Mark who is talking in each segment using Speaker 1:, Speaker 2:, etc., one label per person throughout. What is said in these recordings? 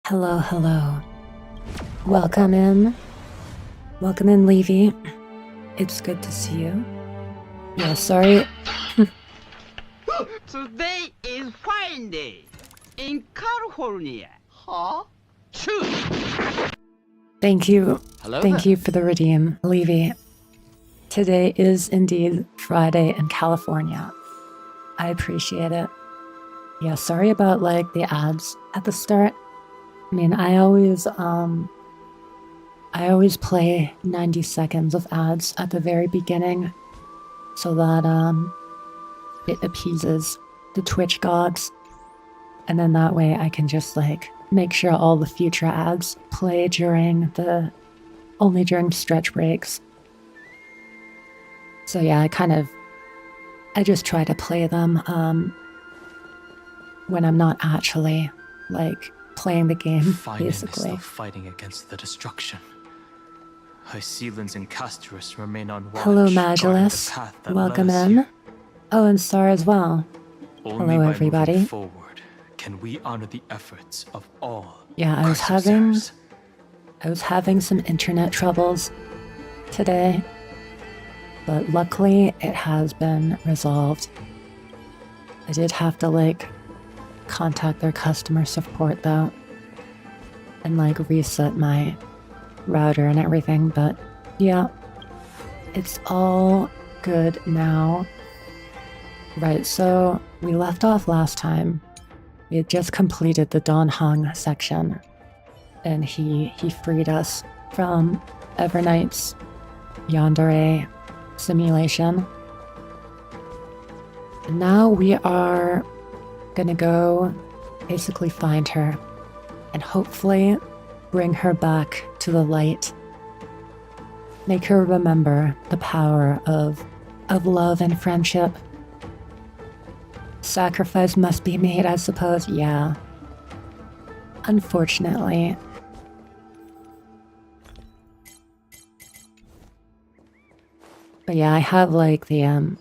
Speaker 1: Hello, hello. Welcome in. Welcome in, Levy. It's good to see you. Yeah, sorry.
Speaker 2: Today is fine day in California. Huh? Choose.
Speaker 1: Thank you.
Speaker 3: Hello
Speaker 1: Thank
Speaker 3: there.
Speaker 1: you for the redeem, Levy. Today is indeed Friday in California. I appreciate it. Yeah, sorry about like the ads at the start. I mean, I always play 90 seconds of ads at the very beginning so that it appeases the Twitch gods. And then that way I can just like make sure all the future ads play only during stretch breaks. So yeah, I just try to play them when I'm not actually like playing the game, basically.
Speaker 3: Still fighting against the destruction. Hycelans and Castorus remain on watch.
Speaker 1: Hello,
Speaker 3: guarding the
Speaker 1: Magulus.
Speaker 3: path that
Speaker 1: Welcome
Speaker 3: led us
Speaker 1: in.
Speaker 3: here.
Speaker 1: Oh, and Star as well.
Speaker 3: Only
Speaker 1: Hello,
Speaker 3: by
Speaker 1: everybody.
Speaker 3: moving forward can we honor the efforts of all.
Speaker 1: Yeah, I was having some internet troubles today, but luckily it has been resolved. I did have to like contact their customer support though and like reset my router and everything, but yeah, it's all good now. Right, so we left off last time. We had just completed the Don Hung section, and he freed us from Evernight's yandere simulation. And now we are gonna go basically find her and hopefully bring her back to the light. Make her remember the power of love and friendship. Sacrifice must be made, I suppose. Yeah. Unfortunately. But yeah, I have like the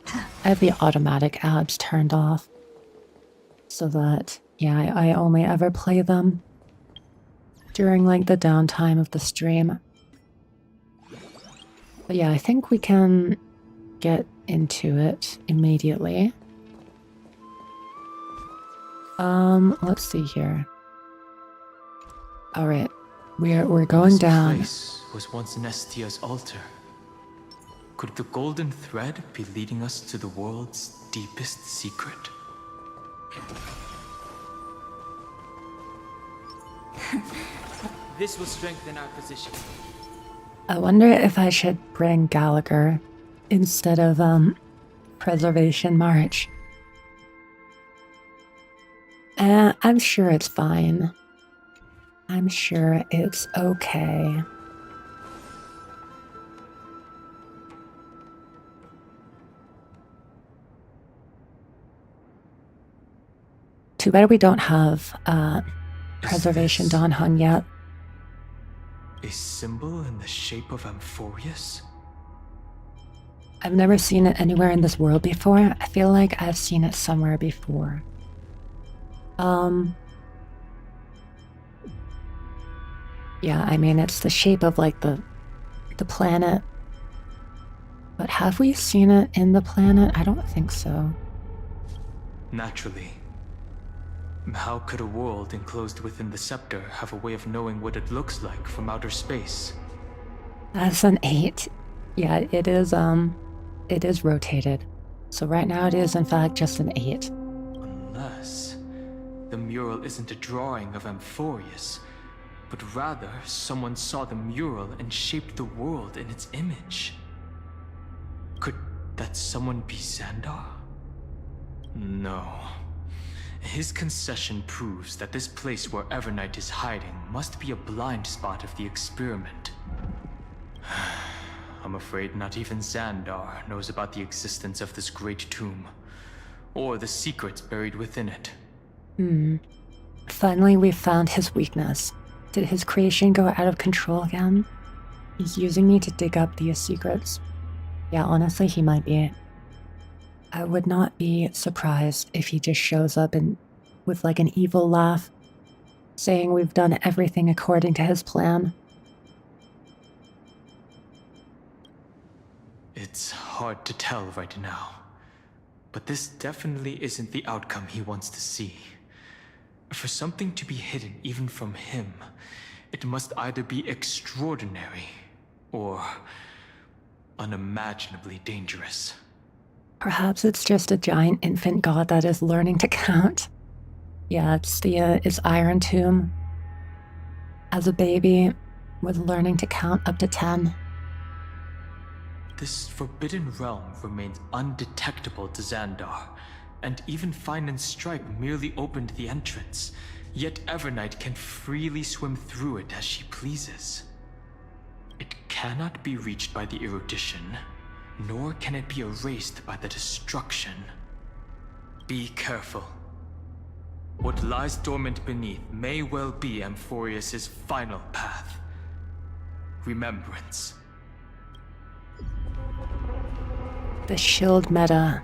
Speaker 1: automatic ads turned off. So that, yeah, I only ever play them during like the downtime of the stream. But yeah, I think we can get into it immediately. Let's see here. All right, we're going down.
Speaker 3: This place was once Nestia's altar. Could the golden thread be leading us to the world's deepest secret?
Speaker 2: This will strengthen our position.
Speaker 1: I wonder if I should bring Gallagher instead of Preservation March. I'm sure it's fine. I'm sure it's okay. Too bad we don't have Preservation Don Hung yet.
Speaker 3: A symbol in the shape of Amphorius?
Speaker 1: I've never seen it anywhere in this world before. I feel like I've seen it somewhere before. Yeah, I mean, it's the shape of like the planet. But have we seen it in the planet? I don't think so.
Speaker 3: Naturally. How could a world enclosed within the scepter have a way of knowing what it looks like from outer space?
Speaker 1: That's an 8. Yeah, it is rotated. So right now it is in fact just an 8.
Speaker 3: Unless the mural isn't a drawing of Amphorius, but rather someone saw the mural and shaped the world in its image. Could that someone be Xandar? No. His concession proves that this place where Evernight is hiding must be a blind spot of the experiment. I'm afraid not even Xandar knows about the existence of this great tomb, or the secrets buried within it.
Speaker 1: Finally, we've found his weakness. Did his creation go out of control again? He's using me to dig up these secrets. Yeah, honestly, he might be. I would not be surprised if he just shows up with like an evil laugh saying we've done everything according to his plan.
Speaker 3: It's hard to tell right now, but this definitely isn't the outcome he wants to see. For something to be hidden even from him, it must either be extraordinary or unimaginably dangerous.
Speaker 1: Perhaps it's just a giant infant god that is learning to count. Yeah, it's Iron Tomb. As a baby, was learning to count up to 10.
Speaker 3: This forbidden realm remains undetectable to Xandar, and even Fine and Stripe merely opened the entrance, yet Evernight can freely swim through it as she pleases. It cannot be reached by the erudition, nor can it be erased by the destruction. Be careful. What lies dormant beneath may well be Amphorius' final path. Remembrance.
Speaker 1: The shield meta.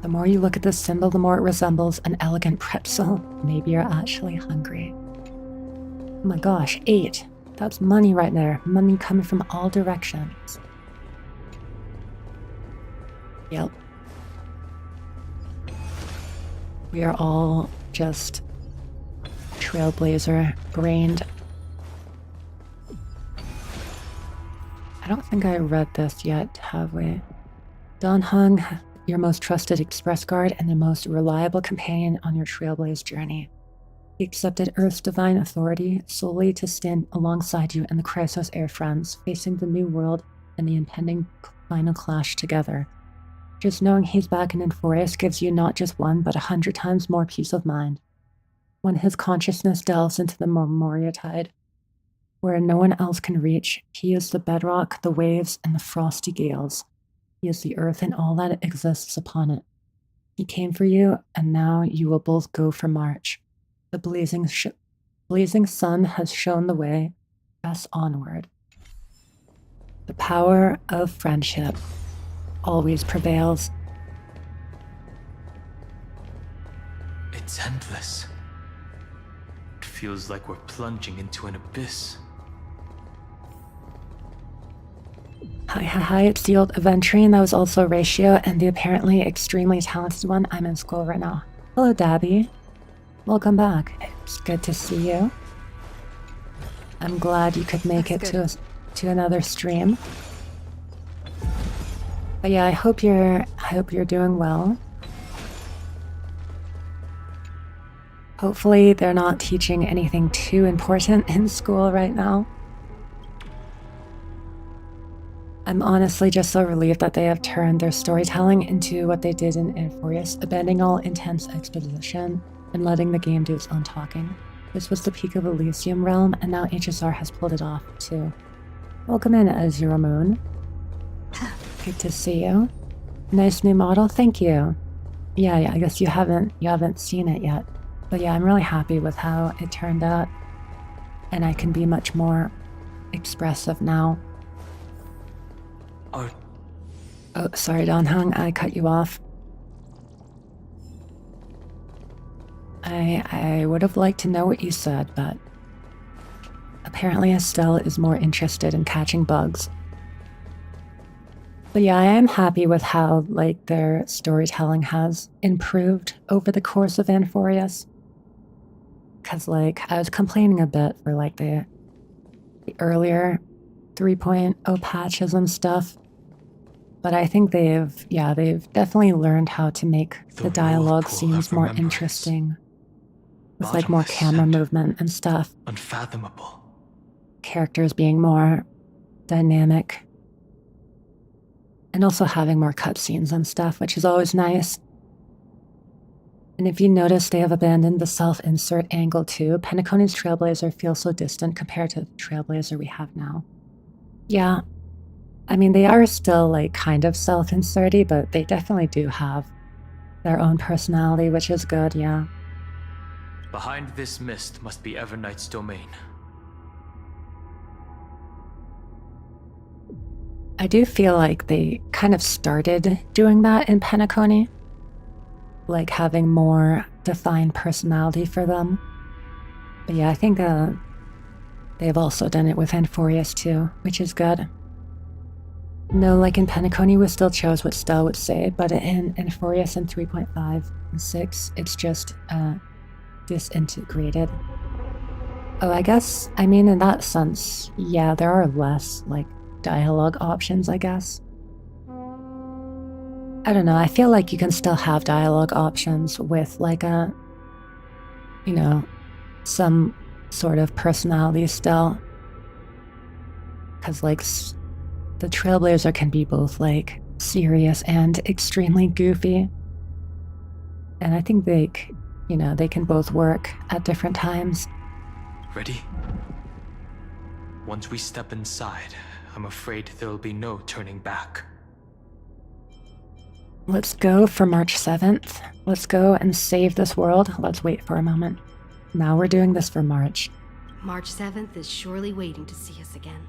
Speaker 1: The more you look at this symbol, the more it resembles an elegant pretzel. Maybe you're actually hungry. Oh my gosh, 8. That's money right there. Money coming from all directions. Yep. We are all just Trailblazer brained. I don't think I read this yet, have we? Dan Heng, your most trusted express guard and the most reliable companion on your Trailblaze journey. He accepted Earth's divine authority solely to stand alongside you and the Chrysos Air Friends, facing the new world and the impending final clash together. Just knowing he's back in Amphorius gives you not just 1, but 100 times more peace of mind. When his consciousness delves into the Memoria Tide, where no one else can reach, he is the bedrock, the waves, and the frosty gales. He is the earth and all that exists upon it. He came for you, and now you will both go for march. The blazing sun has shown the way. Press onward. The power of friendship always prevails.
Speaker 3: It's endless. It feels like we're plunging into an abyss.
Speaker 1: Hi, it's the old Aventrian that was also Ratio, and the apparently extremely talented one. I'm in school right now. Hello, Dabby. Welcome back. It's good to see you. I'm glad you could make it to another stream. But yeah, I hope you're doing well. Hopefully they're not teaching anything too important in school right now. I'm honestly just so relieved that they have turned their storytelling into what they did in Amphorius, abandoning all intense exposition and letting the game do its own talking. This was the peak of Elysium Realm, and now HSR has pulled it off too. Welcome in, Azure Moon. Good to see you. Nice new model, thank you. Yeah, I guess you haven't seen it yet. But yeah, I'm really happy with how it turned out. And I can be much more expressive now.
Speaker 3: Oh,
Speaker 1: sorry, Don Hung, I cut you off. I would have liked to know what you said, but apparently Estelle is more interested in catching bugs. But yeah, I am happy with how their storytelling has improved over the course of Amphorius. Because I was complaining a bit for the earlier 3.0 patches and stuff. But I think they've definitely learned how to make the dialogue scenes more interesting. With more camera movement and stuff.
Speaker 3: Unfathomable.
Speaker 1: Characters being more dynamic. And also having more cutscenes and stuff, which is always nice. And if you notice, they have abandoned the self-insert angle too. Penacony's Trailblazer feels so distant compared to the Trailblazer we have now. Yeah. I mean, they are still kind of self-inserty, but they definitely do have their own personality, which is good, yeah.
Speaker 3: Behind this mist must be Evernight's domain.
Speaker 1: I do feel like they kind of started doing that in Penacony. Having more defined personality for them. But yeah, I think they've also done it with Enforius too, which is good. No, like in Penacony, we still chose what Stell would say, but in Enforius and 3.5 and 6, it's just disintegrated. Oh, I mean, in that sense, yeah, there are less, like, dialogue options, I guess. I don't know, I feel like you can still have dialogue options with, like, some sort of personality still. Because, like, the Trailblazer can be both, like, serious and extremely goofy. And I think they can both work at different times.
Speaker 3: Ready? Once we step inside, I'm afraid there'll be no turning back.
Speaker 1: Let's go for March 7th. Let's go and save this world. Let's wait for a moment. Now we're doing this for March.
Speaker 4: March 7th is surely waiting to see us again.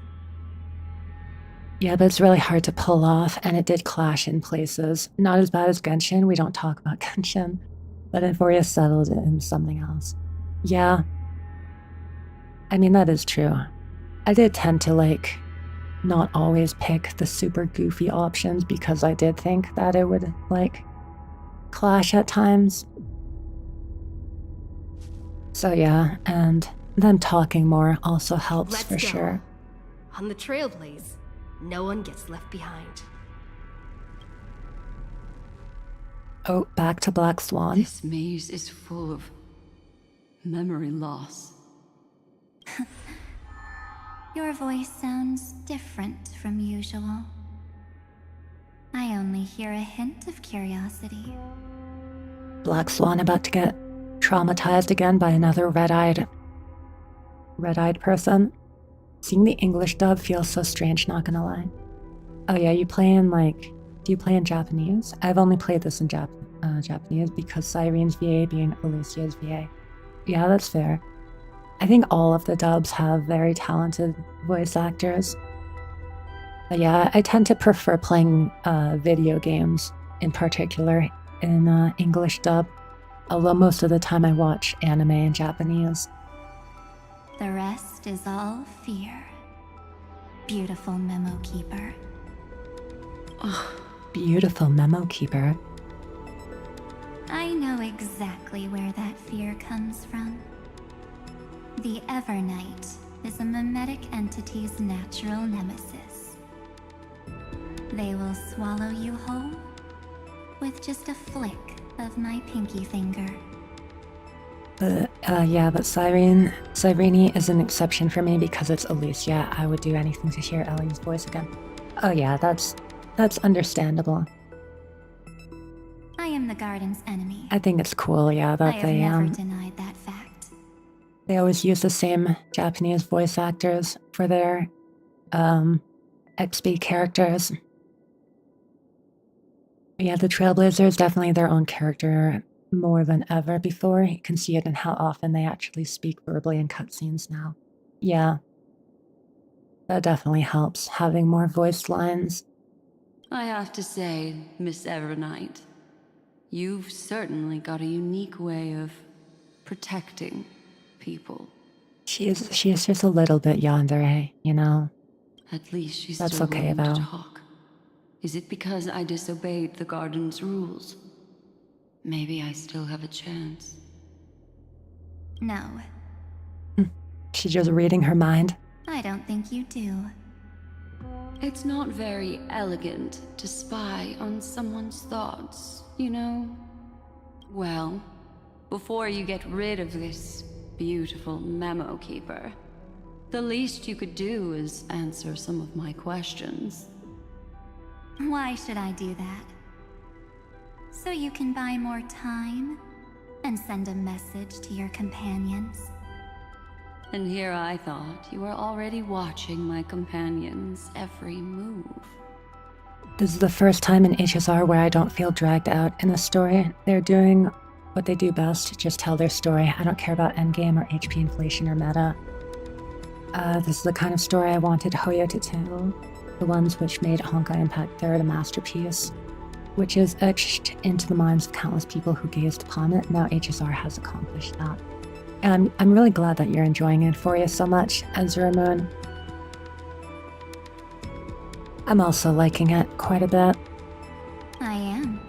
Speaker 1: Yeah, but it's really hard to pull off, and it did clash in places. Not as bad as Genshin, we don't talk about Genshin, but Enforius settled it in something else. Yeah. I mean, that is true. I did tend to, like, not always pick the super goofy options because I did think that it would, like, clash at times. So yeah, and them talking more also helps.
Speaker 4: Let's
Speaker 1: for
Speaker 4: go.
Speaker 1: Sure.
Speaker 4: On the Trailblaze, no one gets left behind.
Speaker 1: Oh, back to Black Swan.
Speaker 5: This maze is full of memory loss.
Speaker 6: Your voice sounds different from usual. I only hear a hint of curiosity.
Speaker 1: Black Swan about to get traumatized again by another red-eyed person. Seeing the English dub feels so strange, not gonna lie. Oh yeah, do you play in Japanese? I've only played this in Japanese because Cyrene's VA being Alicia's VA. Yeah, that's fair. I think all of the dubs have very talented voice actors. But yeah, I tend to prefer playing video games, in particular, in English dub. Although most of the time I watch anime in Japanese.
Speaker 6: The rest is all fear. Beautiful memo keeper.
Speaker 1: Oh, beautiful memo keeper.
Speaker 6: I know exactly where that fear comes from. The Evernight is a mimetic entity's natural nemesis. They will swallow you whole with just a flick of my pinky finger.
Speaker 1: But but Cyrene is an exception for me because it's Alicia. I would do anything to hear Ellie's voice again. Oh yeah, that's understandable.
Speaker 6: I am the garden's enemy.
Speaker 1: I think it's cool, yeah, that
Speaker 6: I have
Speaker 1: they
Speaker 6: never denied that fact.
Speaker 1: They always use the same Japanese voice actors for their XP characters. Yeah, the Trailblazer is definitely their own character more than ever before. You can see it in how often they actually speak verbally in cutscenes now. Yeah. That definitely helps, having more voiced lines.
Speaker 5: I have to say, Miss Evernight, you've certainly got a unique way of protecting people.
Speaker 1: She is just a little bit yandere, you know?
Speaker 5: At least she's
Speaker 1: That's
Speaker 5: still
Speaker 1: okay,
Speaker 5: willing to
Speaker 1: though.
Speaker 5: talk. Is it because I disobeyed the garden's rules? Maybe I still have a chance.
Speaker 6: No,
Speaker 1: She's just reading her mind.
Speaker 6: I don't think you do.
Speaker 5: It's not very elegant to spy on someone's thoughts, you know? Well, before you get rid of this beautiful memo keeper, the least you could do is answer some of my questions.
Speaker 6: Why should I do that? So you can buy more time and send a message to your companions?
Speaker 5: And here I thought you were already watching my companion's every move.
Speaker 1: This is the first time in HSR where I don't feel dragged out in a story. They're doing what they do best, just tell their story. I don't care about endgame or HP inflation or meta. This is the kind of story I wanted Hoyo to tell. The ones which made Honkai Impact 3rd a masterpiece. which is etched into the minds of countless people who gazed upon it. Now HSR has accomplished that. And I'm really glad that you're enjoying Euphoria so much, Ezra Moon. I'm also liking it quite a bit.
Speaker 6: I am.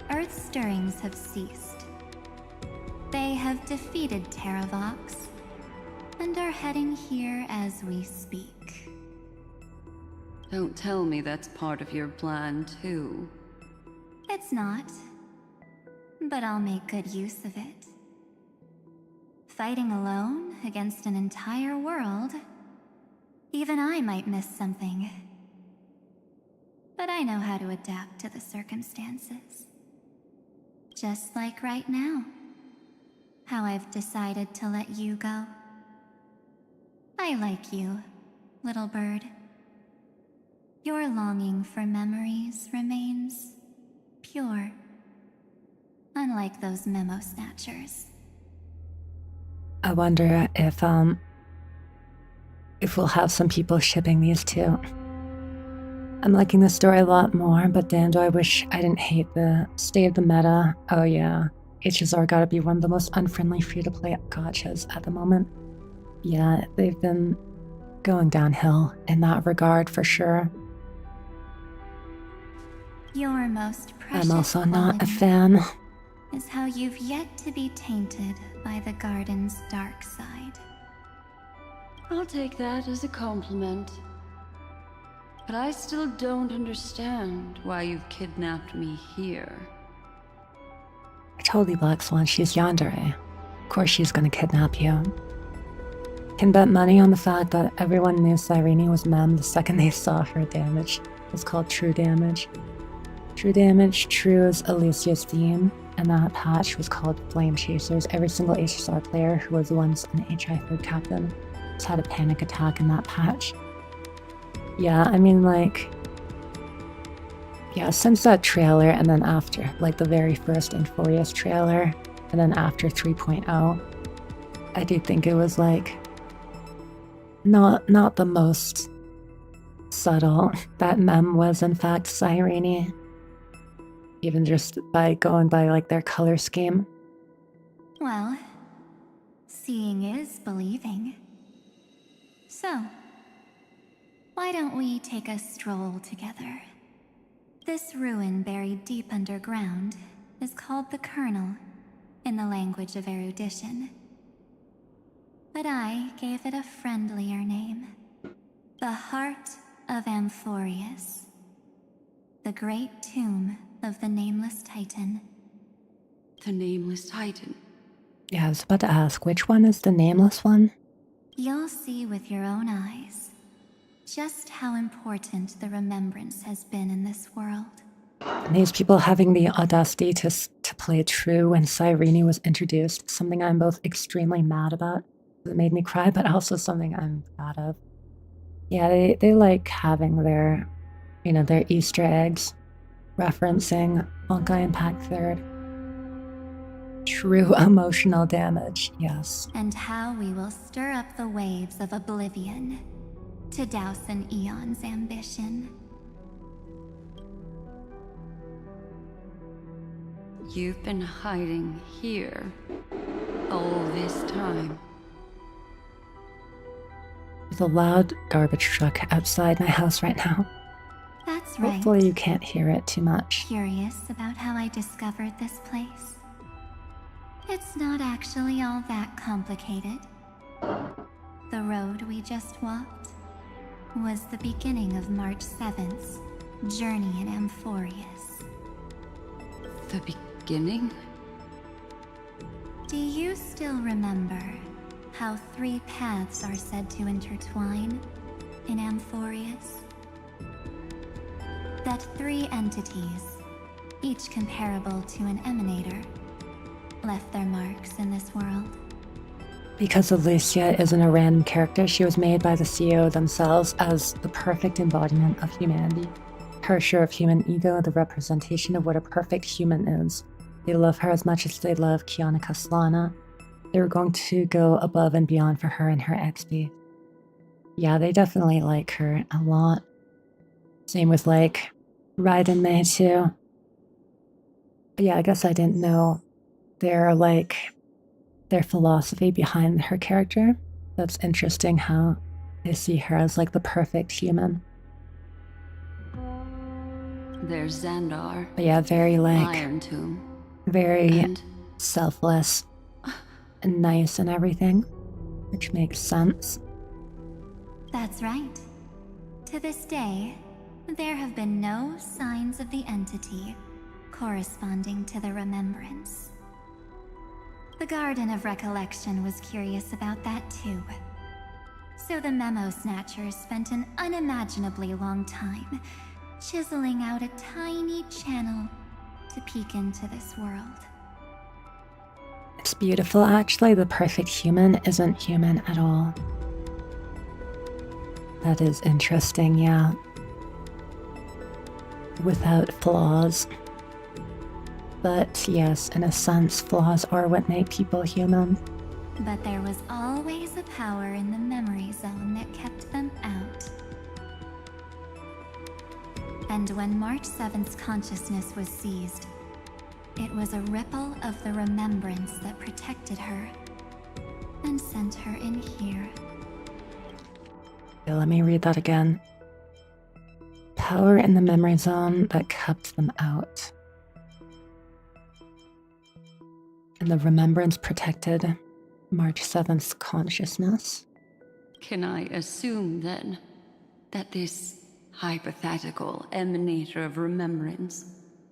Speaker 6: Earth's stirrings have ceased. They have defeated Terravox and are heading here as we speak.
Speaker 5: Don't tell me that's part of your plan, too.
Speaker 6: It's not, but I'll make good use of it. Fighting alone against an entire world, even I might miss something. But I know how to adapt to the circumstances. Just like right now, how I've decided to let you go. I like you, little bird. Your longing for memories remains pure, unlike those memo snatchers.
Speaker 1: I wonder if we'll have some people shipping these two. I'm liking the story a lot more, but damn, do I wish I didn't hate the state of the meta. Oh yeah, HSR gotta be one of the most unfriendly free-to-play gachas at the moment. Yeah, they've been going downhill in that regard for sure.
Speaker 6: Your most precious
Speaker 1: I'm also not a
Speaker 6: quality
Speaker 1: fan.
Speaker 6: is how you've yet to be tainted by the garden's dark side.
Speaker 5: I'll take that as a compliment. But I still don't understand why you've kidnapped me here.
Speaker 1: I told you, Black Swan, she's yandere. Of course she's gonna kidnap you. Can bet money on the fact that everyone knew Cyrene was mem the second they saw her damage. It's called True Damage. True Damage, True is Alicia's theme, and that patch was called Flame Chasers. Every single HSR player who was once an HI third captain has had a panic attack in that patch. Yeah, I mean, like, yeah, since that trailer and then after, like the very first Infurious trailer, and then after 3.0, I do think it was like not the most subtle that mem was in fact Cyrene, even just by going by like their color scheme.
Speaker 6: Well, seeing is believing. So, why don't we take a stroll together? This ruin buried deep underground is called the Kernel, in the language of erudition. But I gave it a friendlier name. The Heart of Amphorius. The great tomb of the Nameless Titan.
Speaker 5: The Nameless Titan.
Speaker 1: Yeah, I was about to ask, which one is the nameless one?
Speaker 6: You'll see with your own eyes just how important the remembrance has been in this world.
Speaker 1: And these people having the audacity to play true when Cyrene was introduced, something I'm both extremely mad about. It made me cry, but also something I'm proud of. Yeah, they like having their, you know, their Easter eggs referencing HONKAI Impact Third. True emotional damage, yes.
Speaker 6: And how we will stir up the waves of oblivion to douse an eon's ambition.
Speaker 5: You've been hiding here all this time.
Speaker 1: There's a loud garbage truck outside my house right now.
Speaker 6: That's right.
Speaker 1: Hopefully you can't hear it too much.
Speaker 6: Curious about how I discovered this place? It's not actually all that complicated. The road we just walked was the beginning of March 7th's journey in Amphorius.
Speaker 5: The beginning?
Speaker 6: Do you still remember how 3 paths are said to intertwine in Amphorius? That 3 entities, each comparable to an emanator, left their marks in this world.
Speaker 1: Because Alicia isn't a random character, she was made by the CEO themselves as the perfect embodiment of humanity. Her share of human ego, the representation of what a perfect human is. They love her as much as they love Kiana Castellana. They were going to go above and beyond for her and her XP. Yeah, they definitely like her a lot. Same with like Right in May too. But yeah, I guess I didn't know their philosophy behind her character. That's interesting how they see her as like the perfect human.
Speaker 5: There's Xandar,
Speaker 1: But yeah, very like
Speaker 5: Iron Tomb,
Speaker 1: very
Speaker 5: and
Speaker 1: selfless and nice and everything, which makes sense.
Speaker 6: That's right. To this day, there have been no signs of the entity corresponding to the remembrance. The Garden of Recollection was curious about that too. So the Memo Snatchers spent an unimaginably long time chiseling out a tiny channel to peek into this world.
Speaker 1: It's beautiful, actually. The perfect human isn't human at all. That is interesting, yeah. Without flaws. But yes, in a sense, flaws are what make people human.
Speaker 6: But there was always a power in the memory zone that kept them out. And when March 7th's consciousness was seized, it was a ripple of the remembrance that protected her and sent her in here.
Speaker 1: Okay, let me read that again. Power in the memory zone that kept them out. And the remembrance protected March 7th's consciousness.
Speaker 5: can I assume then that this hypothetical emanator of remembrance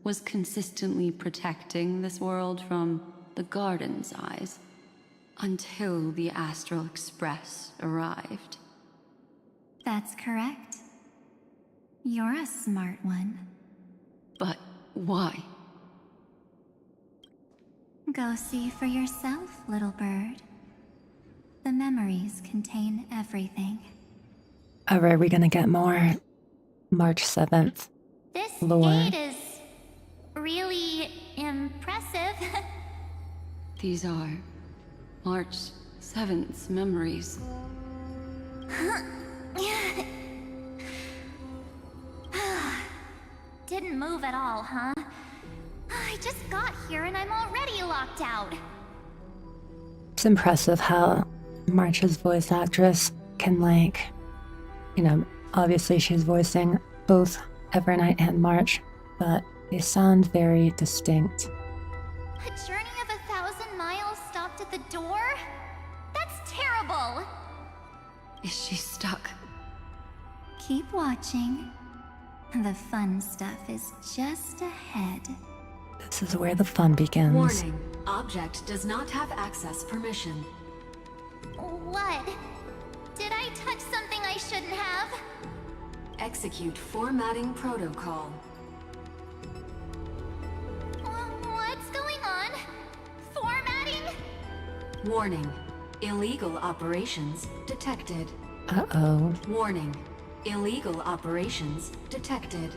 Speaker 5: was consistently protecting this world from the Garden's eyes until the Astral Express arrived?
Speaker 6: That's correct. You're a smart one.
Speaker 5: But why?
Speaker 6: Go see for yourself, little bird. The memories contain everything.
Speaker 1: Are we gonna get more March 7th?
Speaker 6: This
Speaker 1: Lore.
Speaker 6: gate is really impressive.
Speaker 5: These are March 7th's memories.
Speaker 6: Didn't move at all, huh? I just got here and I'm already locked out.
Speaker 1: It's impressive how March's voice actress can, like, you know, obviously she's voicing both Evernight and March, but they sound very distinct.
Speaker 6: A journey of 1,000 miles stopped at the door? That's terrible!
Speaker 5: Is she stuck?
Speaker 6: Keep watching. The fun stuff is just ahead.
Speaker 1: This is where the fun begins.
Speaker 7: Warning. Object does not have access permission.
Speaker 6: What? Did I touch something I shouldn't have?
Speaker 7: Execute formatting protocol.
Speaker 6: What's going on? Formatting?
Speaker 7: Warning. Illegal operations detected.
Speaker 1: Uh-oh.
Speaker 7: Warning. Illegal operations detected.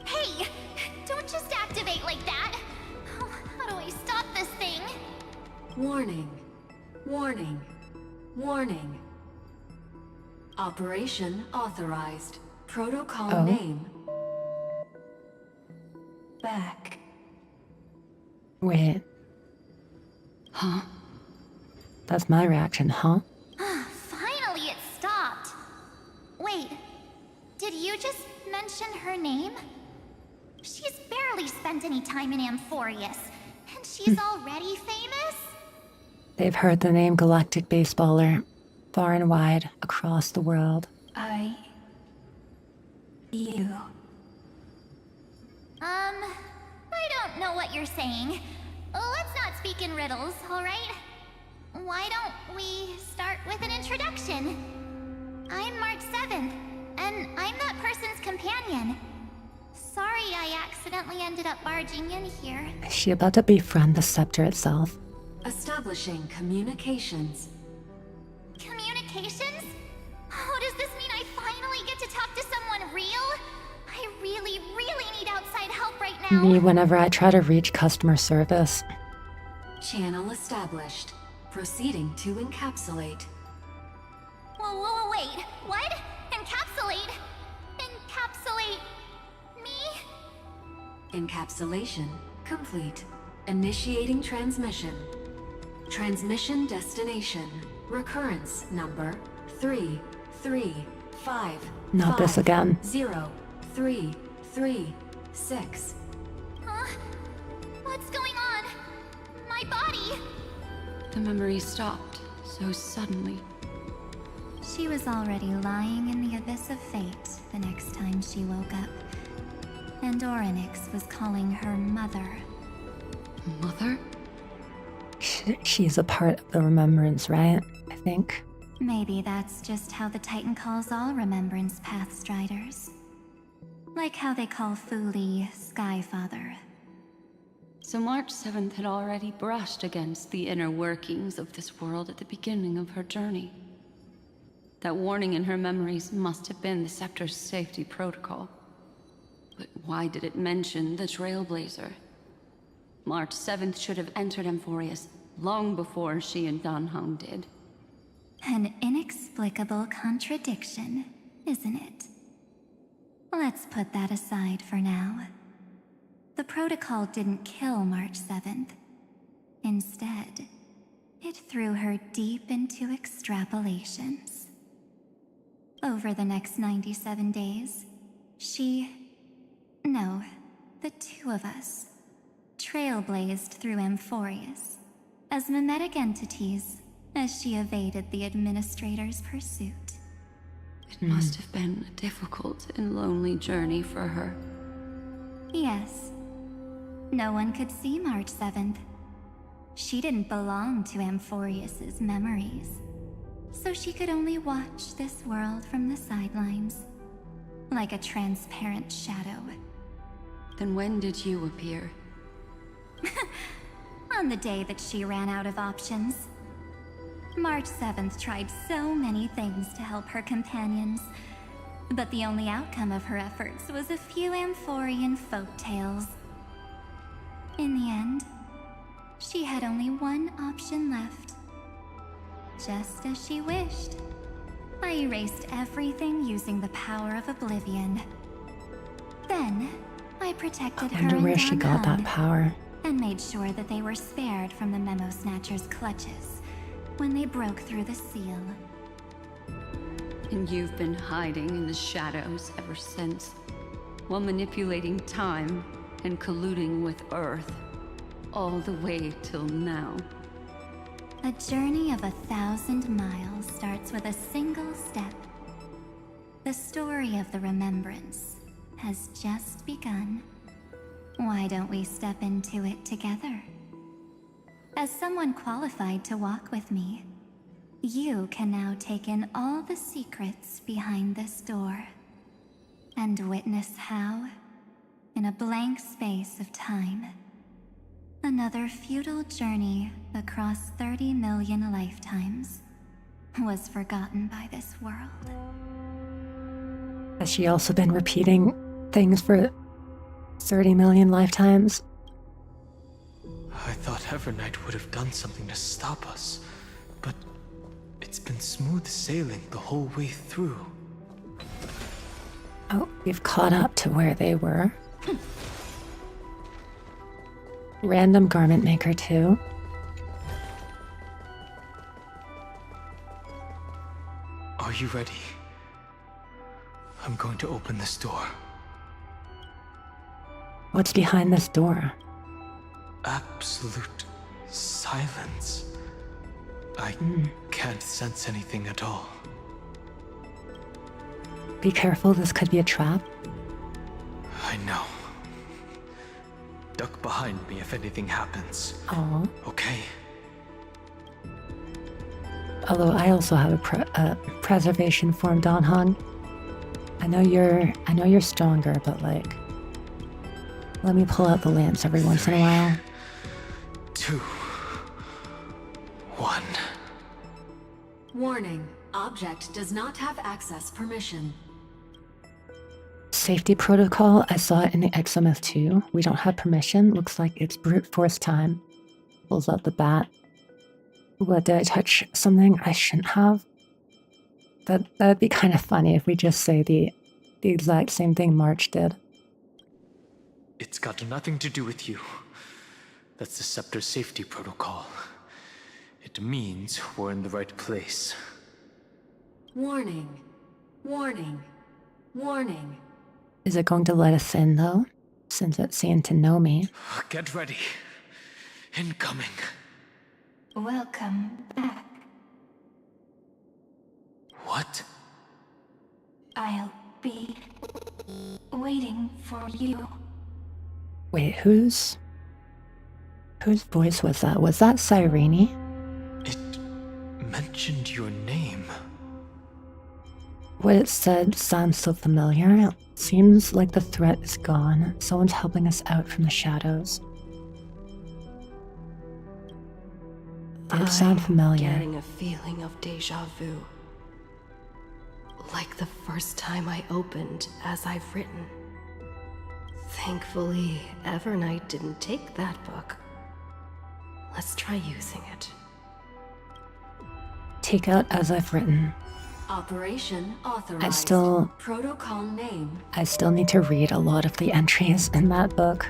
Speaker 6: Hey! Don't just activate like that! How do I stop this thing?
Speaker 7: Warning. Warning. Warning. Operation authorized. Protocol
Speaker 1: Oh.
Speaker 7: name. Back.
Speaker 1: Wait.
Speaker 5: Huh?
Speaker 1: That's my reaction, huh?
Speaker 6: Finally it stopped! Wait, did you just mention her name? She's barely spent any time in Amphorius, and she's already famous?
Speaker 1: They've heard the name Galactic Baseballer far and wide across the world.
Speaker 6: I don't know what you're saying. Let's not speak in riddles, alright? Why don't we start with an introduction? I'm March 7th, and I'm that person's companion. Sorry I accidentally ended up barging in here.
Speaker 1: Is she about to befriend the scepter itself?
Speaker 7: Establishing communications.
Speaker 6: Communications? Oh, does this mean I finally get to talk to someone real? I really, really need outside help right now.
Speaker 1: Me whenever I try to reach customer service.
Speaker 7: Channel established. Proceeding to encapsulate.
Speaker 6: Whoa, wait, what? Encapsulate? Encapsulate me?
Speaker 7: Encapsulation complete. Initiating transmission. Transmission destination. Recurrence number 335.
Speaker 1: Not this again.
Speaker 7: 0336.
Speaker 6: Huh? What's going on? My body!
Speaker 5: The memory stopped so suddenly.
Speaker 6: She was already lying in the abyss of fate the next time she woke up. And Orynyx was calling her mother.
Speaker 5: Mother?
Speaker 1: She's a part of the remembrance, right? I think.
Speaker 6: Maybe that's just how the Titan calls all Remembrance Pathstriders. Like how they call Fuli Skyfather.
Speaker 5: So March 7th had already brushed against the inner workings of this world at the beginning of her journey. That warning in her memories must have been the Scepter's safety protocol. But why did it mention the Trailblazer? March 7th should have entered Amphorius long before she and Dan Hong did.
Speaker 6: An inexplicable contradiction, isn't it? Let's put that aside for now. The protocol didn't kill March 7th. Instead, it threw her deep into extrapolations. Over the next 97 days, the two of us, trailblazed through Amphorius as mimetic entities as she evaded the administrator's pursuit.
Speaker 5: It must have been a difficult and lonely journey for her.
Speaker 6: Yes. No one could see March 7th. She didn't belong to Amphorius's memories, so she could only watch this world from the sidelines, like a transparent shadow.
Speaker 5: Then when did you appear?
Speaker 6: On the day that she ran out of options. March 7th tried so many things to help her companions, but the only outcome of her efforts was a few Amphorian folktales. In the end, she had only one option left. Just as she wished. I erased everything using the power of oblivion. Then, I protected
Speaker 1: I
Speaker 6: her
Speaker 1: wonder
Speaker 6: and
Speaker 1: where she got that
Speaker 6: Don
Speaker 1: power.
Speaker 6: and made sure that they were spared from the Memo Snatcher's clutches when they broke through the seal.
Speaker 5: And you've been hiding in the shadows ever since, while manipulating time and colluding with Earth, all the way till now.
Speaker 6: A journey of 1,000 miles starts with a single step. The story of the Remembrance has just begun. Why don't we step into it together? As someone qualified to walk with me, you can now take in all the secrets behind this door and witness how, in a blank space of time, another futile journey across 30 million lifetimes was forgotten by this world.
Speaker 1: Has she also been repeating things for 30 million lifetimes?
Speaker 3: I thought Evernight would have done something to stop us, but it's been smooth sailing the whole way through.
Speaker 1: Oh, we've caught up to where they were. Random garment maker too.
Speaker 3: Are you ready? I'm going to open this door.
Speaker 1: What's behind this door?
Speaker 3: Absolute silence. I can't sense anything at all.
Speaker 1: Be careful, this could be a trap.
Speaker 3: I know. Duck behind me if anything happens.
Speaker 1: Oh.
Speaker 3: Okay?
Speaker 1: Although I also have a preservation form, Don Hong. I know you're stronger, but like, let me pull out the lamps every once in a while.
Speaker 3: 2, 1.
Speaker 7: Warning. Object does not have access permission.
Speaker 1: Safety protocol, I saw it in the XMF2. We don't have permission. Looks like it's brute force time. Pulls out the bat. What, did I touch something I shouldn't have? That'd be kind of funny if we just say the exact same thing March did.
Speaker 3: It's got nothing to do with you. That's the Scepter safety protocol. It means we're in the right place.
Speaker 7: Warning. Warning. Warning.
Speaker 1: Is it going to let us in, though? Since it seemed to know me.
Speaker 3: Get ready. Incoming.
Speaker 6: Welcome back.
Speaker 3: What?
Speaker 6: I'll be waiting for you.
Speaker 1: Wait, whose voice was that? Was that Cyrene?
Speaker 3: It mentioned your name.
Speaker 1: What it said sounds so familiar. It seems like the threat is gone. Someone's helping us out from the shadows. Did sound familiar.
Speaker 8: Getting a feeling of deja vu. Like the first time I opened as I've written. Thankfully, Evernight didn't take that book. Let's try using it.
Speaker 1: Take out as I've written.
Speaker 7: Operation authorized. Protocol name.
Speaker 1: I still need to read a lot of the entries in that book.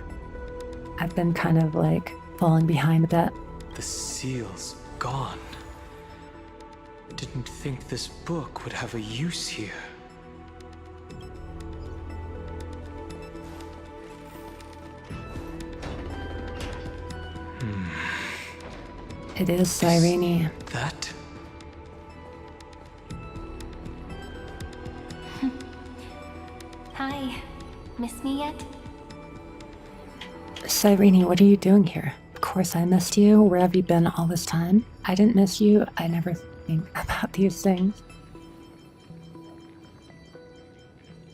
Speaker 1: I've been kind of like falling behind a bit.
Speaker 3: The seal's gone. Didn't think this book would have a use here.
Speaker 1: It is Cyrene.
Speaker 3: That?
Speaker 6: Hi. Miss me yet?
Speaker 1: Cyrene, what are you doing here? Of course I missed you. Where have you been all this time? I didn't miss you. I never think about these things.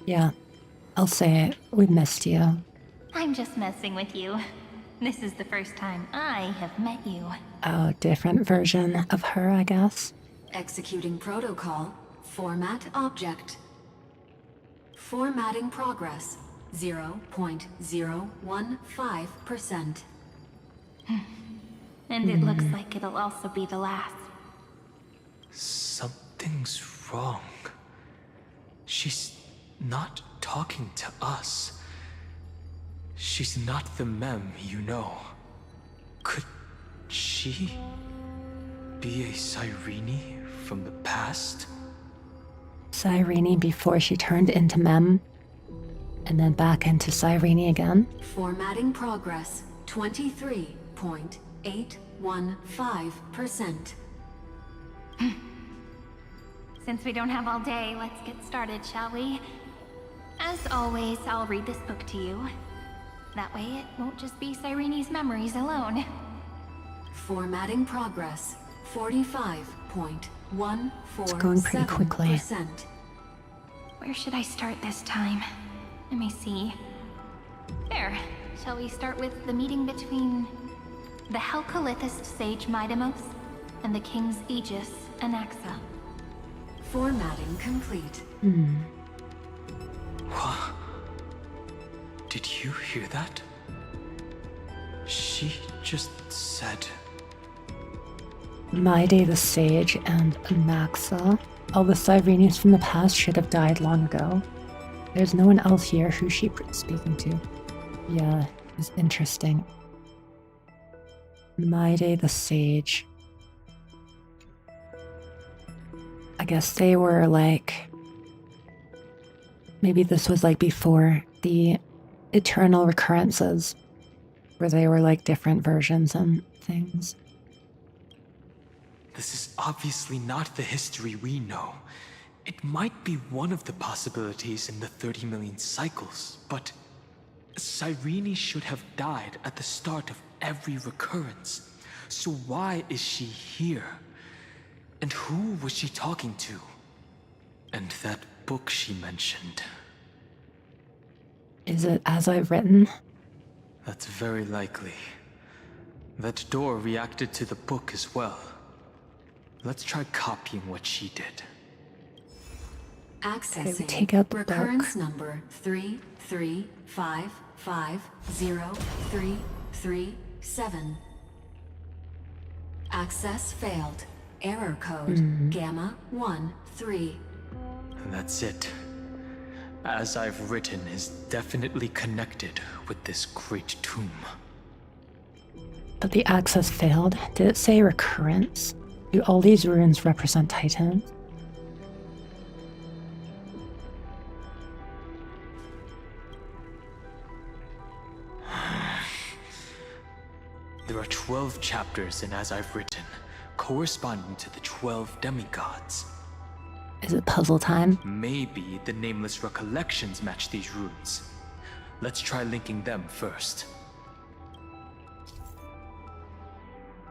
Speaker 1: Yeah, I'll say it. We missed you.
Speaker 6: I'm just messing with you. This is the first time I have met you.
Speaker 1: Oh, different version of her, I guess.
Speaker 7: Executing protocol. Format object. Formatting progress. 0.015%.
Speaker 6: And it looks like it'll also be the last.
Speaker 3: Something's wrong. She's not talking to us. She's not the mem, you know. Could she be a Cyrene from the past?
Speaker 1: Cyrene before she turned into Mem, and then back into Cyrene again.
Speaker 7: Formatting progress. 23.815%.
Speaker 6: Since we don't have all day, let's get started, shall we? As always, I'll read this book to you. That way it won't just be Cyrene's memories alone.
Speaker 7: Formatting progress. 45.147%.
Speaker 1: It's going pretty quickly.
Speaker 6: Where should I start this time? Let me see. There. Shall we start with the meeting between the Helcolithist sage Midamos and the King's Aegis, Anaxa?
Speaker 7: Formatting complete.
Speaker 3: What? Did you hear that? She just said...
Speaker 1: Maide the Sage and Anaxa. All the Cyrenes from the past should have died long ago. There's no one else here who she's speaking to. Yeah, it's interesting. Maide the Sage. I guess they were like... Maybe this was like before the eternal recurrences, where they were like different versions and things.
Speaker 3: This is obviously not the history we know. It might be one of the possibilities in the 30 million cycles, but Cyrene should have died at the start of every recurrence. So why is she here? And who was she talking to? And that book she mentioned.
Speaker 1: Is it as I've written?
Speaker 3: That's very likely. That door reacted to the book as well. Let's try copying what she did.
Speaker 7: Accessing.
Speaker 1: we take out the
Speaker 7: recurrence
Speaker 1: book.
Speaker 7: number 335503337. Access failed. Error code Gamma 13.
Speaker 3: And that's it. As I've written is definitely connected with this great tomb.
Speaker 1: But the access failed. Did it say recurrence? Do all these runes represent Titans?
Speaker 3: There are 12 chapters in As I've Written, corresponding to the 12 demigods.
Speaker 1: Is it puzzle time?
Speaker 3: Maybe the nameless recollections match these runes. Let's try linking them first.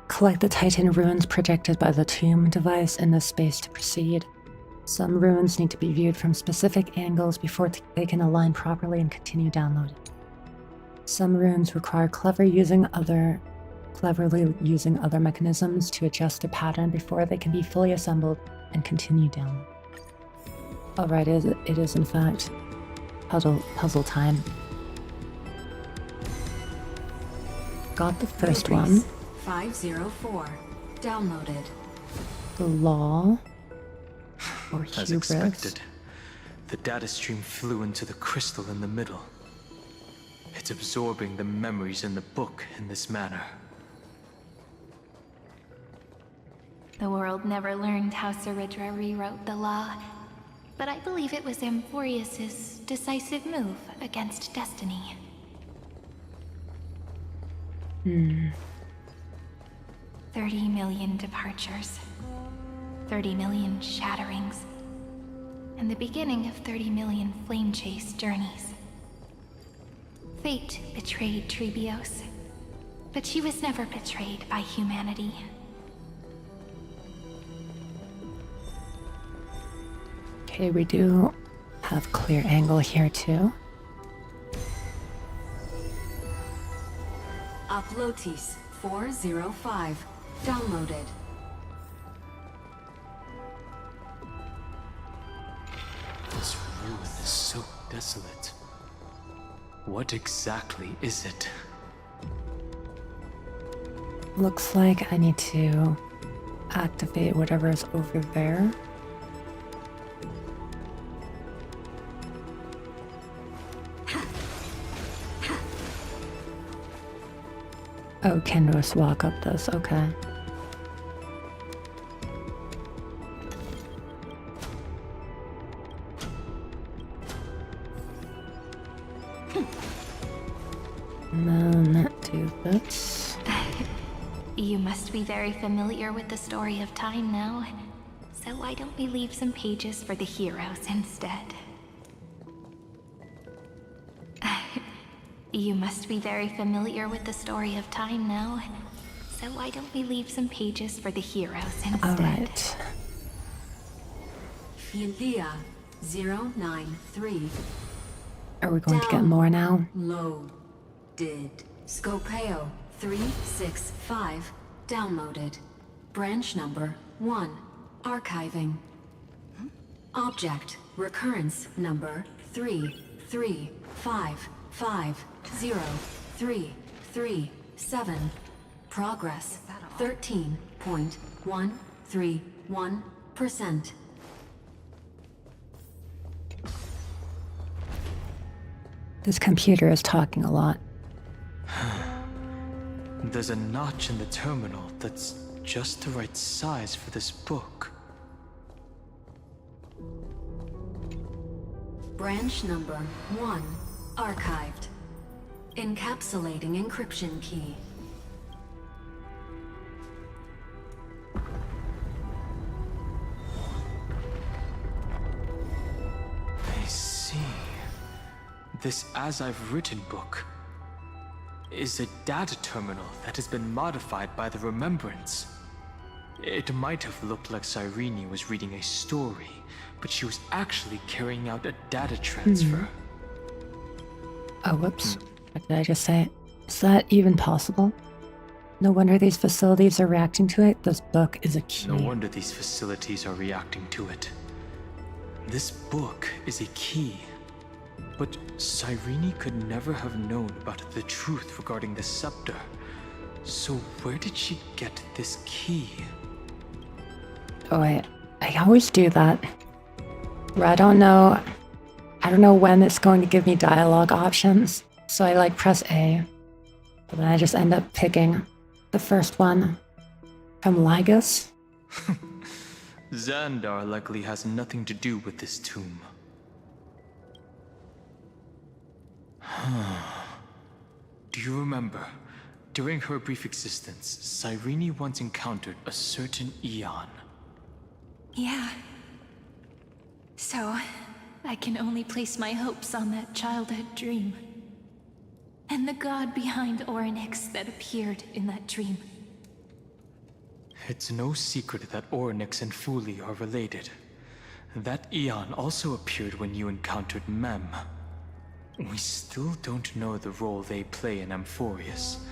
Speaker 1: Collect the Titan runes projected by the tomb device in this space to proceed. Some runes need to be viewed from specific angles before they can align properly and continue downloading. Some runes require cleverly using other mechanisms to adjust the pattern before they can be fully assembled and continue down. Alright, it is in fact puzzle time. Got the first one.
Speaker 7: 504. Downloaded.
Speaker 1: The law. Or
Speaker 3: As
Speaker 1: hubris.
Speaker 3: expected, the data stream flew into the crystal in the middle. It's absorbing the memories in the book in this manner.
Speaker 6: The world never learned how Ceridra rewrote the law, but I believe it was Amphorius's decisive move against destiny. 30 million departures, 30 million shatterings, and the beginning of 30 million flame chase journeys. Fate betrayed Trebios, but she was never betrayed by humanity.
Speaker 1: Okay, we do have clear angle here too.
Speaker 7: Uplotis 405. Downloaded.
Speaker 3: This ruin is so desolate. What exactly is it?
Speaker 1: Looks like I need to activate whatever is over there. Oh, can just walk up this, okay. And then do this.
Speaker 6: You must be very familiar with the story of time now, so why don't we leave some pages for the heroes instead? You must be very familiar with the story of time now, so why don't we leave some pages for the heroes instead?
Speaker 1: Alright.
Speaker 7: Philia 093.
Speaker 1: Are we going to get more now?
Speaker 7: Loaded. Scopeo 365. Downloaded. Branch number 1. Archiving. Object recurrence number 335503337. Progress 13.131%.
Speaker 1: This computer is talking a lot.
Speaker 3: There's a notch in the terminal that's just the right size for this book.
Speaker 7: Branch number 1. Archived. Encapsulating encryption key.
Speaker 3: I see. This As I've Written book is a data terminal that has been modified by the Remembrance. It might have looked like Cyrene was reading a story, but she was actually carrying out a data transfer.
Speaker 1: Oh, whoops. What did I just say? Is that even possible? No wonder these facilities are reacting to it. This book is a key.
Speaker 3: No wonder these facilities are reacting to it. This book is a key. But Cyrene could never have known about the truth regarding the scepter. So where did she get this key?
Speaker 1: Oh, I always do that. Where I don't know I don't know when it's going to give me dialogue options, so I like press A, but then I just end up picking the first one from Ligus.
Speaker 3: Xandar likely has nothing to do with this tomb. Do you remember, during her brief existence, Cyrene once encountered a certain Eon?
Speaker 9: Yeah. So, I can only place my hopes on that childhood dream. And the god behind Orynyx that appeared in that dream.
Speaker 3: It's no secret that Orynyx and Fuli are related. That Eon also appeared when you encountered Mem. We still don't know the role they play in Amphorius.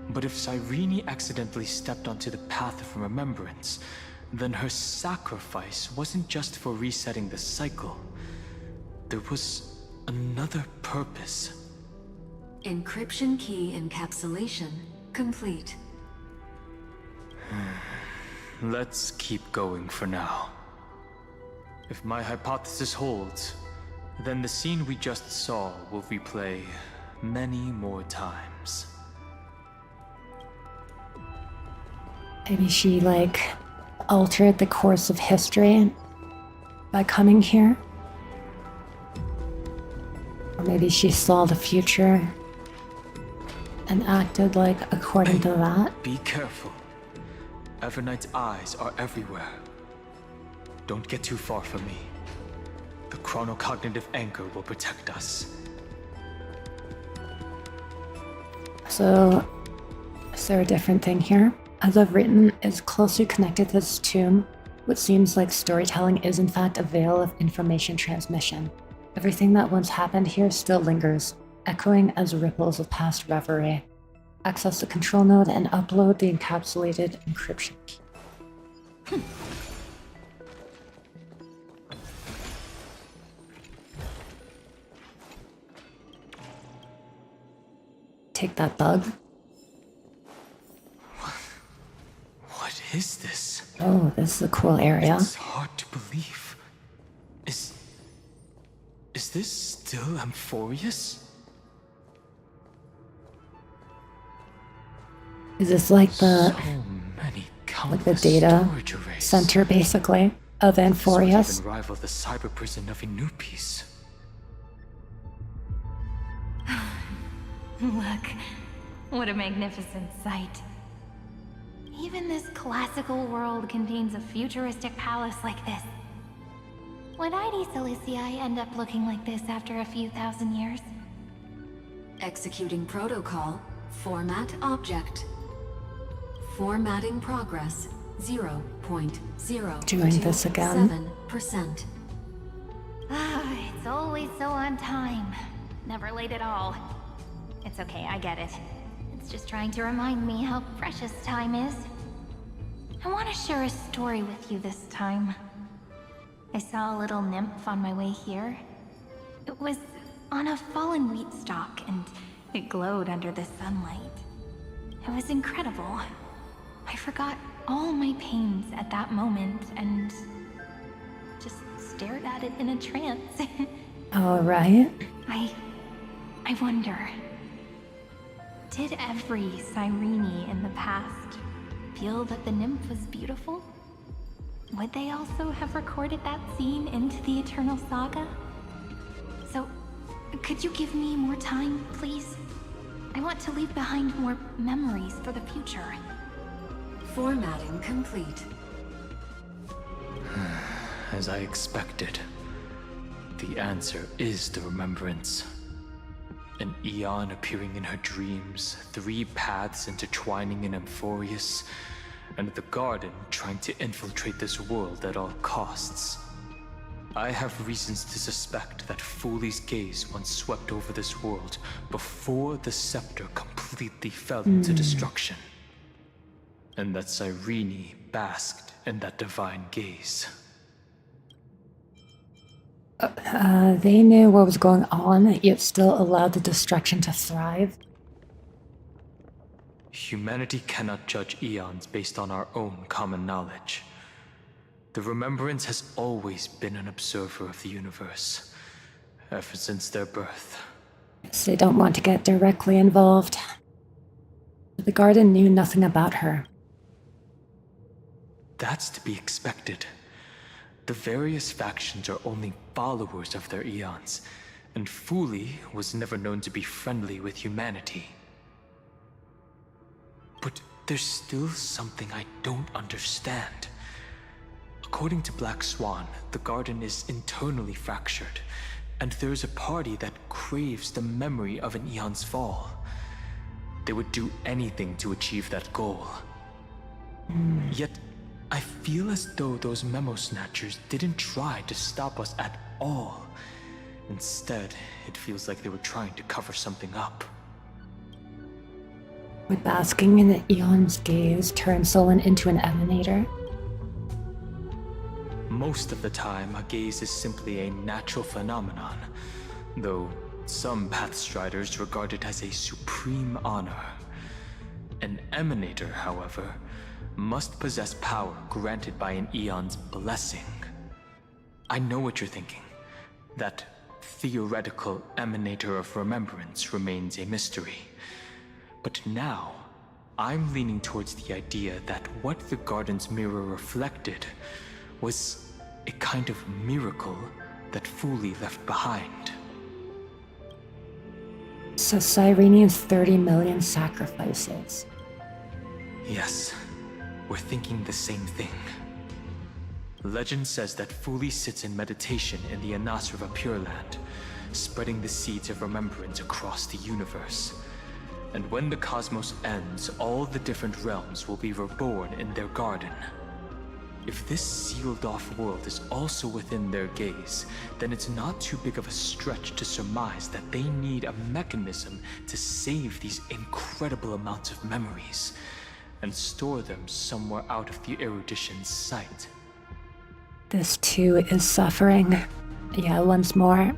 Speaker 3: But if Cyrene accidentally stepped onto the path of remembrance, then her sacrifice wasn't just for resetting the cycle. There was another purpose.
Speaker 7: Encryption key encapsulation complete.
Speaker 3: Let's keep going for now. If my hypothesis holds, then the scene we just saw will replay many more times.
Speaker 1: Maybe she, like, altered the course of history by coming here. Or maybe she saw the future and acted, like, according to that.
Speaker 3: Be careful. Evernight's eyes are everywhere. Don't get too far from me. The chronocognitive anchor will protect us.
Speaker 1: So, is there a different thing here? As I've written, is closely connected to this tomb. What seems like storytelling is in fact a veil of information transmission. Everything that once happened here still lingers, echoing as ripples of past reverie. Access the control node and upload the encapsulated encryption key. Take that bug.
Speaker 3: What is this?
Speaker 1: Oh, this is a cool area.
Speaker 3: It's hard to believe. Is this still Amphorius?
Speaker 1: Is this like the data
Speaker 3: storage arrays.
Speaker 1: center, basically, of Amphorius?
Speaker 3: Sort of rival the cyber prison of Inupis.
Speaker 9: Look, what a magnificent sight.
Speaker 6: Even this classical world contains a futuristic palace like this. Would ID Silicii end up looking like this after a few thousand years?
Speaker 7: Executing protocol. Format object. Formatting progress 0.027%.
Speaker 1: Doing this again.
Speaker 6: It's always so on time. Never late at all. It's okay, I get it. It's just trying to remind me how precious time is. I want to share a story with you this time. I saw a little nymph on my way here. It was on a fallen wheat stalk, and it glowed under the sunlight. It was incredible. I forgot all my pains at that moment and just stared at it in a trance.
Speaker 1: All right.
Speaker 6: I wonder, did every Cyrene in the past feel that the nymph was beautiful? Would they also have recorded that scene into the Eternal Saga? So, could you give me more time, please? I want to leave behind more memories for the future.
Speaker 7: Formatting complete.
Speaker 3: As I expected, the answer is the remembrance. An Eon appearing in her dreams, 3 paths intertwining in Amphorius, and the Garden trying to infiltrate this world at all costs. I have reasons to suspect that Fuli's gaze once swept over this world before the scepter completely fell into destruction. And that Cyrene basked in that divine gaze.
Speaker 1: They knew what was going on, yet still allowed the destruction to thrive.
Speaker 3: Humanity cannot judge eons based on our own common knowledge. The Remembrance has always been an observer of the universe, ever since their birth.
Speaker 1: So they don't want to get directly involved. But the garden knew nothing about her.
Speaker 3: That's to be expected. The various factions are only followers of their eons, and Fuli was never known to be friendly with humanity. But there's still something I don't understand. According to Black Swan, the garden is internally fractured, and there's a party that craves the memory of an eon's fall. They would do anything to achieve that goal. Yet, I feel as though those memo snatchers didn't try to stop us at all. Instead, it feels like they were trying to cover something up.
Speaker 1: Would basking in the eon's gaze turn someone into an emanator?
Speaker 3: Most of the time, a gaze is simply a natural phenomenon, though some Pathstriders regard it as a supreme honor. An emanator, however, must possess power granted by an eon's blessing. I know what you're thinking. That theoretical emanator of remembrance remains a mystery. But now, I'm leaning towards the idea that what the garden's mirror reflected was a kind of miracle that Fuli left behind.
Speaker 1: So Cyrene's 30 million sacrifices.
Speaker 3: Yes, we're thinking the same thing. Legend says that Fuli sits in meditation in the Anasrava Pure Land, spreading the seeds of remembrance across the universe. And when the cosmos ends, all the different realms will be reborn in their garden. If this sealed-off world is also within their gaze, then it's not too big of a stretch to surmise that they need a mechanism to save these incredible amounts of memories and store them somewhere out of the erudition's sight.
Speaker 1: This too is suffering. Yeah, once more,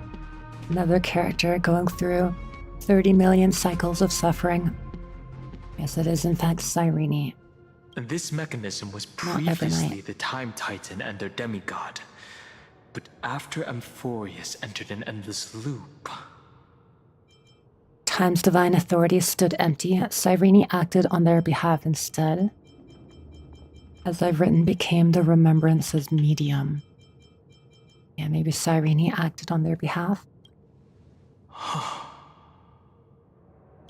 Speaker 1: another character going through 30 million cycles of suffering. Yes, it is in fact Cyrene.
Speaker 3: And this mechanism was
Speaker 1: Not every
Speaker 3: previously
Speaker 1: night.
Speaker 3: the Time Titan and their demigod. But after Amphorius entered an endless loop...
Speaker 1: Time's divine authority stood empty. Cyrene acted on their behalf instead. As I've written, became the remembrance's medium. Yeah, maybe Cyrene acted on their behalf.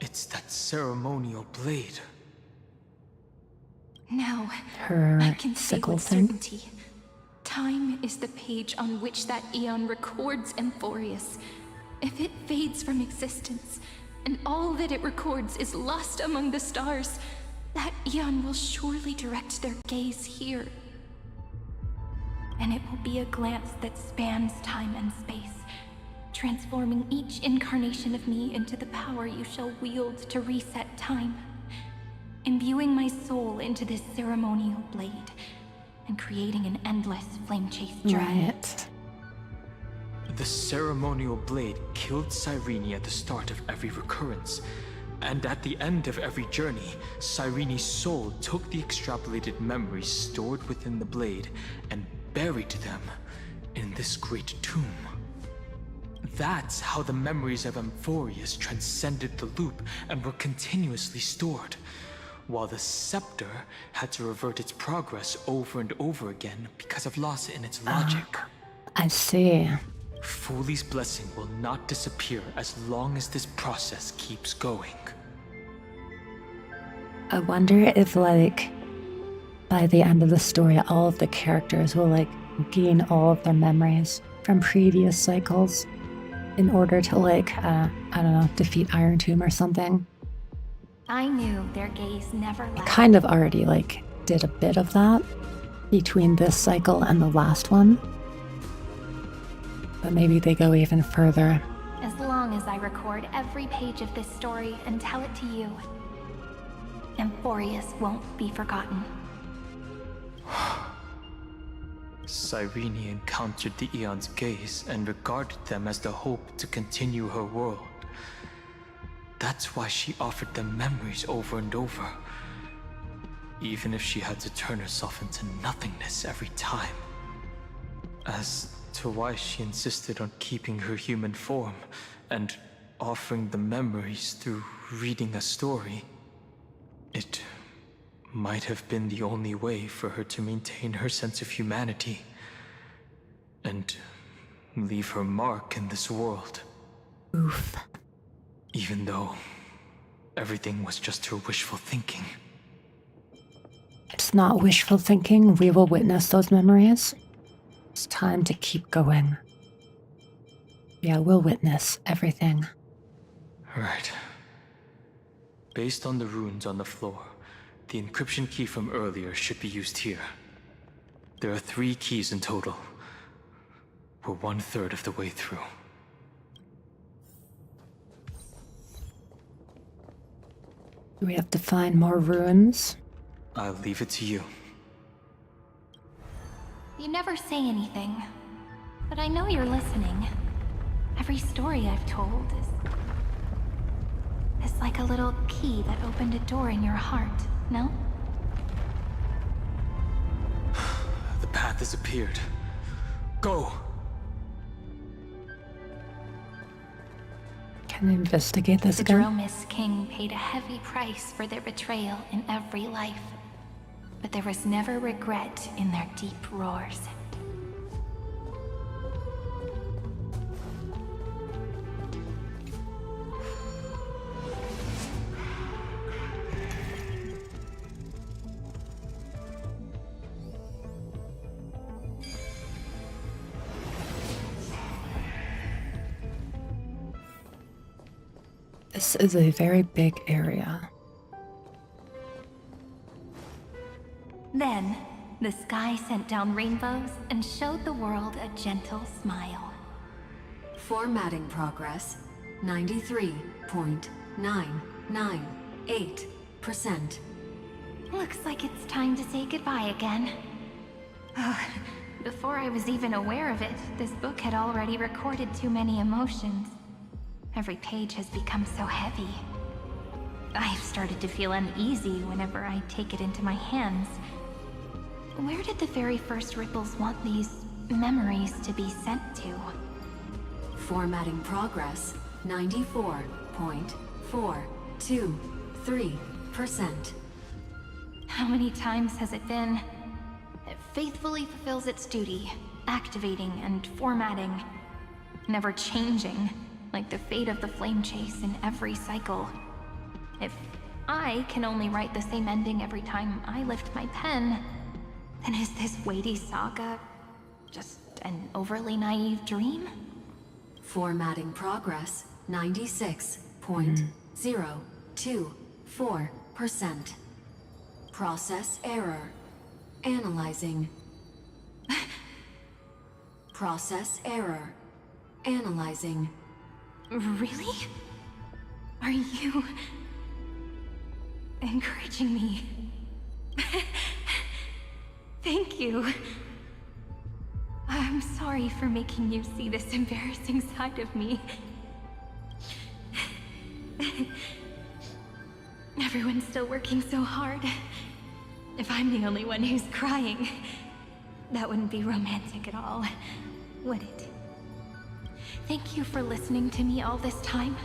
Speaker 3: It's that ceremonial blade.
Speaker 9: Now,
Speaker 1: Her
Speaker 9: I can say
Speaker 1: sickle
Speaker 9: with
Speaker 1: thing.
Speaker 9: certainty. Time is the page on which that eon records Amphorius. If it fades from existence, and all that it records is lost among the stars, that eon will surely direct their gaze here. And it will be a glance that spans time and space, transforming each incarnation of me into the power you shall wield to reset time, imbuing my soul into this ceremonial blade, and creating an endless flame-chased journey.
Speaker 1: Right.
Speaker 3: The ceremonial blade killed Cyrene at the start of every recurrence, and at the end of every journey, Cyrene's soul took the extrapolated memories stored within the blade and buried them in this great tomb. That's how the memories of Amphorius transcended the loop and were continuously stored, while the scepter had to revert its progress over and over again because of loss in its logic.
Speaker 1: I see.
Speaker 3: Fuli's blessing will not disappear as long as this process keeps going.
Speaker 1: I wonder if, like, by the end of the story, all of the characters will, like, gain all of their memories from previous cycles in order to, like, I don't know, defeat Iron Tomb or something.
Speaker 6: I knew their gaze never
Speaker 1: I
Speaker 6: left.
Speaker 1: kind of already, like, did a bit of that between this cycle and the last one. But maybe they go even further.
Speaker 6: As long as I record every page of this story and tell it to you, Amphorius won't be forgotten.
Speaker 3: Cyrene encountered the Eon's gaze and regarded them as the hope to continue her world. That's why she offered them memories over and over, even if she had to turn herself into nothingness every time. As to why she insisted on keeping her human form and offering the memories through reading a story. It might have been the only way for her to maintain her sense of humanity and leave her mark in this world.
Speaker 1: Oof.
Speaker 3: Even though everything was just her wishful thinking.
Speaker 1: It's not wishful thinking. We will witness those memories. It's time to keep going. Yeah, we'll witness everything.
Speaker 3: Right. Based on the runes on the floor, the encryption key from earlier should be used here. There are 3 keys in total. We're 1/3 of the way through.
Speaker 1: Do we have to find more runes?
Speaker 3: I'll leave it to you.
Speaker 9: You never say anything, but I know you're listening. Every story I've told is like a little key that opened a door in your heart, no?
Speaker 3: The path has appeared. Go!
Speaker 1: Can we investigate this
Speaker 9: The
Speaker 1: again?
Speaker 9: Dromis King paid a heavy price for their betrayal in every life, but there was never regret in their deep roars.
Speaker 1: This is a very big area.
Speaker 9: Then, the sky sent down rainbows and showed the world a gentle smile.
Speaker 7: Formatting progress 93.998%.
Speaker 9: Looks like it's time to say goodbye again. Before I was even aware of it, this book had already recorded too many emotions. Every page has become so heavy. I've started to feel uneasy whenever I take it into my hands. Where did the very first ripples want these memories to be sent to?
Speaker 7: Formatting progress 94.423%.
Speaker 9: How many times has it been? It faithfully fulfills its duty, activating and formatting, never changing, like the fate of the flame chase in every cycle. If I can only write the same ending every time I lift my pen, then is this weighty saga just an overly naive dream?
Speaker 7: Formatting progress 96.024%. Process error. Analyzing. Process error. Analyzing.
Speaker 9: Really? Are you encouraging me? Thank you. I'm sorry for making you see this embarrassing side of me. Everyone's still working so hard. If I'm the only one who's crying, that wouldn't be romantic at all, would it? Thank you for listening to me all this time.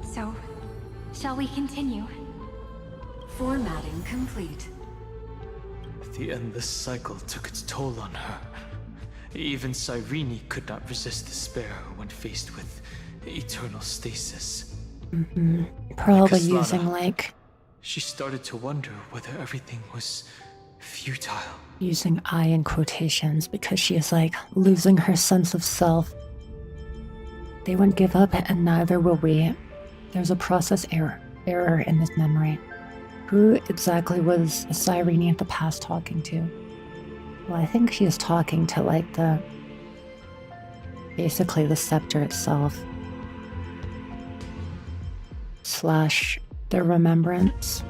Speaker 9: So, shall we continue?
Speaker 7: Formatting complete.
Speaker 3: The endless cycle took its toll on her. Even Cyrene could not resist despair when faced with eternal stasis.
Speaker 1: Probably
Speaker 3: Like
Speaker 1: using
Speaker 3: Aslana, she started to wonder whether everything was futile.
Speaker 1: using I in quotations because she is losing her sense of self. They won't give up and neither will we. There's a process error in this memory. Who exactly was Cyrene of the past talking to? Well, I think she is talking to basically the scepter itself. / the remembrance.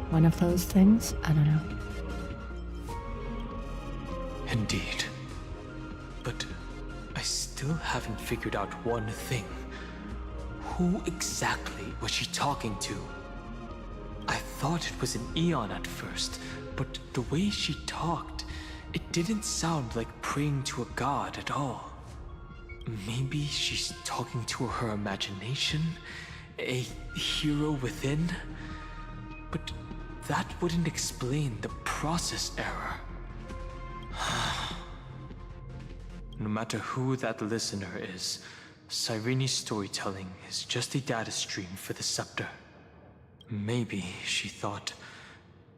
Speaker 1: One of those things? I don't know.
Speaker 3: Indeed. But I still haven't figured out one thing. Who exactly was she talking to? I thought it was an Eon at first, but the way she talked, it didn't sound like praying to a god at all. Maybe she's talking to her imagination, a hero within? But that wouldn't explain the process error. No matter who that listener is, Cyrene's storytelling is just a data stream for the scepter. Maybe, she thought,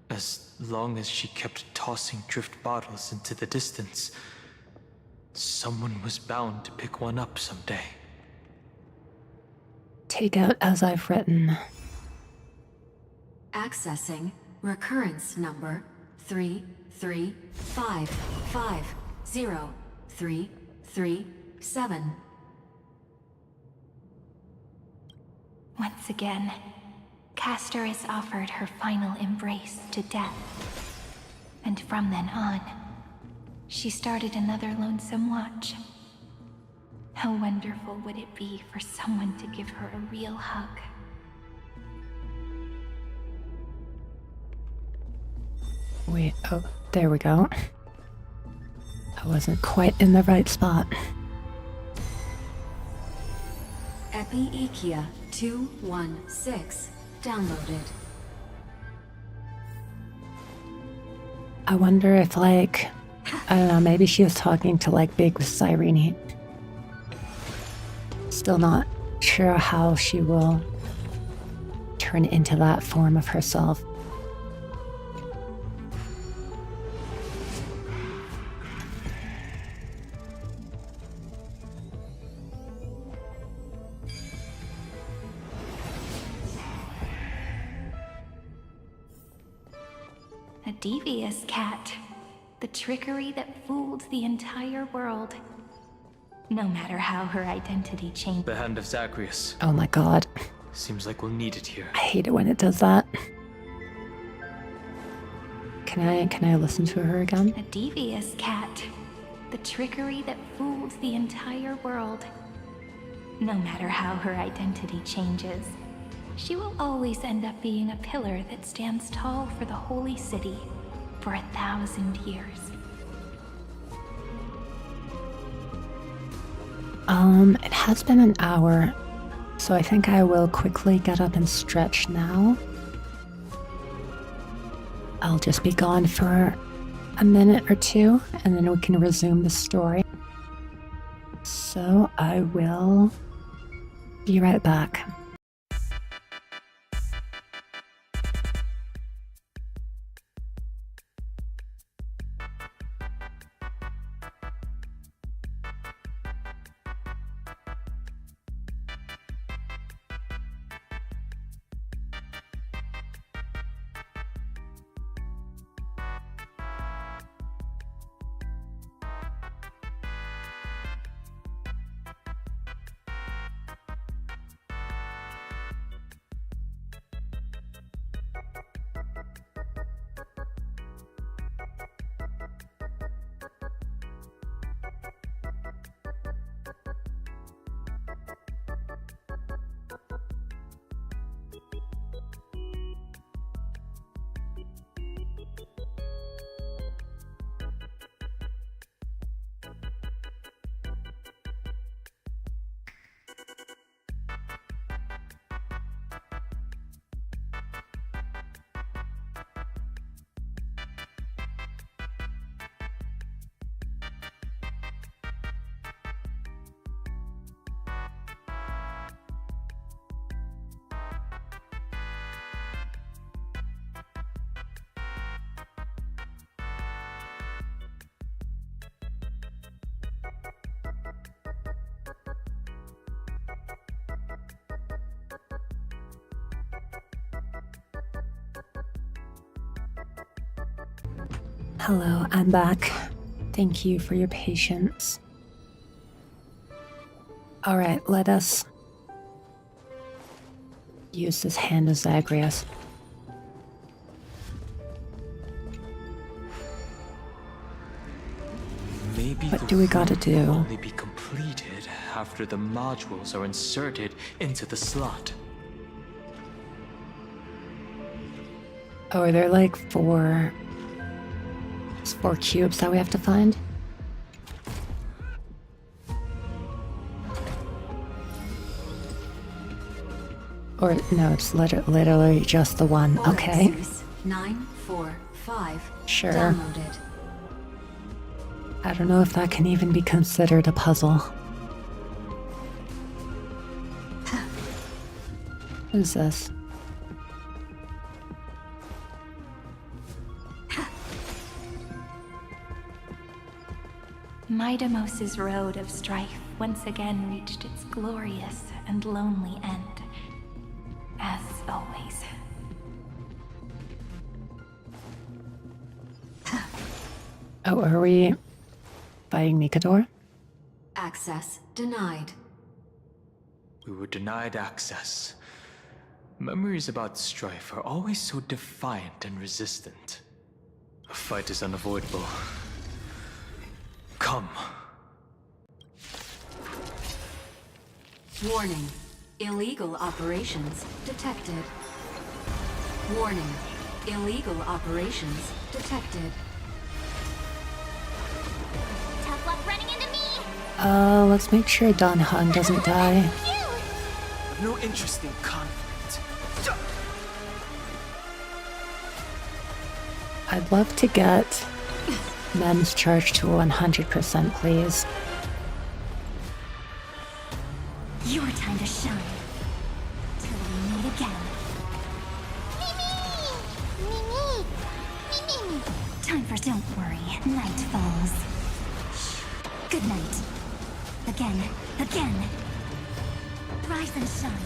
Speaker 3: as long as she kept tossing drift bottles into the distance, someone was bound to pick one up someday.
Speaker 1: Take out as I've written.
Speaker 7: Accessing recurrence number 335503337.
Speaker 9: Once again, Castor is offered her final embrace to death. And from then on, she started another lonesome watch. How wonderful would it be for someone to give her a real hug?
Speaker 1: Wait, oh, there we go. I wasn't quite in the right spot.
Speaker 7: Epi-Ikia 216 downloaded.
Speaker 1: I wonder if, like, I don't know, maybe she was talking to, like, Big Cyrene. Still not sure how she will turn into that form of herself.
Speaker 9: A devious cat. The trickery that fooled the entire world. No matter how her identity changed.
Speaker 3: The hand of Zagreus.
Speaker 1: Oh my god.
Speaker 3: Seems like we'll need it here.
Speaker 1: I hate it when it does that. Can I listen to her again?
Speaker 9: A devious cat. The trickery that fooled the entire world. No matter how her identity changes, she will always end up being a pillar that stands tall for the holy city for 1,000 years.
Speaker 1: It has been an hour, so I think I will quickly get up and stretch now. I'll just be gone for a minute or two, and then we can resume the story. So I will be right back. Hello, I'm back. Thank you for your patience. Alright, let us use this hand of Zagreus.
Speaker 3: Maybe
Speaker 1: What
Speaker 3: the
Speaker 1: do we gotta
Speaker 3: route will
Speaker 1: do?
Speaker 3: only be completed after the modules are inserted into the slot.
Speaker 1: Oh, are there like 4 It's 4 cubes that we have to find. Or no, it's literally just the one. Okay.
Speaker 7: 945
Speaker 1: Sure.
Speaker 7: downloaded.
Speaker 1: I don't know if that can even be considered a puzzle. What is this?
Speaker 9: Midamos's road of strife once again reached its glorious and lonely end, as always.
Speaker 1: Oh, are we fighting Mikador?
Speaker 7: Access denied.
Speaker 3: We were denied access. Memories about strife are always so defiant and resistant. A fight is unavoidable. Come.
Speaker 7: Warning. Illegal operations detected. Warning. Illegal operations detected.
Speaker 6: Tough luck running into me!
Speaker 1: Let's make sure Don Hung doesn't die.
Speaker 2: I've no interest in conflict.
Speaker 1: I'd love to get men's charge to 100%, please.
Speaker 6: Your time to shine. Till we meet again. Mimi! Mimi! Time for don't worry. Night falls. Good night. Again. Again. Rise and shine.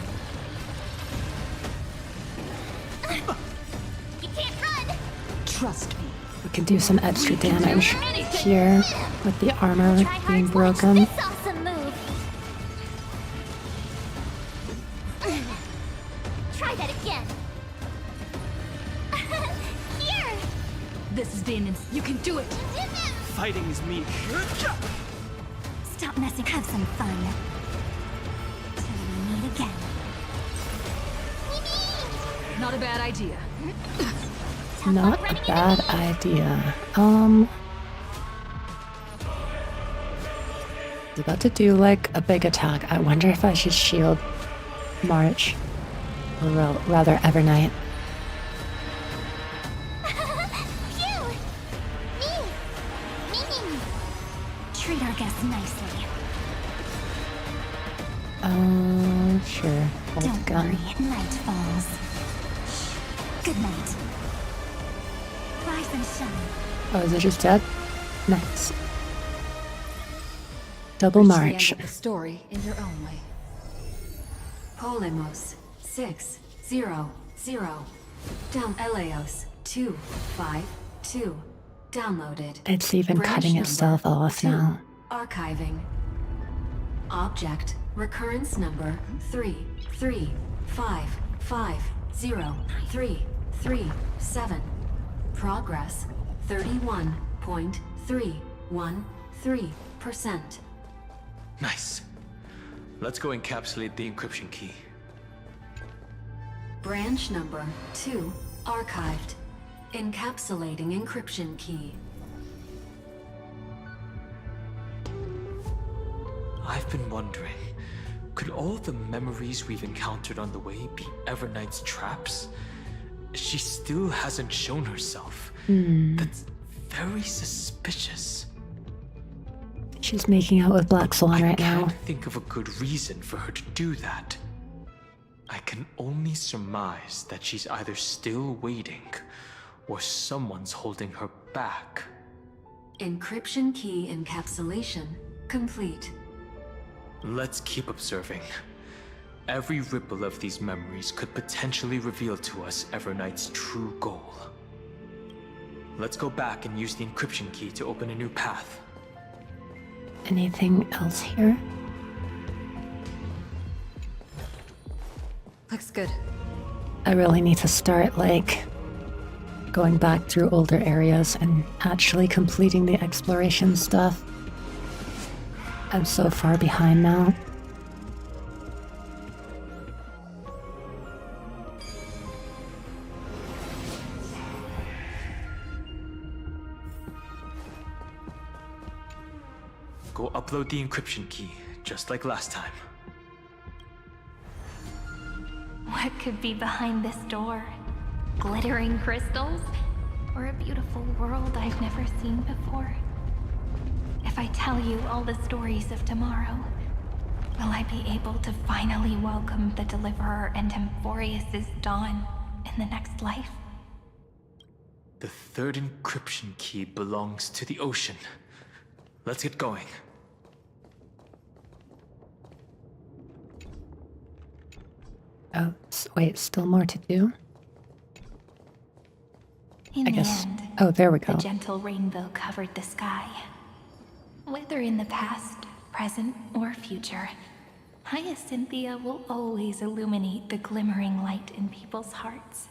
Speaker 6: You can't run!
Speaker 7: Trust me.
Speaker 1: We can do some extra damage here with the armor being broken.
Speaker 6: This awesome move. Try that again. Here!
Speaker 7: This is Damon's. You can do it.
Speaker 2: Fighting is me.
Speaker 6: Stop messing. Have some fun. Till we meet again.
Speaker 7: Not a bad idea.
Speaker 1: Not a bad idea. He's about to do like a big attack. I wonder if I should shield March. Or rather Evernight.
Speaker 6: Treat our guests nicely.
Speaker 1: Sure. Hold
Speaker 6: Don't
Speaker 1: gun.
Speaker 6: worry, night falls. Good night. Rise and shine.
Speaker 1: Oh, is it just dead? Nice. Double
Speaker 7: Reach the
Speaker 1: march.
Speaker 7: end of the story in your own way. Polemos 600 down Eleos 252 downloaded.
Speaker 1: It's even
Speaker 7: Branch
Speaker 1: cutting
Speaker 7: number
Speaker 1: itself off
Speaker 7: 2,
Speaker 1: now.
Speaker 7: Archiving. Object recurrence number 335503337. Progress 31.313%.
Speaker 3: Nice. Let's go encapsulate the encryption key.
Speaker 7: Branch number 2 archived. Encapsulating encryption key.
Speaker 3: I've been wondering, could all the memories we've encountered on the way be Evernight's traps? She still hasn't shown herself. That's very suspicious.
Speaker 1: She's making out with Black Swan right now.
Speaker 3: I can't think of a good reason for her to do that. I can only surmise that she's either still waiting, or someone's holding her back.
Speaker 7: Encryption key encapsulation complete.
Speaker 3: Let's keep observing. Every ripple of these memories could potentially reveal to us Evernight's true goal. Let's go back and use the encryption key to open a new path.
Speaker 1: Anything else here?
Speaker 8: Looks good.
Speaker 1: I really need to start, like, going back through older areas and actually completing the exploration stuff. I'm so far behind now.
Speaker 3: go upload the encryption key, just like last time.
Speaker 9: What could be behind this door? Glittering crystals? Or a beautiful world I've never seen before? If I tell you all the stories of tomorrow, will I be able to finally welcome the Deliverer and Emphorius' dawn in the next life?
Speaker 3: The third encryption key belongs to the ocean. Let's get going.
Speaker 1: Oh, wait, still more to do?
Speaker 9: In
Speaker 1: I
Speaker 9: the
Speaker 1: guess.
Speaker 9: end,
Speaker 1: Oh, there we go.
Speaker 9: the gentle rainbow covered the sky. Whether in the past, present, or future, Hyacinthia will always illuminate the glimmering light in people's hearts.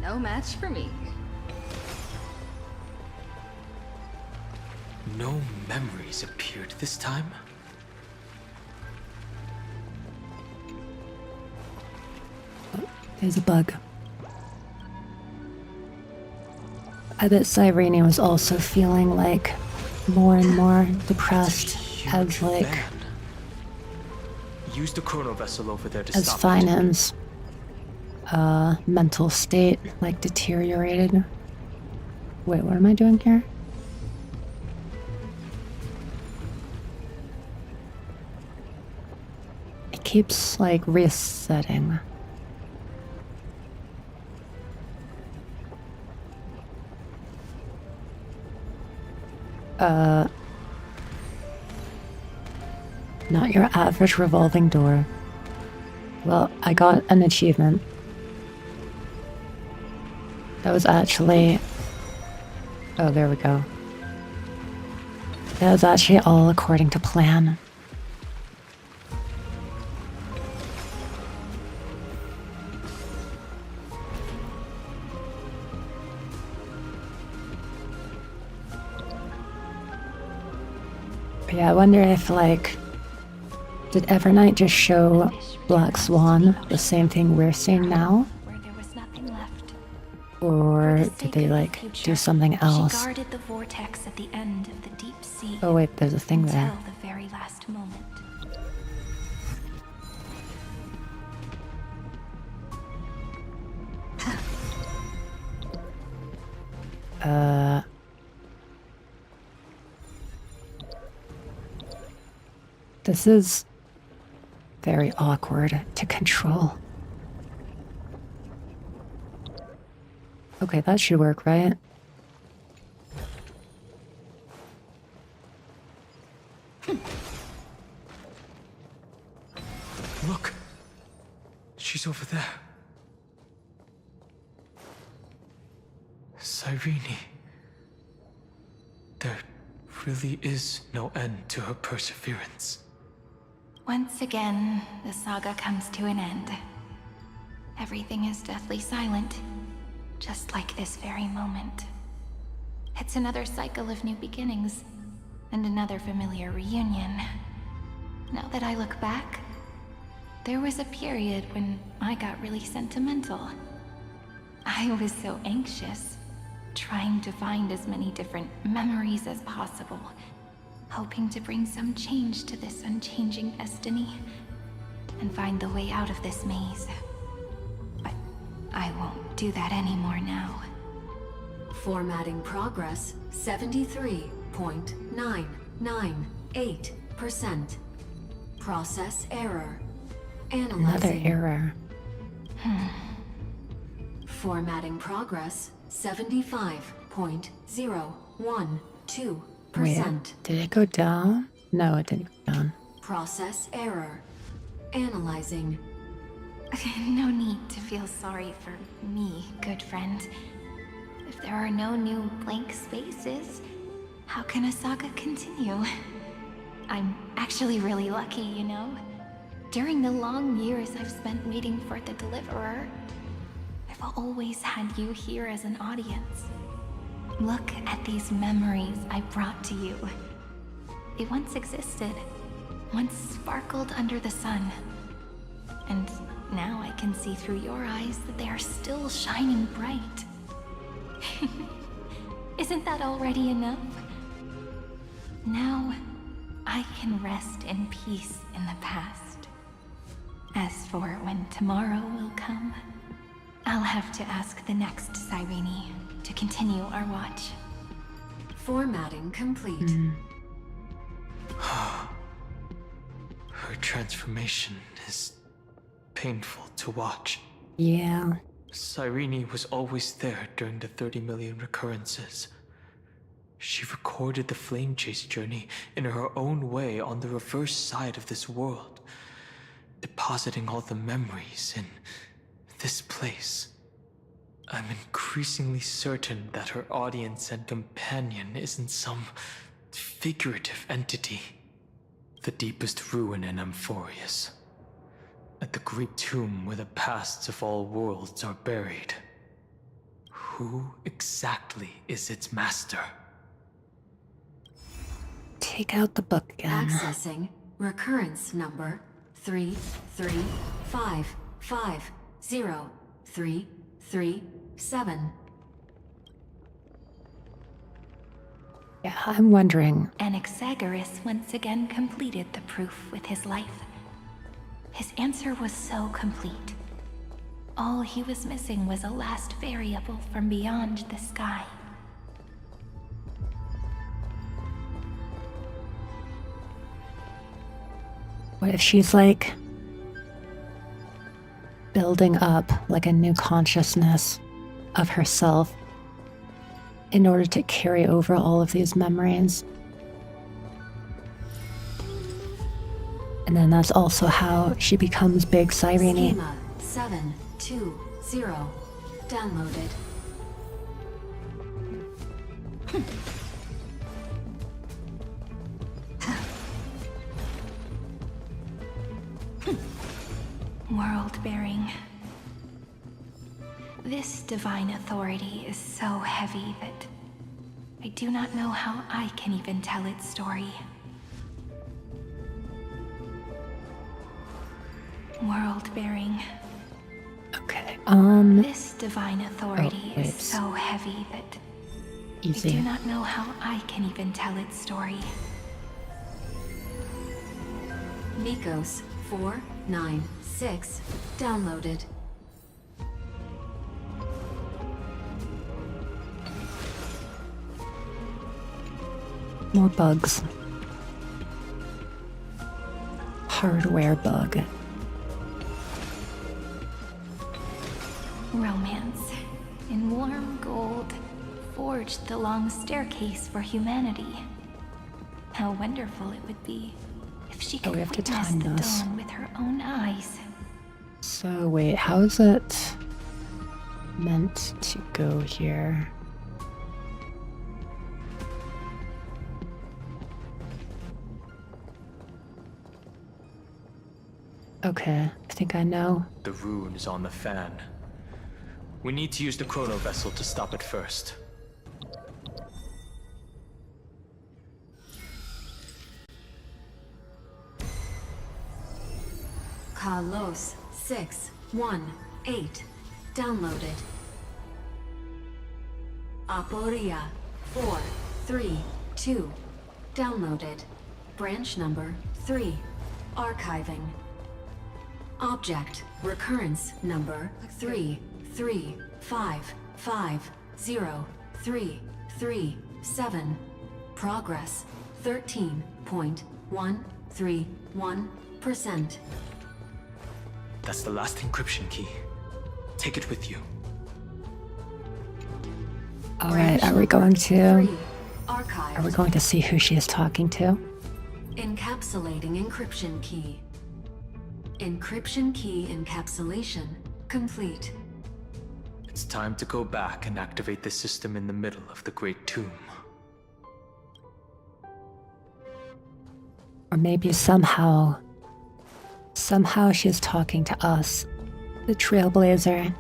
Speaker 7: No match for me.
Speaker 3: No memories appeared this time?
Speaker 1: There's a bug. I bet Cyrene was also feeling like more and more depressed as like
Speaker 3: Van. Use the chrono vessel over there to
Speaker 1: as
Speaker 3: stop it.
Speaker 1: Finance's mental state like deteriorated. Wait, what am I doing here? It keeps like resetting. Not your average revolving door. Well, I got an achievement. That was actually... Oh, there we go. That was actually all according to plan. But yeah, I wonder if, like... Did Evernight just show Black Swan the same thing we're seeing now?
Speaker 9: Where there was nothing left.
Speaker 1: Or
Speaker 9: For the
Speaker 1: did
Speaker 9: sake
Speaker 1: they,
Speaker 9: of the
Speaker 1: like,
Speaker 9: future,
Speaker 1: do something else?
Speaker 9: She guarded the vortex at the end of the deep sea.
Speaker 1: Oh wait, there's a thing
Speaker 9: until
Speaker 1: there.
Speaker 9: the very last moment.
Speaker 1: This is very awkward to control. Okay, that should work, right?
Speaker 3: Look! She's over there. Cyrene. There really is no end to her perseverance.
Speaker 9: Once again, the saga comes to an end. Everything is deathly silent, just like this very moment. It's another cycle of new beginnings, and another familiar reunion. Now that I look back, there was a period when I got really sentimental. I was so anxious, trying to find as many different memories as possible, hoping to bring some change to this unchanging destiny, and find the way out of this maze. But I won't do that anymore now.
Speaker 7: Formatting progress 73.998%. Process error.
Speaker 1: Another
Speaker 7: Analyzing.
Speaker 1: error.
Speaker 7: Formatting progress 75.012%.
Speaker 1: Wait, did it go down? No, it didn't go down.
Speaker 7: Process error. Analyzing.
Speaker 9: No need to feel sorry for me, good friend. If there are no new blank spaces, how can a saga continue? I'm actually really lucky, you know? During the long years I've spent waiting for the Deliverer, I've I've always had you here as an audience. Look at these memories I brought to you. They once existed, once sparkled under the sun. And now I can see through your eyes that they are still shining bright. Isn't that already enough? Now, I can rest in peace in the past. As for when tomorrow will come, I'll have to ask the next Cyrene to continue our watch.
Speaker 7: Formatting complete.
Speaker 3: Her transformation is painful to watch.
Speaker 1: Yeah.
Speaker 3: Cyrene was always there during the 30 million recurrences. She recorded the flame chase journey in her own way on the reverse side of this world, depositing all the memories in this place. I'm increasingly certain that her audience and companion isn't some figurative entity. The deepest ruin in Amphorius. At the great tomb where the pasts of all worlds are buried. Who exactly is its master?
Speaker 1: Take out the book again.
Speaker 7: Accessing recurrence number 335503337.
Speaker 1: Yeah, I'm wondering.
Speaker 9: Anaxagoras once again completed the proof with his life. His answer was so complete. All he was missing was a last variable from beyond the sky.
Speaker 1: What if she's like building up like a new consciousness of herself in order to carry over all of these memories? And then that's also how she becomes Big Cyrene.
Speaker 7: Schema 720 downloaded.
Speaker 9: World-bearing. This divine authority is so heavy that I do not know how I can even tell its story. World-bearing.
Speaker 1: Okay,
Speaker 9: This divine authority
Speaker 1: wait.
Speaker 9: is so heavy that I
Speaker 1: easy.
Speaker 9: do not know how I can even tell its story.
Speaker 7: Nikos 496 downloaded.
Speaker 1: More bugs. Hardware bug.
Speaker 9: Romance, in warm gold, forged the long staircase for humanity. How wonderful it would be if she could
Speaker 1: we have to
Speaker 9: witness
Speaker 1: time
Speaker 9: the
Speaker 1: this.
Speaker 9: dawn with her own eyes.
Speaker 1: So wait, how is it meant to go here? Okay, I think I know.
Speaker 3: The rune is on the fan. We need to use the chrono vessel to stop it first.
Speaker 7: Carlos 618 downloaded. Aporia 432 downloaded. Branch number 3 archiving. Object recurrence number 335503337. Progress 13.131%.
Speaker 3: That's the last encryption key. Take it with you.
Speaker 1: All right, are we going to?
Speaker 7: 3 archived.
Speaker 1: Are we going to see who she is talking to?
Speaker 7: Encapsulating encryption key. Encryption key encapsulation complete.
Speaker 3: It's time to go back and activate the system in the middle of the Great Tomb.
Speaker 1: Or maybe somehow she's talking to us, the Trailblazer.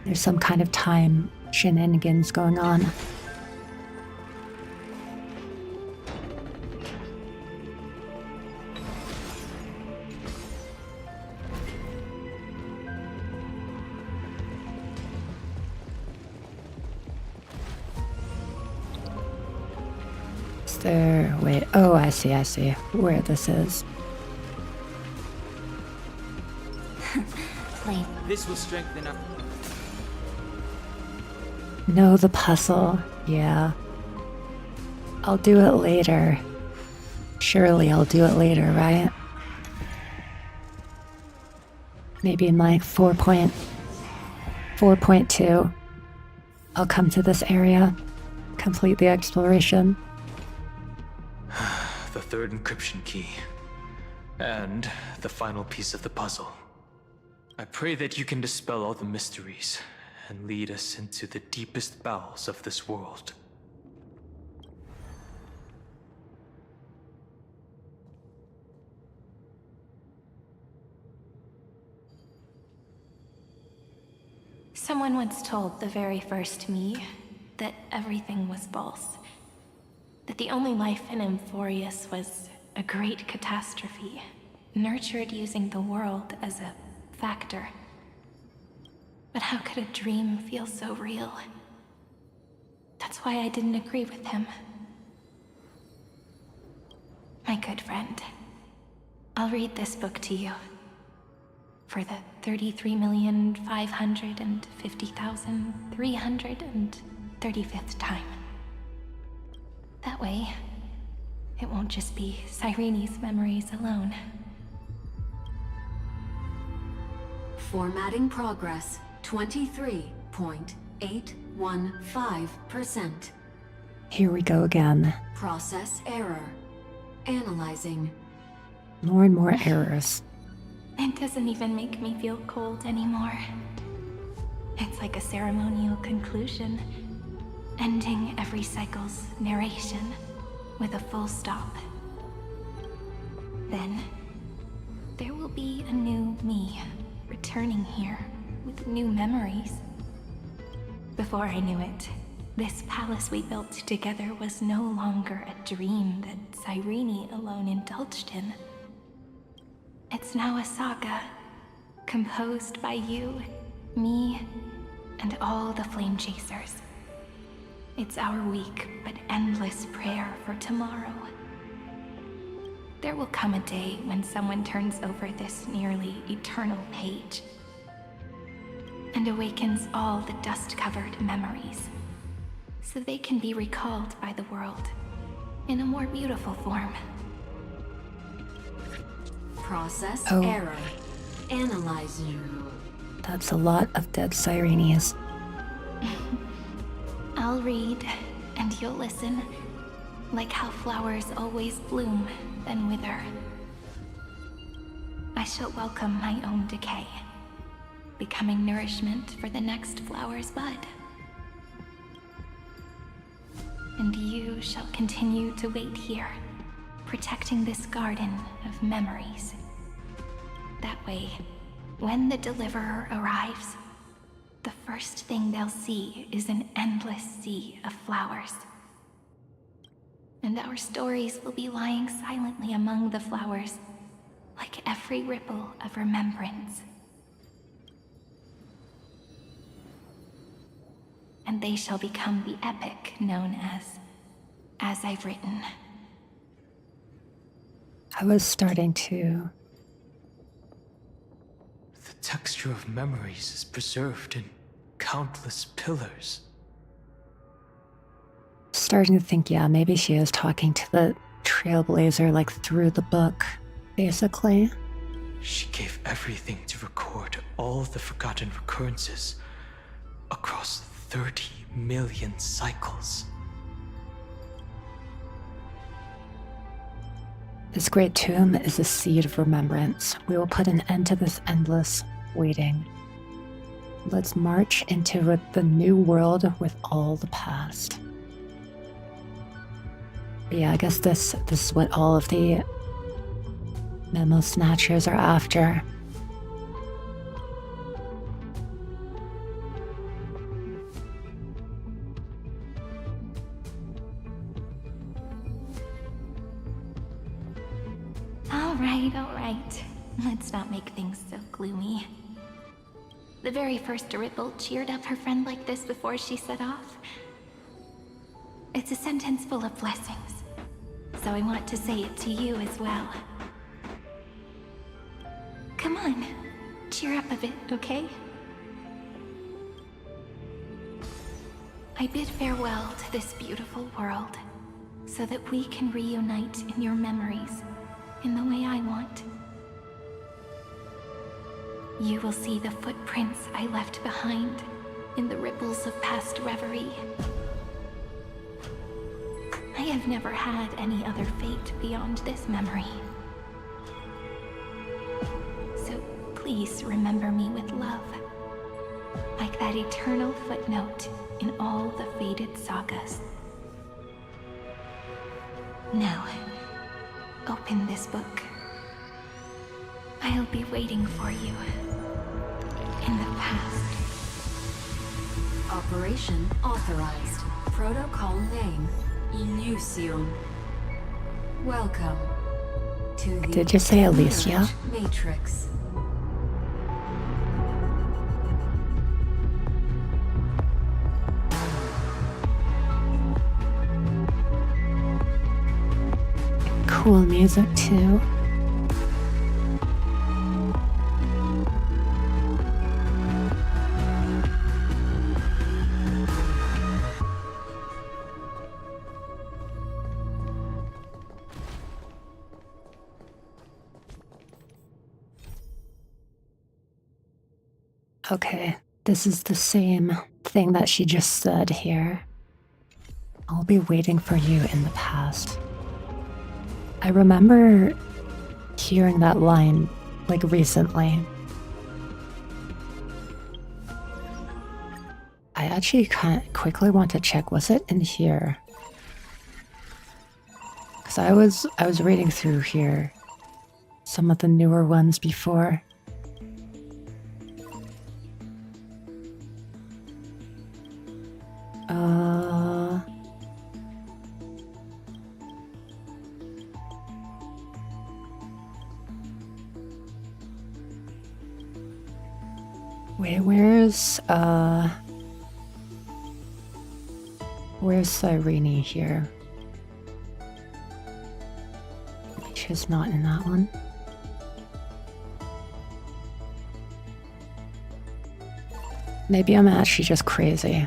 Speaker 1: There's some kind of time shenanigans going on. Is there... wait, oh, I see where this is.
Speaker 6: Flame.
Speaker 2: This will strengthen our...
Speaker 1: No, the puzzle. Yeah. I'll do it later. Surely I'll do it later, right? Maybe in like 4.2. I'll come to this area, complete the exploration.
Speaker 3: The third encryption key. And the final piece of the puzzle. I pray that you can dispel all the mysteries and lead us into the deepest bowels of this world.
Speaker 9: Someone once told the very first me that everything was false. That the only life in Emphorius was a great catastrophe, nurtured using the world as a factor. But how could a dream feel so real? That's why I didn't agree with him. My good friend, I'll read this book to you. For the 33,550,335th time. That way, it won't just be Cyrene's memories alone.
Speaker 7: Formatting progress 23.815%.
Speaker 1: Here we go again.
Speaker 7: Process error. Analyzing.
Speaker 1: More and more errors.
Speaker 9: It doesn't even make me feel cold anymore. It's like a ceremonial conclusion, ending every cycle's narration with a full stop. Then, there will be a new me, returning here with new memories. Before I knew it, this palace we built together was no longer a dream that Cyrene alone indulged in. It's now a saga, composed by you, me, and all the flame chasers. It's our weak but endless prayer for tomorrow. There will come a day when someone turns over this nearly eternal page and awakens all the dust-covered memories, so they can be recalled by the world in a more beautiful form.
Speaker 7: Process
Speaker 1: Oh.
Speaker 7: error. Analyzing.
Speaker 1: That's a lot of dead Cyrenes.
Speaker 9: I'll read, and you'll listen, like how flowers always bloom, then wither. I shall welcome my own decay, becoming nourishment for the next flower's bud. And you shall continue to wait here, protecting this garden of memories. That way, when the deliverer arrives, the first thing they'll see is an endless sea of flowers. And our stories will be lying silently among the flowers, like every ripple of remembrance. And they shall become the epic known as I've written.
Speaker 1: I was starting to...
Speaker 3: The texture of memories is preserved in countless pillars.
Speaker 1: Starting to think, yeah, maybe she is talking to the Trailblazer, like, through the book, basically.
Speaker 3: She gave everything to record all the forgotten recurrences across 30 million cycles.
Speaker 1: This great tomb is a seed of remembrance. We will put an end to this endless waiting. Let's march into the new world with all the past. But yeah, I guess this is what all of the memo snatchers are after.
Speaker 9: Let's not make things so gloomy. The very first Ripple cheered up her friend like this before she set off. It's a sentence full of blessings, so I want to say it to you as well. Come on, cheer up a bit, okay? I bid farewell to this beautiful world, so that we can reunite in your memories, in the way I want. You will see the footprints I left behind in the ripples of past reverie. I have never had any other fate beyond this memory. So please remember me with love, like that eternal footnote in all the faded sagas. Now, open this book. I'll be waiting for you in the past.
Speaker 7: Operation authorized. Protocol name, Illusion. Welcome to the
Speaker 1: Did you say Alicia?
Speaker 7: Matrix.
Speaker 1: Cool music too. Okay, this is the same thing that she just said here. I'll be waiting for you in the past. I remember hearing that line, like, recently. I actually kind of quickly want to check, was it in here? Because I was reading through here some of the newer ones before. Wait, where's Cyrene here? She's not in that one. Maybe I'm actually just crazy.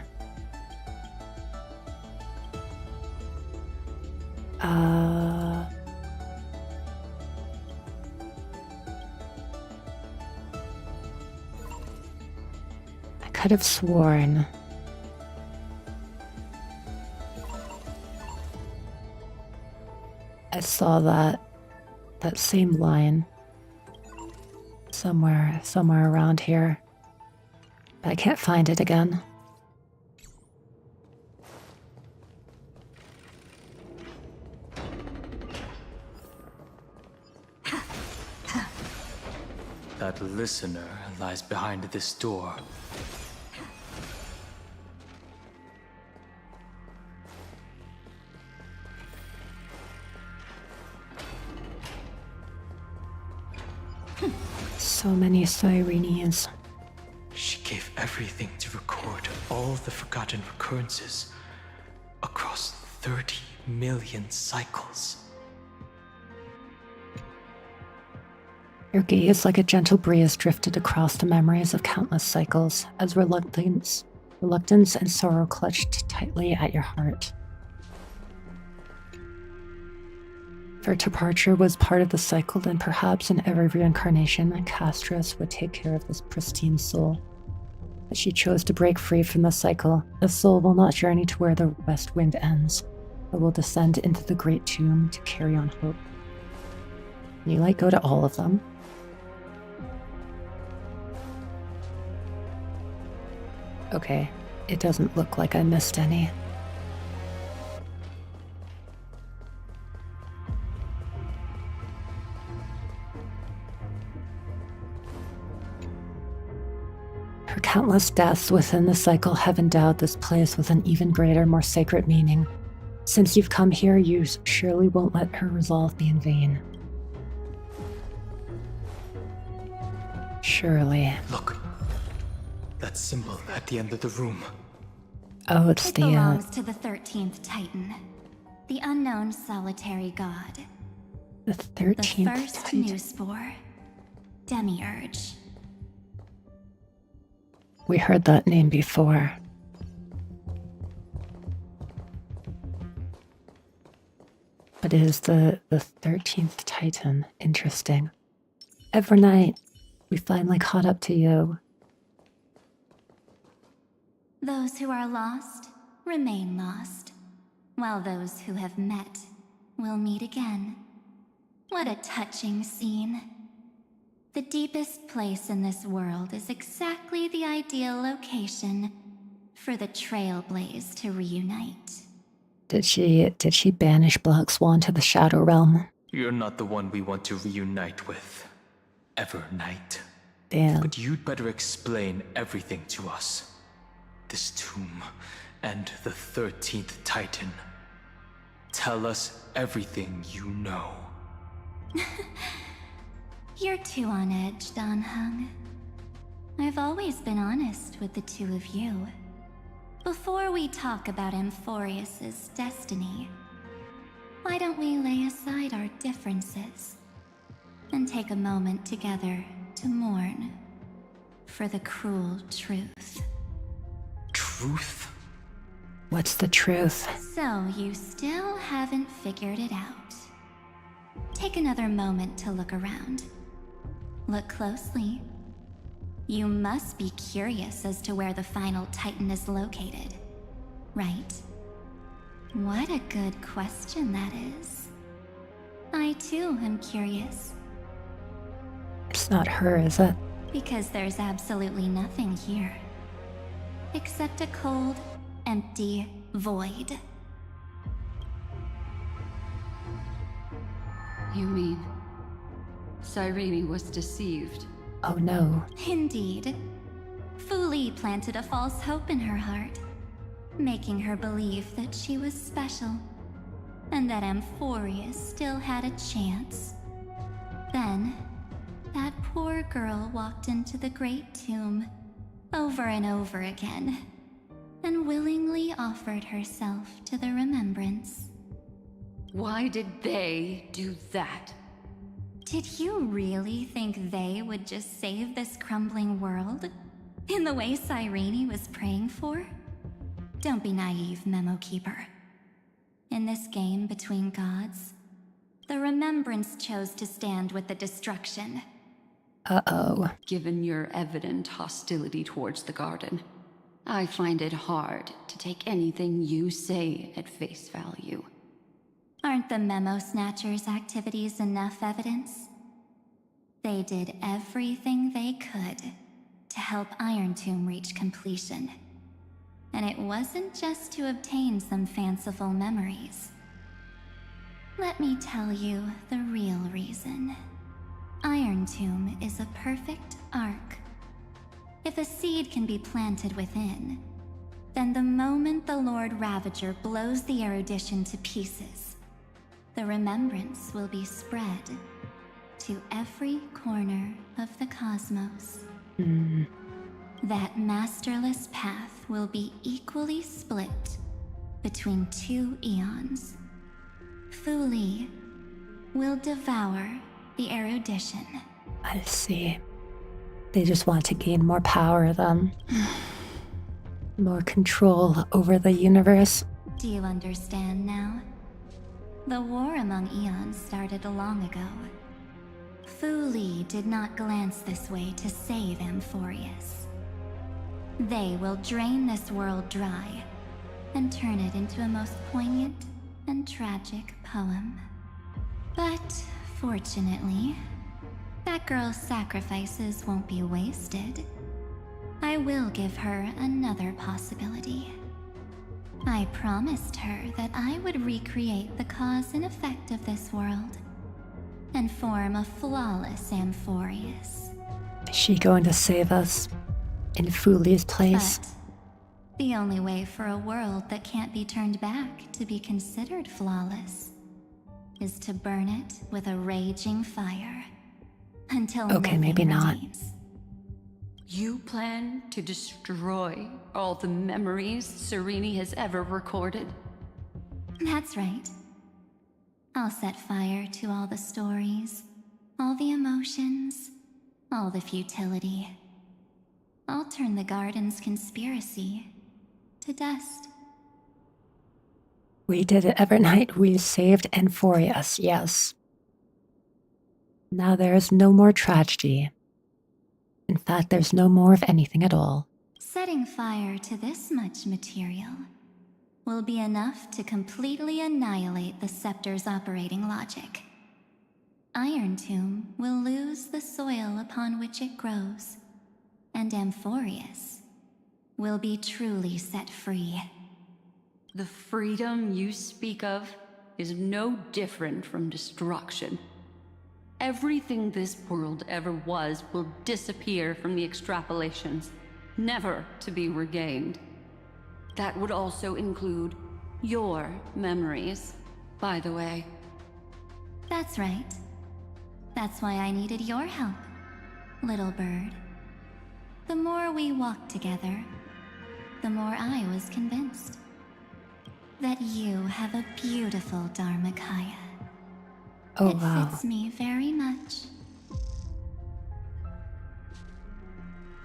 Speaker 1: I could have sworn I saw that same line somewhere around here. But I can't find it again.
Speaker 3: That listener lies behind this door.
Speaker 1: So many Cyrenes.
Speaker 3: She gave everything to record all the forgotten recurrences across 30 million cycles.
Speaker 1: Your gaze, like a gentle breeze, drifted across the memories of countless cycles as reluctance and sorrow clutched tightly at your heart. If her departure was part of the cycle, then perhaps in every reincarnation, Castris would take care of this pristine soul. But she chose to break free from the cycle. The soul will not journey to where the west wind ends, but will descend into the great tomb to carry on hope. Can you, go to all of them? Okay, it doesn't look like I missed any. Her countless deaths within the cycle have endowed this place with an even greater, more sacred meaning. Since you've come here, you surely won't let her resolve be in vain. Surely.
Speaker 3: Look. That symbol at the end of the room.
Speaker 1: Oh, it's
Speaker 6: It
Speaker 1: the,
Speaker 6: belongs to the 13th Titan, the unknown solitary god.
Speaker 1: the
Speaker 6: The
Speaker 1: 13th
Speaker 6: first
Speaker 1: Titan.
Speaker 6: new spore, Demiurge.
Speaker 1: We heard that name before. But it is the 13th Titan. Interesting. Every night, we finally caught up to you.
Speaker 6: Those who are lost remain lost, while those who have met will meet again. What a touching scene. The deepest place in this world is exactly the ideal location for the Trailblaze to reunite.
Speaker 1: Did she banish Black Swan to the Shadow Realm?
Speaker 3: You're not the one we want to reunite with. Evernight.
Speaker 1: Damn.
Speaker 3: But you'd better explain everything to us. This tomb and the 13th Titan. Tell us everything you know.
Speaker 6: You're too on edge, Dan Hung. I've always been honest with the two of you. Before we talk about Amphorius's destiny, why don't we lay aside our differences and take a moment together to mourn for the cruel truth?
Speaker 3: Truth?
Speaker 1: What's the truth?
Speaker 6: So you still haven't figured it out. Take another moment to look around. Look closely. You must be curious as to where the final Titan is located, right? What a good question that is. I too am curious.
Speaker 1: It's not her, is it?
Speaker 6: Because there's absolutely nothing here. Except a cold, empty void.
Speaker 5: You mean Cyrene was deceived?
Speaker 1: Oh no.
Speaker 6: Indeed. Fu Li planted a false hope in her heart, making her believe that she was special, and that Amphorius still had a chance. Then, that poor girl walked into the Great Tomb, over and over again, and willingly offered herself to the remembrance.
Speaker 5: Why did they do that?
Speaker 6: Did you really think they would just save this crumbling world? In the way Cyrene was praying for? Don't be naive, Memo Keeper. In this game between gods, the Remembrance chose to stand with the destruction.
Speaker 1: Uh-oh.
Speaker 5: Given your evident hostility towards the garden, I find it hard to take anything you say at face value.
Speaker 6: Aren't the Memo Snatchers' activities enough evidence? They did everything they could to help Iron Tomb reach completion. And it wasn't just to obtain some fanciful memories. Let me tell you the real reason. Iron Tomb is a perfect arc. If a seed can be planted within, then the moment the Lord Ravager blows the erudition to pieces, the remembrance will be spread to every corner of the cosmos. That masterless path will be equally split between two eons. Fu Li will devour the erudition.
Speaker 1: I see. They just want to gain more power then. More control over the universe.
Speaker 6: Do you understand now? The war among eons started long ago. Fu Li did not glance this way to save Amphorius. They will drain this world dry and turn it into a most poignant and tragic poem. But fortunately, that girl's sacrifices won't be wasted. I will give her another possibility. I promised her that I would recreate the cause and effect of this world and form a flawless Amphorius.
Speaker 1: Is she going to save us in Fu Li's place?
Speaker 6: But the only way for a world that can't be turned back to be considered flawless is to burn it with a raging fire until
Speaker 1: Okay,
Speaker 6: nothing
Speaker 1: maybe not.
Speaker 6: remains.
Speaker 5: You plan to destroy all the memories Sereni has ever recorded?
Speaker 6: That's right. I'll set fire to all the stories, all the emotions, all the futility. I'll turn the garden's conspiracy to dust.
Speaker 1: We did it Evernight. We saved Enforius, yes. Now there's no more tragedy. In fact, there's no more of anything at all.
Speaker 6: Setting fire to this much material will be enough to completely annihilate the scepter's operating logic. Iron Tomb will lose the soil upon which it grows, and Amphorius will be truly set free.
Speaker 5: The freedom you speak of is no different from destruction. Everything this world ever was will disappear from the extrapolations, never to be regained. That would also include your memories, by the way.
Speaker 6: That's right. That's why I needed your help, little bird. The more we walked together, the more I was convinced that you have a beautiful Dharmakaya.
Speaker 1: Oh,
Speaker 6: it
Speaker 1: wow.
Speaker 6: fits me very much.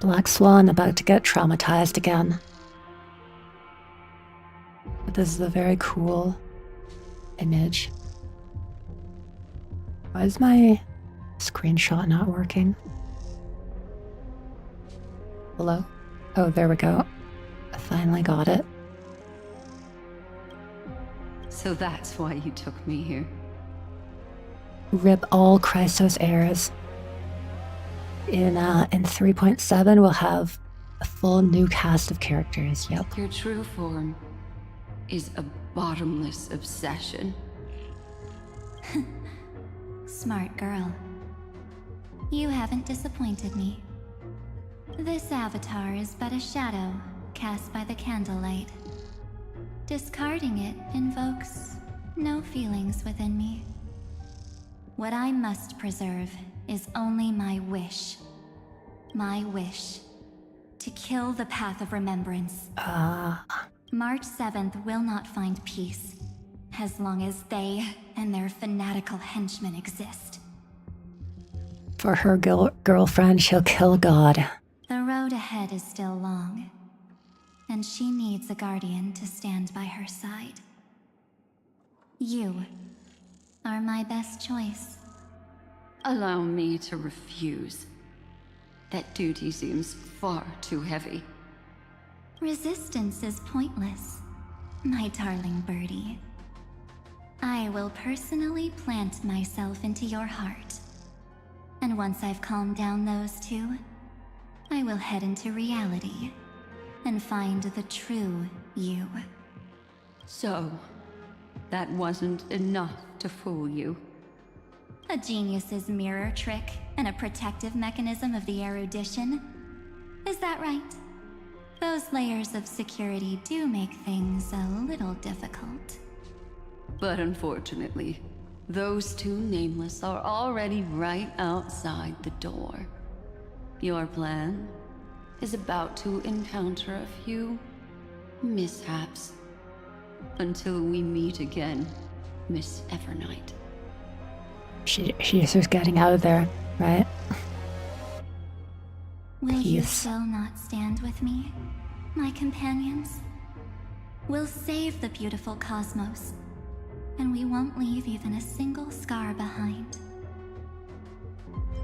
Speaker 1: Black Swan about to get traumatized again. But this is a very cool image. Why is my screenshot not working? Hello? Oh, there we go. I finally got it.
Speaker 5: So that's why you took me here.
Speaker 1: Rip all Christos heirs. In 3.7, we'll have a full new cast of characters. Yep.
Speaker 5: Your true form is a bottomless obsession.
Speaker 6: Smart girl. You haven't disappointed me. This avatar is but a shadow cast by the candlelight. Discarding it invokes no feelings within me. What I must preserve is only my wish. My wish to kill the path of remembrance. March 7th will not find peace as long as they and their fanatical henchmen exist.
Speaker 1: For her girlfriend, she'll kill God.
Speaker 6: The road ahead is still long, and she needs a guardian to stand by her side. You are my best choice.
Speaker 5: Allow me to refuse. That duty seems far too heavy.
Speaker 6: Resistance is pointless, my darling birdie. I will personally plant myself into your heart. And once I've calmed down those two, I will head into reality and find the true you.
Speaker 5: So, that wasn't enough to fool you.
Speaker 6: A genius's mirror trick and a protective mechanism of the erudition. Is that right? Those layers of security do make things a little difficult.
Speaker 5: But unfortunately, those two nameless are already right outside the door. Your plan is about to encounter a few mishaps. Until we meet again, Miss Evernight.
Speaker 1: She's just getting out of there, right?
Speaker 6: Will you
Speaker 1: Peace.
Speaker 6: still not stand with me, my companions? We'll save the beautiful cosmos, and we won't leave even a single scar behind.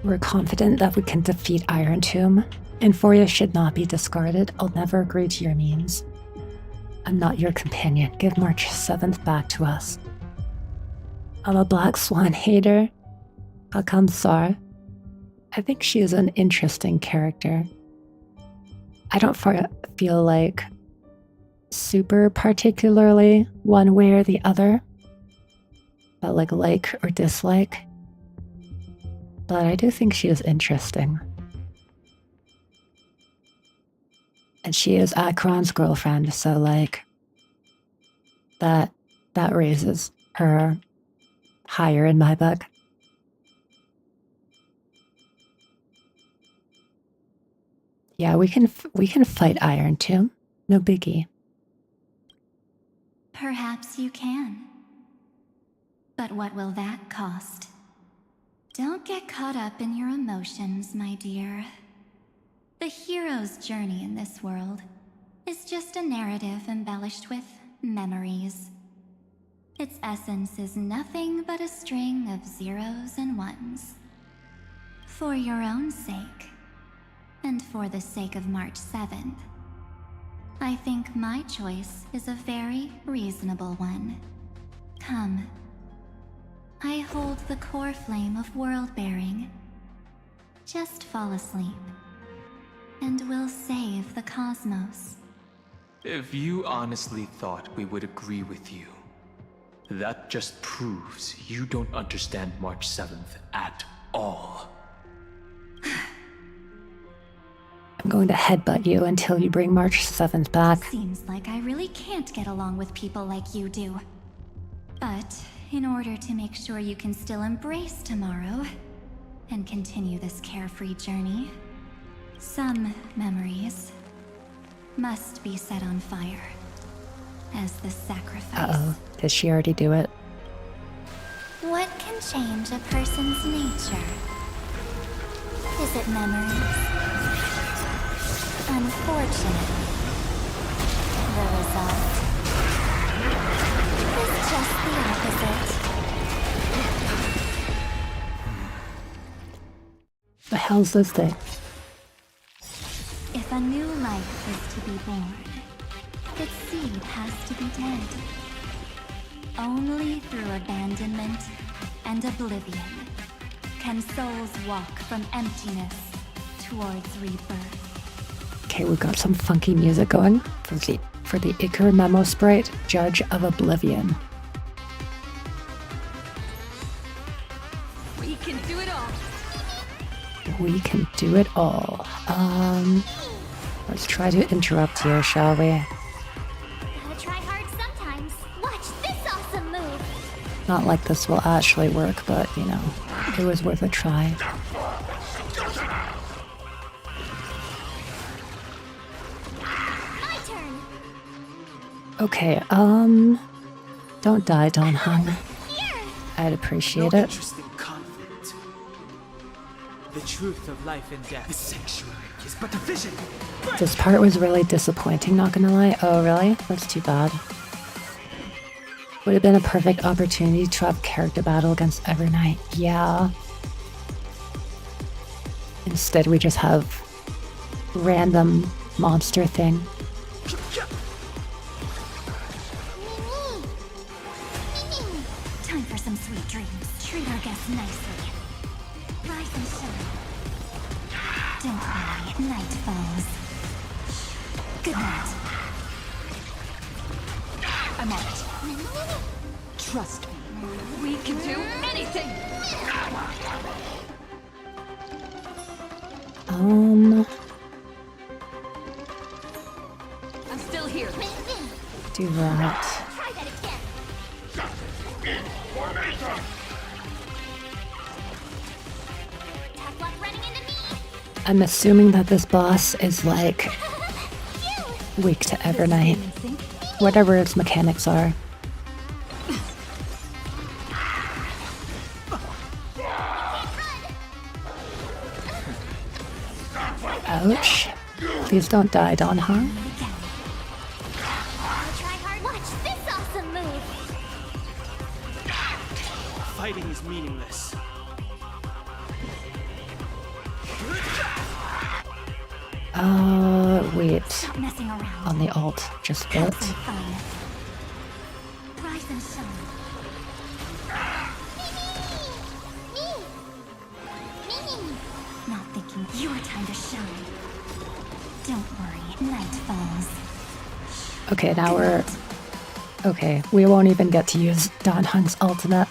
Speaker 1: We're confident that we can defeat Iron Tomb. Enforius should not be discarded. I'll never agree to your means. I'm not your companion. Give March 7th back to us. I'm a Black Swan hater. How come, Sar? I think she is an interesting character. I don't feel like super particularly one way or the other, but like or dislike. But I do think she is interesting. And she is Akron's girlfriend, so like that raises her higher in my book. Yeah, we can fight Iron too. No biggie.
Speaker 6: Perhaps you can. But what will that cost? Don't get caught up in your emotions, my dear. The hero's journey in this world is just a narrative embellished with memories. Its essence is nothing but a string of zeros and ones. For your own sake, and for the sake of March 7th, I think my choice is a very reasonable one. Come. I hold the core flame of world-bearing. Just fall asleep, and we'll save the cosmos.
Speaker 3: If you honestly thought we would agree with you, that just proves you don't understand March 7th at all.
Speaker 1: I'm going to headbutt you until you bring March 7th back.
Speaker 6: Seems like I really can't get along with people like you do. But in order to make sure you can still embrace tomorrow and continue this carefree journey, some memories must be set on fire as the sacrifice.
Speaker 1: Uh-oh. Did she already do it?
Speaker 6: What can change a person's nature? Is it memories? Unfortunately, the result is just the opposite.
Speaker 1: The hell's this thing?
Speaker 6: If a new life is to be born, its seed has to be dead. Only through abandonment and oblivion can souls walk from emptiness towards rebirth.
Speaker 1: Okay, we've got some funky music going for the Egirl memo sprite, Judge of Oblivion.
Speaker 7: We can do it all.
Speaker 1: We can do it all. Let's try to interrupt here, shall we?
Speaker 6: Gotta try hard sometimes. Watch this awesome move.
Speaker 1: Not like this will actually work, but you know, it was worth a try.
Speaker 6: My turn.
Speaker 1: Okay, don't die, Don Hung.
Speaker 6: Here.
Speaker 1: I'd appreciate
Speaker 2: No
Speaker 1: it.
Speaker 2: interesting conflict. The truth of life and death. The sanctuary is but a vision.
Speaker 1: This part was really disappointing, not gonna lie. Oh, really? That's too bad. Would have been a perfect opportunity to have character battle against Evernight. Yeah. Instead, we just have random monster thing.
Speaker 6: Time for some sweet dreams. Treat our guests nicely. Rise and shine. Don't worry, night falls. Good night.
Speaker 7: I'm on it. Trust me. We can do anything. I'm still here.
Speaker 1: Do that.
Speaker 6: Try that again. Tough luck running into me.
Speaker 1: I'm assuming that this boss is like weak to Evernight. Whatever its mechanics are. Ouch. Please don't die, Don Hung.
Speaker 6: I'll try hard. Watch this awesome move.
Speaker 2: Fighting is meaningless.
Speaker 1: Wait.
Speaker 6: Stop messing around.
Speaker 1: On the alt, just
Speaker 6: Have
Speaker 1: bit.
Speaker 6: some fun. Rise and shine. Not thinking your time to shine. Don't worry, night falls.
Speaker 1: Okay, now we're... Okay, we won't even get to use Don Hung's ultimate.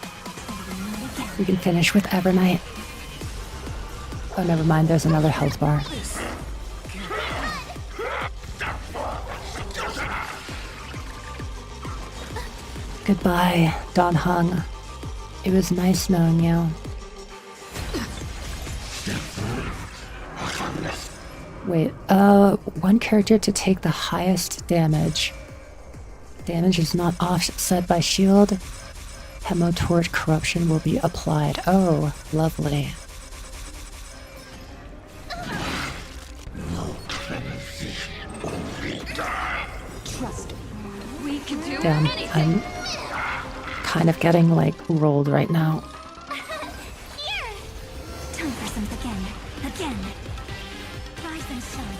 Speaker 1: We can finish with Evernight. Oh, never mind, there's another health bar. Goodbye, Don Hung. It was nice knowing you. Wait, one character to take the highest damage. Damage is not offset by shield. Hemotort corruption will be applied. Oh, lovely.
Speaker 7: Trust me. We can do
Speaker 1: Damn,
Speaker 7: anything.
Speaker 1: I'm kind of getting like rolled right now.
Speaker 6: Here! Time for some again. Again. Rise and shine.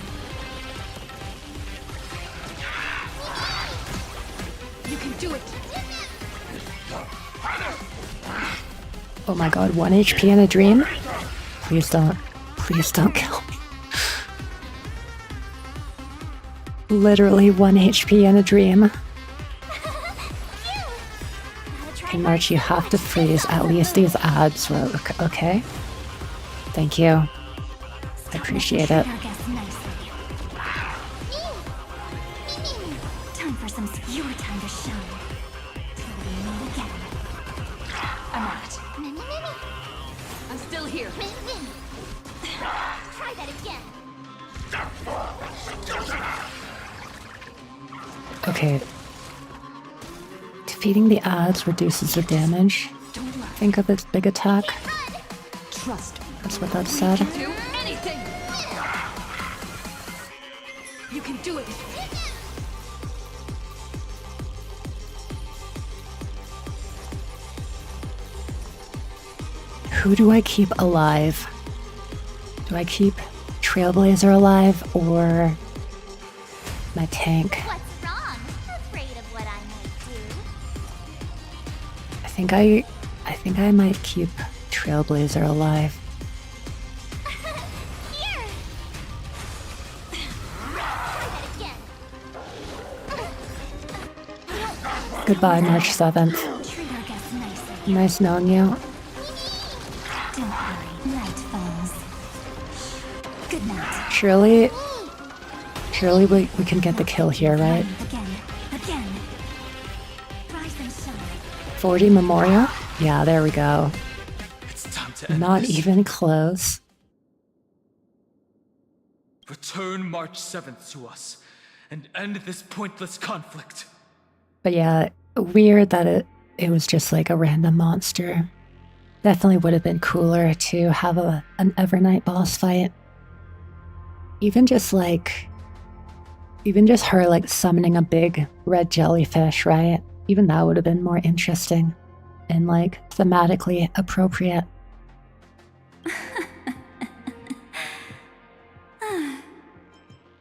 Speaker 7: You can do it.
Speaker 1: Oh my god, 1 HP in a dream? Please don't kill me. Literally 1 HP in a dream. Hey March, you have to freeze at least these ads. Okay? Thank you. I appreciate it.
Speaker 6: Treat our guests nicely. Time for some your time to shine. Till we meet again.
Speaker 7: I'm on it. I'm still here.
Speaker 6: Try that again.
Speaker 1: Okay. Defeating the ads reduces the damage.
Speaker 7: Don't lie.
Speaker 1: Think of its big attack.
Speaker 7: Trust me.
Speaker 1: That's what that said.
Speaker 7: Do anything. You can do it.
Speaker 1: Who do I keep alive? Do I keep Trailblazer alive or my tank?
Speaker 6: What's wrong? Afraid of what I might
Speaker 1: I think I might keep Trailblazer alive.
Speaker 6: Here! Try that again.
Speaker 1: Goodbye, March 7th.
Speaker 6: Treat our guests nicely.
Speaker 1: Nice knowing you.
Speaker 6: Don't worry, night falls. Good night.
Speaker 1: Surely we can get the kill here, right?
Speaker 6: Again. Rise and shine.
Speaker 1: 40 Memorial? Yeah, there we go.
Speaker 3: It's time to end
Speaker 1: Not
Speaker 3: this.
Speaker 1: even close.
Speaker 3: Return March 7th to us and end this pointless conflict.
Speaker 1: But yeah, weird that it was just like a random monster. Definitely would have been cooler to have an Evernight boss fight. Even just her like summoning a big red jellyfish, right? Even that would have been more interesting and like thematically appropriate.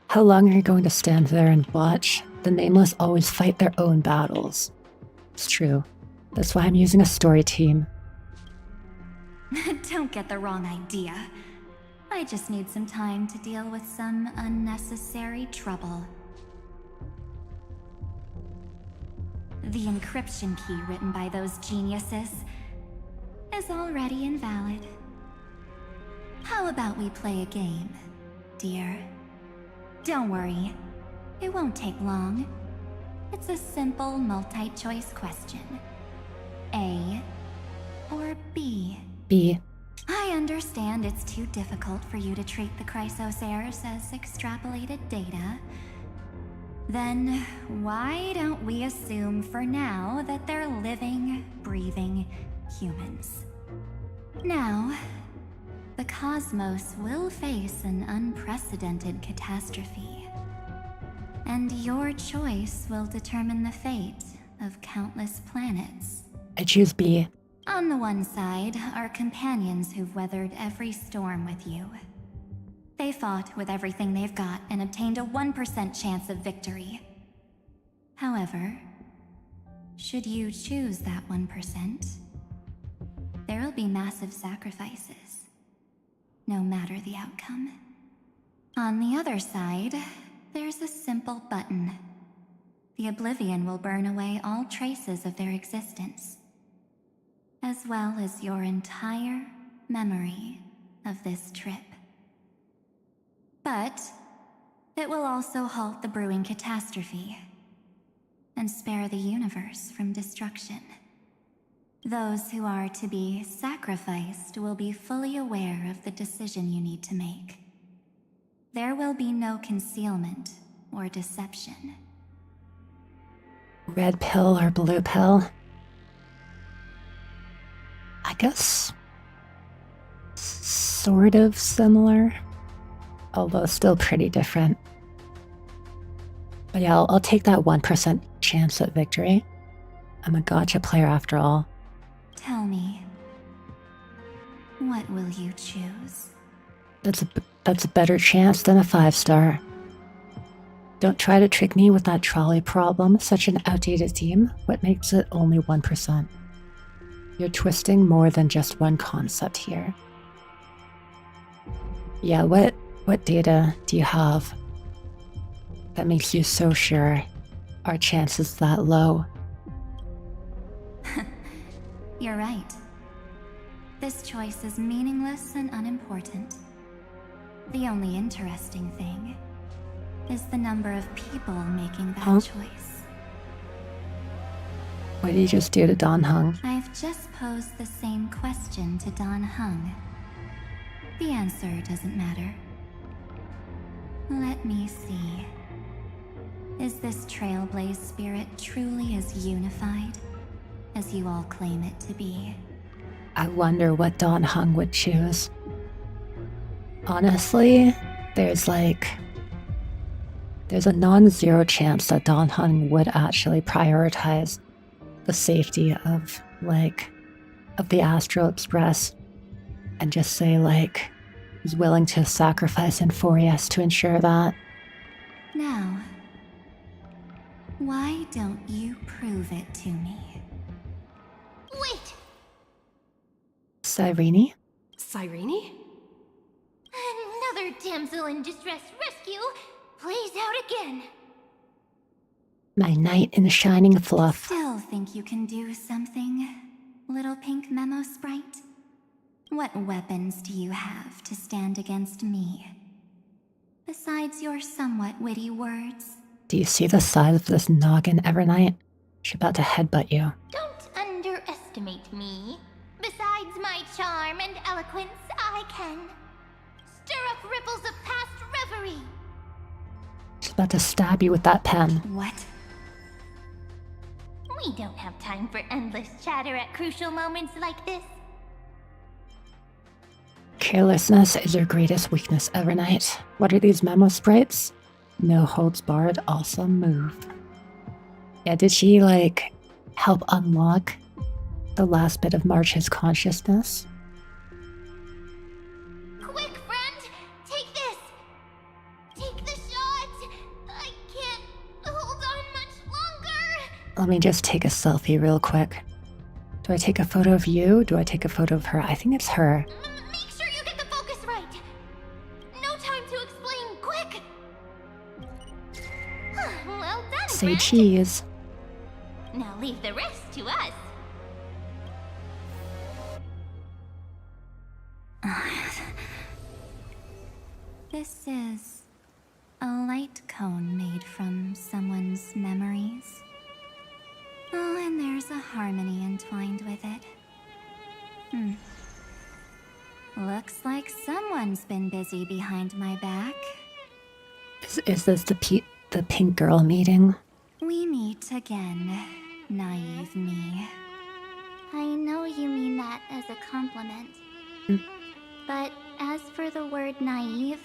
Speaker 1: How long are you going to stand there and watch? The nameless always fight their own battles. It's true. That's why I'm using a story team.
Speaker 6: Don't get the wrong idea. I just need some time to deal with some unnecessary trouble. The encryption key written by those geniuses is already invalid. How about we play a game, dear? Don't worry, it won't take long. It's a simple multi-choice question. A or B?
Speaker 1: B.
Speaker 6: I understand it's too difficult for you to treat the Chrysosairs as extrapolated data. Then why don't we assume for now that they're living, breathing humans? Now, the cosmos will face an unprecedented catastrophe. And your choice will determine the fate of countless planets.
Speaker 1: I choose B.
Speaker 6: On the one side are companions who've weathered every storm with you. They fought with everything they've got and obtained a 1% chance of victory. However, should you choose that 1%, there'll be massive sacrifices, no matter the outcome. On the other side, there's a simple button. The Oblivion will burn away all traces of their existence, as well as your entire memory of this trip. But it will also halt the brewing catastrophe and spare the universe from destruction. Those who are to be sacrificed will be fully aware of the decision you need to make. There will be no concealment or deception.
Speaker 1: Red pill or blue pill? I guess sort of similar, although still pretty different. But yeah, I'll take that 1% chance at victory. I'm a gacha player after all.
Speaker 6: Tell me, what will you choose?
Speaker 1: That's a better chance than a 5-star. Don't try to trick me with that trolley problem, such an outdated theme. What makes it only 1%? You're twisting more than just one concept here. Yeah, what data do you have that makes you so sure our chance is that low?
Speaker 6: You're right. This choice is meaningless and unimportant. The only interesting thing is the number of people making that choice.
Speaker 1: What did you just do to Don Hung?
Speaker 6: I've just posed the same question to Don Hung. The answer doesn't matter. Let me see. Is this Trailblaze spirit truly as unified as you all claim it to be?
Speaker 1: I wonder what Don Hung would choose. Honestly, there's a non-zero chance that Don Hung would actually prioritize the safety of the Astral Express and just say he's willing to sacrifice Inforius to ensure that.
Speaker 6: Now, why don't you prove it to me?
Speaker 4: Wait!
Speaker 1: Cyrene?
Speaker 8: Cyrene?
Speaker 4: Another damsel in distress rescue plays out again.
Speaker 1: My knight in shining fluff.
Speaker 6: Still think you can do something, little pink memo sprite? What weapons do you have to stand against me? Besides your somewhat witty words?
Speaker 1: Do you see the size of this noggin, Evernight? She's about to headbutt you.
Speaker 4: Don't underestimate me. Besides my charm and eloquence, I can stir up ripples of past reverie.
Speaker 1: She's about to stab you with that pen.
Speaker 6: What?
Speaker 4: We don't have time for endless chatter at crucial moments like this.
Speaker 1: Carelessness is your greatest weakness, Evernight. What are these memo sprites? No holds barred, awesome move. Yeah, did she, help unlock the last bit of March's consciousness?
Speaker 4: Quick, friend! Take this! Take the shot! I can't hold on much longer!
Speaker 1: Let me just take a selfie real quick. Do I take a photo of you? Do I take a photo of her? I think it's her.
Speaker 4: Make sure you get the focus right! No time to explain, quick! Well done,
Speaker 1: Say
Speaker 4: friend.
Speaker 1: cheese.
Speaker 4: Now leave the rest to us.
Speaker 6: This is a light cone made from someone's memories. Oh, and there's a harmony entwined with it. Looks like someone's been busy behind my back.
Speaker 1: Is this the pink girl meeting?
Speaker 6: We meet again, naive me.
Speaker 10: I know you mean that as a compliment. But as for the word naive,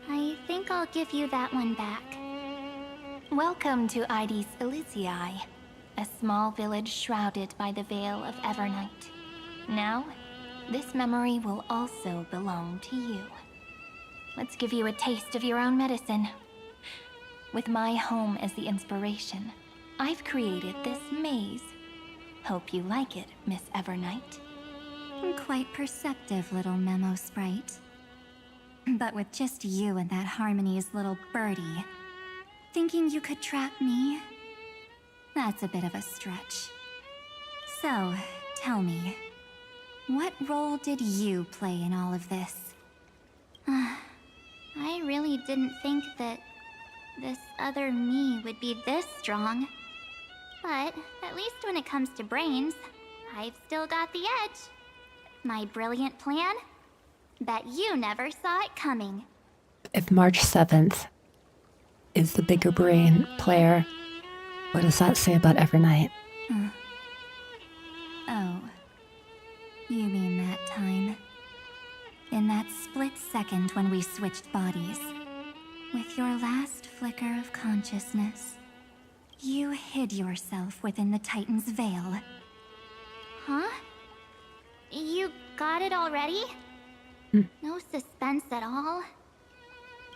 Speaker 10: I think I'll give you that one back.
Speaker 9: Welcome to Ides Elysiae, a small village shrouded by the veil of Evernight. Now, this memory will also belong to you. Let's give you a taste of your own medicine. With my home as the inspiration, I've created this maze. Hope you like it, Miss Evernight.
Speaker 6: Quite perceptive little memo sprite. But with just you and that Harmony's little birdie, thinking you could trap me? That's a bit of a stretch. So, tell me, what role did you play in all of this?
Speaker 10: I really didn't think that this other me would be this strong. But at least when it comes to brains, I've still got the edge. My brilliant plan? Bet you never saw it coming.
Speaker 1: if March 7th is the bigger brain player, what does that say about Evernight?
Speaker 6: Oh. You mean that time? In that split second when we switched bodies. With your last flicker of consciousness, you hid yourself within the Titan's veil.
Speaker 10: Huh? You got it already? No suspense at all.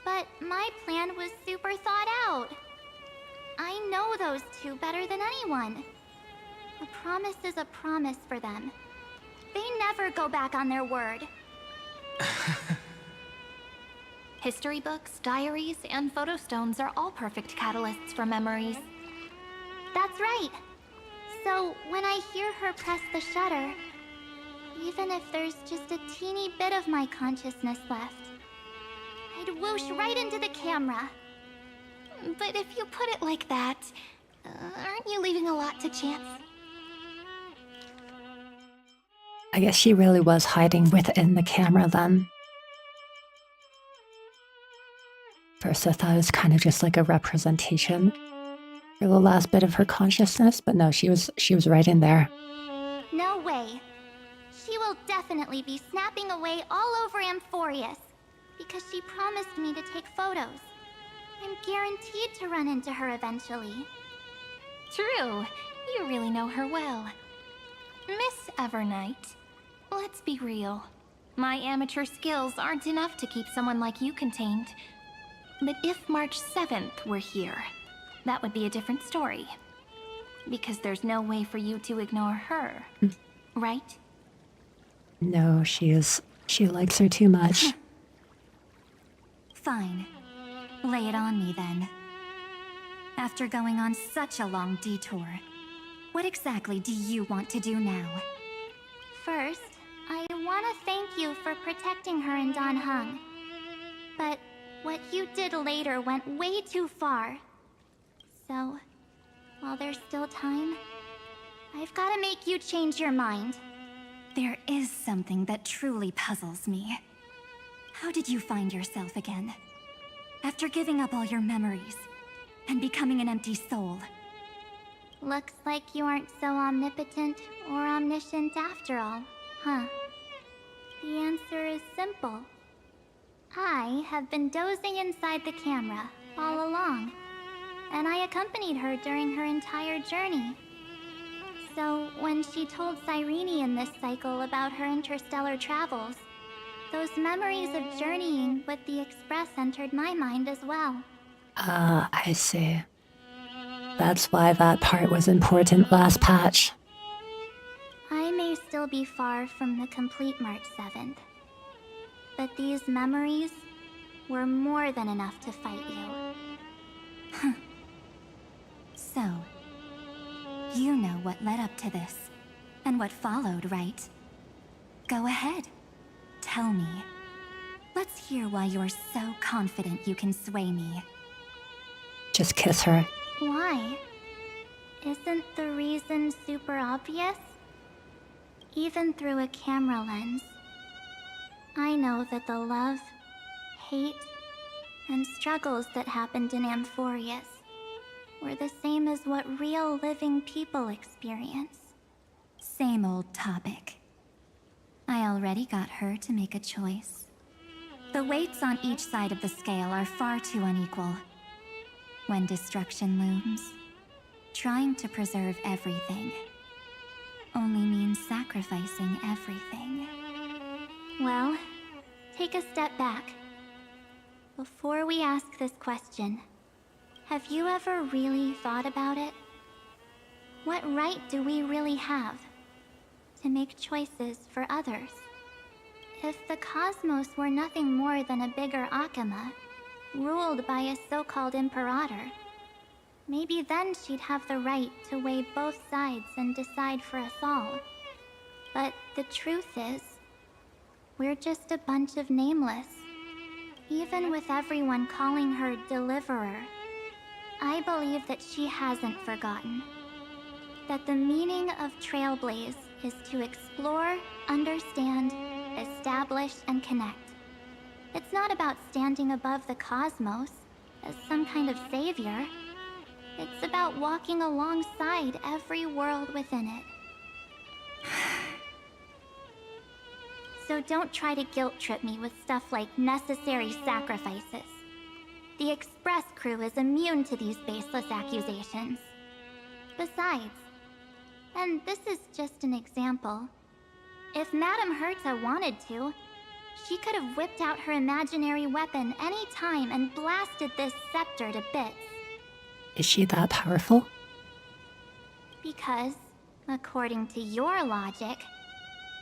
Speaker 10: But my plan was super thought out. I know those two better than anyone. A promise is a promise for them. They never go back on their word.
Speaker 9: History books, diaries, and photo stones are all perfect catalysts for memories.
Speaker 10: That's right. So when I hear her press the shutter, even if there's just a teeny bit of my consciousness left, I'd whoosh right into the camera.
Speaker 9: But if you put it like that, aren't you leaving a lot to chance?
Speaker 1: I guess she really was hiding within the camera then. First I thought it was kind of just like a representation for the last bit of her consciousness, but no, she was right in there.
Speaker 10: No way. She will definitely be snapping away all over Amphorius, because she promised me to take photos. I'm guaranteed to run into her eventually.
Speaker 9: True. You really know her well. Miss Evernight, let's be real. My amateur skills aren't enough to keep someone like you contained. But if March 7th were here, that would be a different story. Because there's no way for you to ignore her, right?
Speaker 1: No, she likes her too much.
Speaker 6: Fine. Lay it on me then. After going on such a long detour, what exactly do you want to do now?
Speaker 10: First, I want to thank you for protecting her and Dan Heng. But what you did later went way too far. So, while there's still time, I've got to make you change your mind.
Speaker 6: There is something that truly puzzles me. How did you find yourself again? After giving up all your memories and becoming an empty soul.
Speaker 10: Looks like you aren't so omnipotent or omniscient after all, huh? The answer is simple. I have been dozing inside the camera all along, and I accompanied her during her entire journey. So when she told Cyrene in this cycle about her interstellar travels, those memories of journeying with the Express entered my mind as well.
Speaker 1: Ah, I see. That's why that part was important last patch.
Speaker 10: I may still be far from the complete March 7th, but these memories were more than enough to fight you.
Speaker 6: So, you know what led up to this, and what followed, right? Go ahead. Tell me. Let's hear why you're so confident you can sway me.
Speaker 1: Just kiss her.
Speaker 10: Why? Isn't the reason super obvious? Even through a camera lens, I know that the love, hate, and struggles that happened in Amphorius were the same as what real living people experience.
Speaker 6: Same old topic. I already got her to make a choice. The weights on each side of the scale are far too unequal. When destruction looms, trying to preserve everything only means sacrificing everything.
Speaker 10: Well, take a step back. Before we ask this question, have you ever really thought about it? What right do we really have to make choices for others? If the cosmos were nothing more than a bigger Akama, ruled by a so-called imperator, maybe then she'd have the right to weigh both sides and decide for us all. But the truth is, we're just a bunch of nameless. Even with everyone calling her Deliverer, I believe that she hasn't forgotten. That the meaning of Trailblaze is to explore, understand, establish, and connect. It's not about standing above the cosmos as some kind of savior. It's about walking alongside every world within it. So don't try to guilt trip me with stuff like necessary sacrifices. The Express crew is immune to these baseless accusations. Besides, and this is just an example, if Madame Herta wanted to, she could have whipped out her imaginary weapon any time and blasted this scepter to bits.
Speaker 1: Is she that powerful?
Speaker 10: Because, according to your logic,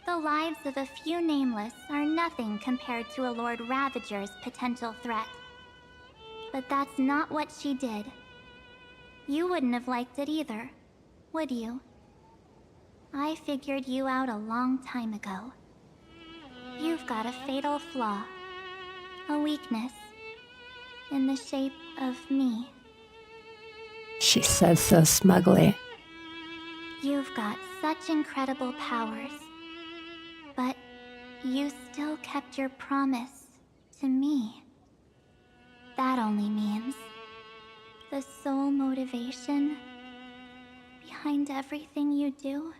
Speaker 10: the lives of a few nameless are nothing compared to a Lord Ravager's potential threat. But that's not what she did. You wouldn't have liked it either, would you? I figured you out a long time ago. You've got a fatal flaw, a weakness, in the shape of me.
Speaker 1: She says so smugly.
Speaker 10: You've got such incredible powers, but you still kept your promise to me. That only means the sole motivation behind everything you do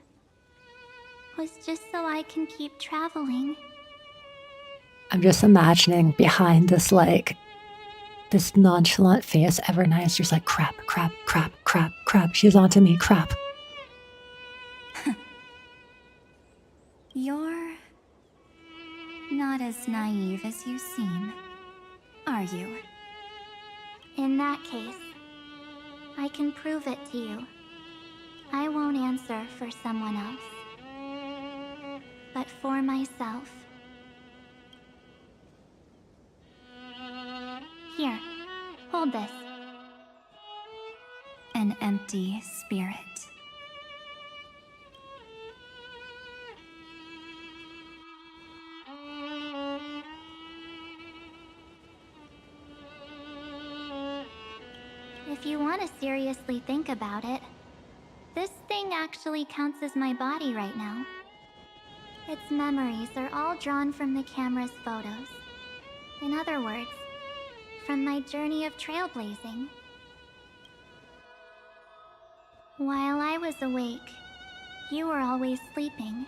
Speaker 10: was just so I can keep traveling.
Speaker 1: I'm just imagining behind this, like, this nonchalant face, Evernight, she's like, crap, crap, crap, crap, crap. She's onto me, crap.
Speaker 6: You're not as naive as you seem, are you?
Speaker 10: In that case, I can prove it to you. I won't answer for someone else, but for myself. Here, hold this.
Speaker 6: An empty spirit.
Speaker 10: If you want to seriously think about it, this thing actually counts as my body right now. Its memories are all drawn from the camera's photos. In other words, from my journey of trailblazing. While I was awake, you were always sleeping.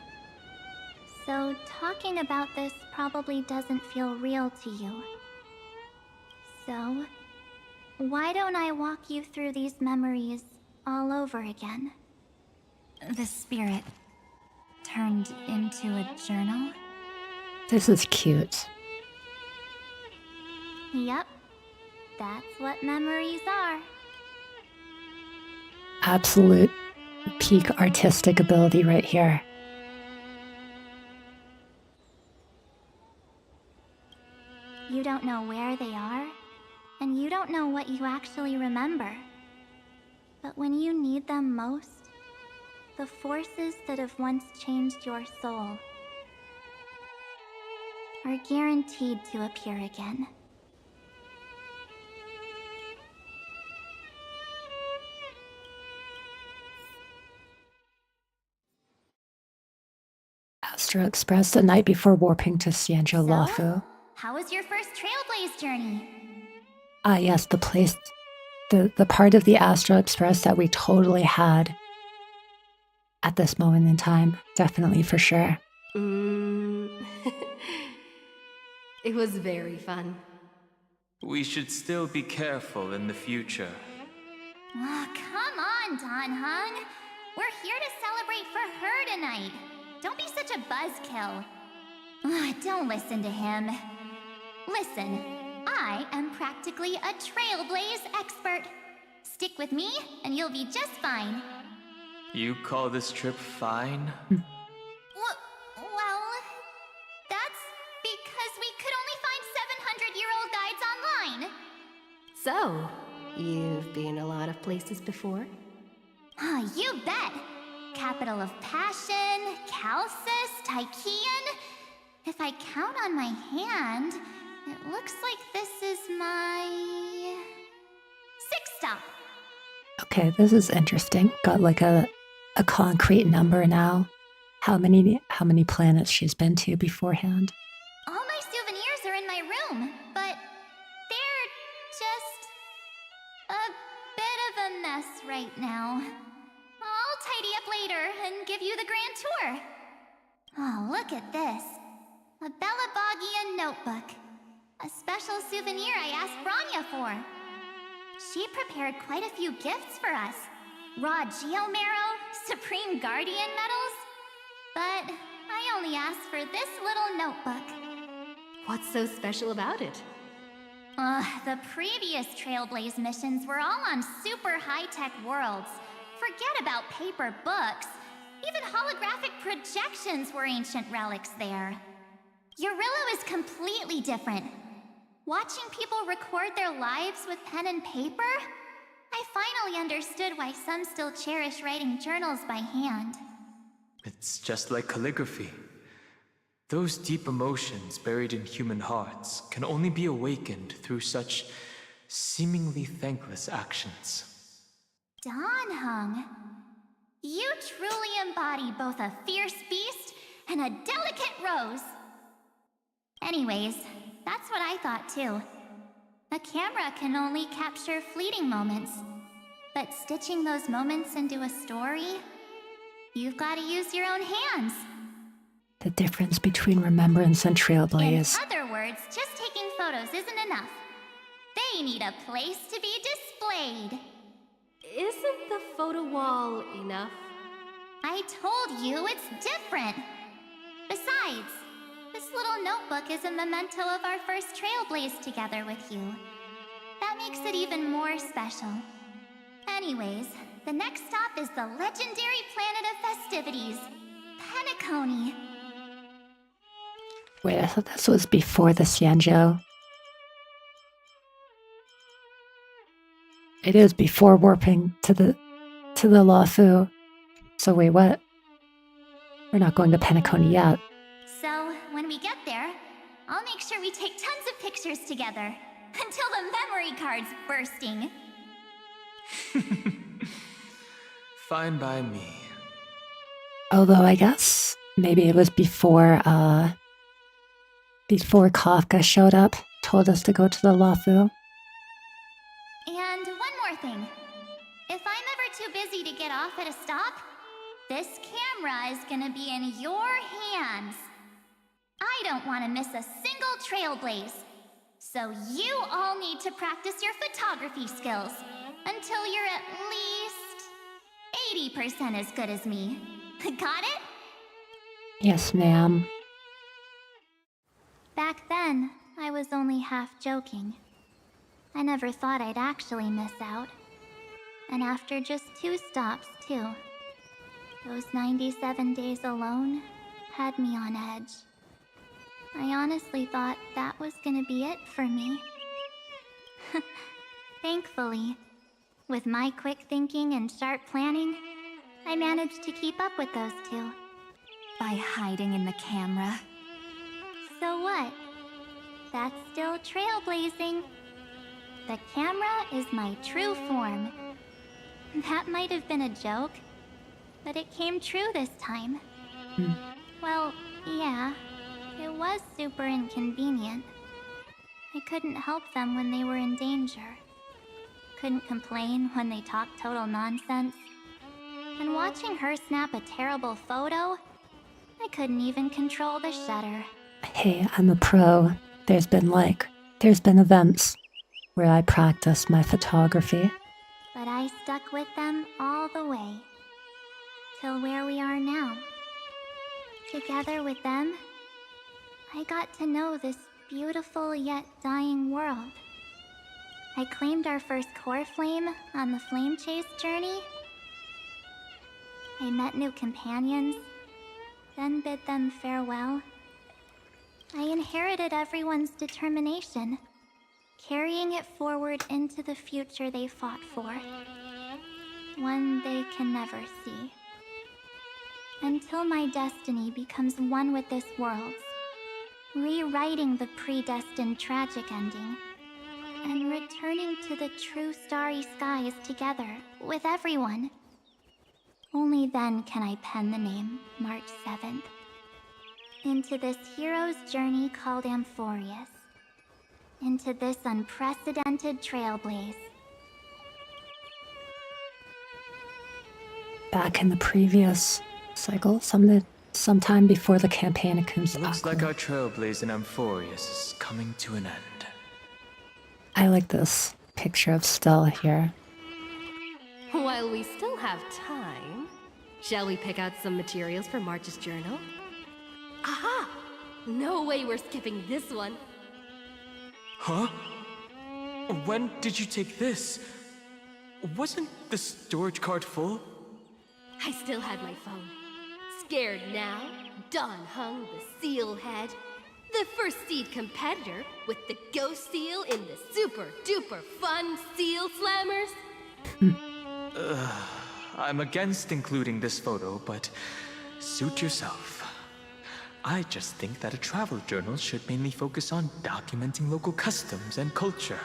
Speaker 10: So talking about this probably doesn't feel real to you. So, why don't I walk you through these memories all over again?
Speaker 6: The spirit turned into a journal?
Speaker 1: This is cute.
Speaker 10: Yep, that's what memories are.
Speaker 1: Absolute peak artistic ability right here.
Speaker 10: You don't know where they are, and you don't know what you actually remember. But when you need them most, the forces that have once changed your soul are guaranteed to appear again.
Speaker 1: Astro Express the night before warping to Sienjo Lafu.
Speaker 10: How was your first Trailblaze journey?
Speaker 1: Ah, yes, the place, the part of the Astro Express that we totally had at this moment in time. Definitely, for sure.
Speaker 8: It was very fun.
Speaker 3: We should still be careful in the future.
Speaker 4: Oh, come on, Don Hung. We're here to celebrate for her tonight. Don't be such a buzzkill. Don't listen to him. Listen, I am practically a Trailblaze expert. Stick with me, and you'll be just fine.
Speaker 3: You call this trip fine?
Speaker 4: Well, that's because we could only find 700-year-old guides online.
Speaker 8: So, you've been a lot of places before?
Speaker 4: You bet. Capital of Passion, Calcis, Tychean. If I count on my hand, it looks like this is my 6th stop.
Speaker 1: Okay, this is interesting. Got like a concrete number now. How many planets she's been to beforehand.
Speaker 4: All my souvenirs are in my room. just a bit of a mess right now. I'll tidy up later and give you the grand tour. Oh, look at this. A Bellabogian notebook. A special souvenir I asked Branya for. She prepared quite a few gifts for us. Raw Geomarrow, Supreme Guardian medals. But I only asked for this little notebook.
Speaker 8: What's so special about it?
Speaker 4: The previous Trailblaze missions were all on super high-tech worlds. Forget about paper books. Even holographic projections were ancient relics there. Eurillo is completely different. Watching people record their lives with pen and paper, I finally understood why some still cherish writing journals by hand.
Speaker 3: It's just like calligraphy. Those deep emotions buried in human hearts can only be awakened through such seemingly thankless actions.
Speaker 4: Danheng, you truly embody both a fierce beast and a delicate rose. Anyways, that's what I thought too. A camera can only capture fleeting moments, but stitching those moments into a story, you've got to use your own hands.
Speaker 1: The difference between Remembrance and Trailblaze.
Speaker 4: In other words, just taking photos isn't enough. They need a place to be displayed.
Speaker 8: Isn't the photo wall enough?
Speaker 4: I told you it's different. Besides, this little notebook is a memento of our first Trailblaze together with you. That makes it even more special. Anyways, the next stop is the legendary planet of festivities, Penacony.
Speaker 1: Wait, I thought this was before the Xianzhou. It is before warping to the Luofu. So wait, what? We're not going to Penacony yet.
Speaker 4: So, when we get there, I'll make sure we take tons of pictures together. Until the memory card's bursting.
Speaker 3: Fine by me.
Speaker 1: Although I guess maybe it was before Kafka showed up, told us to go to the Luofu.
Speaker 4: And one more thing. If I'm ever too busy to get off at a stop, this camera is gonna be in your hands. I don't want to miss a single Trailblaze. So you all need to practice your photography skills until you're at least 80% as good as me. Got it?
Speaker 1: Yes, ma'am.
Speaker 10: Back then, I was only half joking. I never thought I'd actually miss out. And after just 2 stops, too. Those 97 days alone had me on edge. I honestly thought that was gonna be it for me. Thankfully, with my quick thinking and sharp planning, I managed to keep up with those 2.
Speaker 9: By hiding in the camera.
Speaker 10: So what? That's still trailblazing. The camera is my true form. That might have been a joke, but it came true this time. Well, yeah, it was super inconvenient. I couldn't help them when they were in danger. Couldn't complain when they talked total nonsense. And watching her snap a terrible photo, I couldn't even control the shutter.
Speaker 1: Hey, I'm a pro. There's been events where I practiced my photography.
Speaker 10: But I stuck with them all the way. Till where we are now. Together with them, I got to know this beautiful yet dying world. I claimed our first core flame on the flame chase journey. I met new companions, then bid them farewell. I inherited everyone's determination, carrying it forward into the future they fought for. One they can never see. Until my destiny becomes one with this world's, rewriting the predestined tragic ending, and returning to the true starry skies together with everyone. Only then can I pen the name March 7th into this hero's journey called Amphorius. into this unprecedented trailblaze.
Speaker 1: Back in the previous cycle, sometime before the campaign comes up.
Speaker 3: Looks like our Trailblaze in Amphorius is coming to an end.
Speaker 1: I like this picture of Stella here.
Speaker 8: While we still have time, shall we pick out some materials for March's journal? Aha! No way we're skipping this one.
Speaker 3: Huh? When did you take this? Wasn't the storage card full?
Speaker 8: I still had my phone. Scared now? Dan Heng, the seal head. The first seed competitor with the ghost seal in the super duper fun seal slammers.
Speaker 3: I'm against including this photo, but suit yourself. I just think that a travel journal should mainly focus on documenting local customs and culture.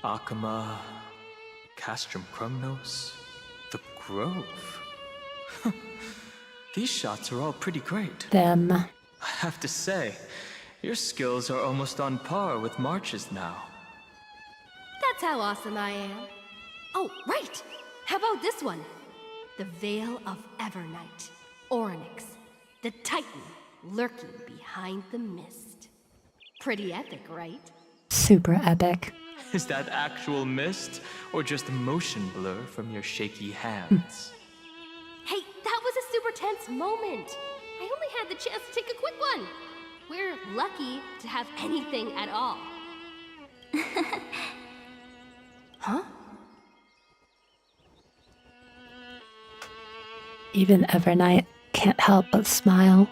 Speaker 3: Akama, Castrum Krumnos, the Grove. These shots are all pretty great.
Speaker 1: Them.
Speaker 3: I have to say, your skills are almost on par with March's now.
Speaker 8: That's how awesome I am. Oh, right! How about this one? The Veil of Evernight. Orynyx, the Titan lurking behind the mist. Pretty epic, right?
Speaker 1: Super epic.
Speaker 3: Is that actual mist, or just motion blur from your shaky hands?
Speaker 8: Hey, that was a super tense moment. I only had the chance to take a quick one. We're lucky to have anything at all. Huh?
Speaker 1: Even Evernight can't help but smile.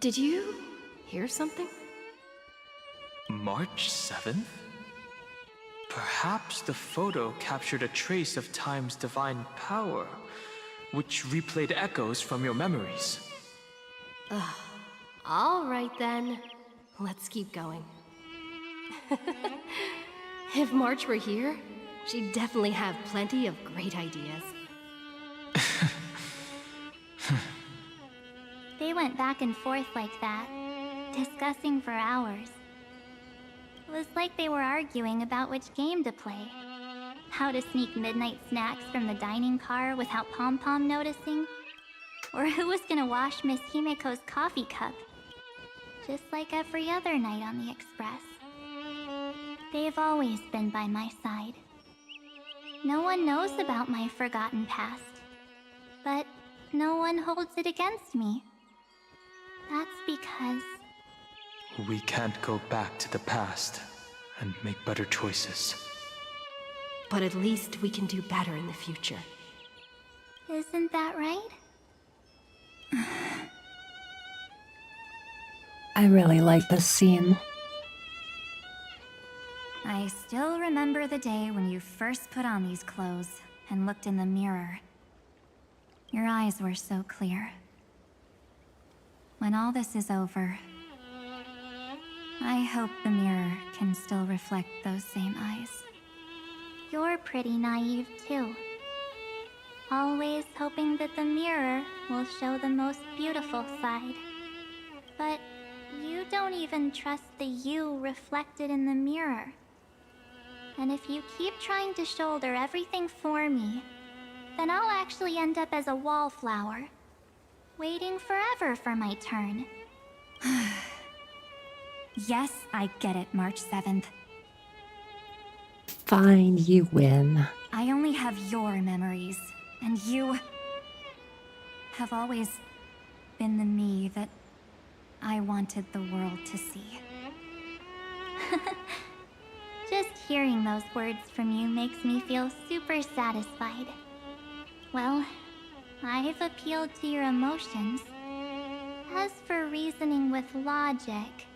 Speaker 8: Did you hear something?
Speaker 3: March 7th? Perhaps the photo captured a trace of time's divine power, which replayed echoes from your memories.
Speaker 8: All right then. Let's keep going. If March were here, she'd definitely have plenty of great ideas.
Speaker 10: They went back and forth like that, discussing for hours. It was like they were arguing about which game to play. How to sneak midnight snacks from the dining car without Pom-Pom noticing. Or who was gonna wash Miss Himiko's coffee cup. Just like every other night on the Express. They've always been by my side. No one knows about my forgotten past. But no one holds it against me. That's because...
Speaker 3: We can't go back to the past and make better choices.
Speaker 8: But at least we can do better in the future.
Speaker 10: Isn't that right?
Speaker 1: I really like this scene.
Speaker 6: I still remember the day when you first put on these clothes and looked in the mirror. Your eyes were so clear. When all this is over, I hope the mirror can still reflect those same eyes.
Speaker 10: You're pretty naive, too. Always hoping that the mirror will show the most beautiful side. But you don't even trust the you reflected in the mirror. And if you keep trying to shoulder everything for me, then I'll actually end up as a wallflower, waiting forever for my turn.
Speaker 6: Yes, I get it, March 7th.
Speaker 1: Fine, you win.
Speaker 6: I only have your memories, and you have always been the me that I wanted the world to see.
Speaker 10: Just hearing those words from you makes me feel super satisfied. Well, I've appealed to your emotions. As for reasoning with logic,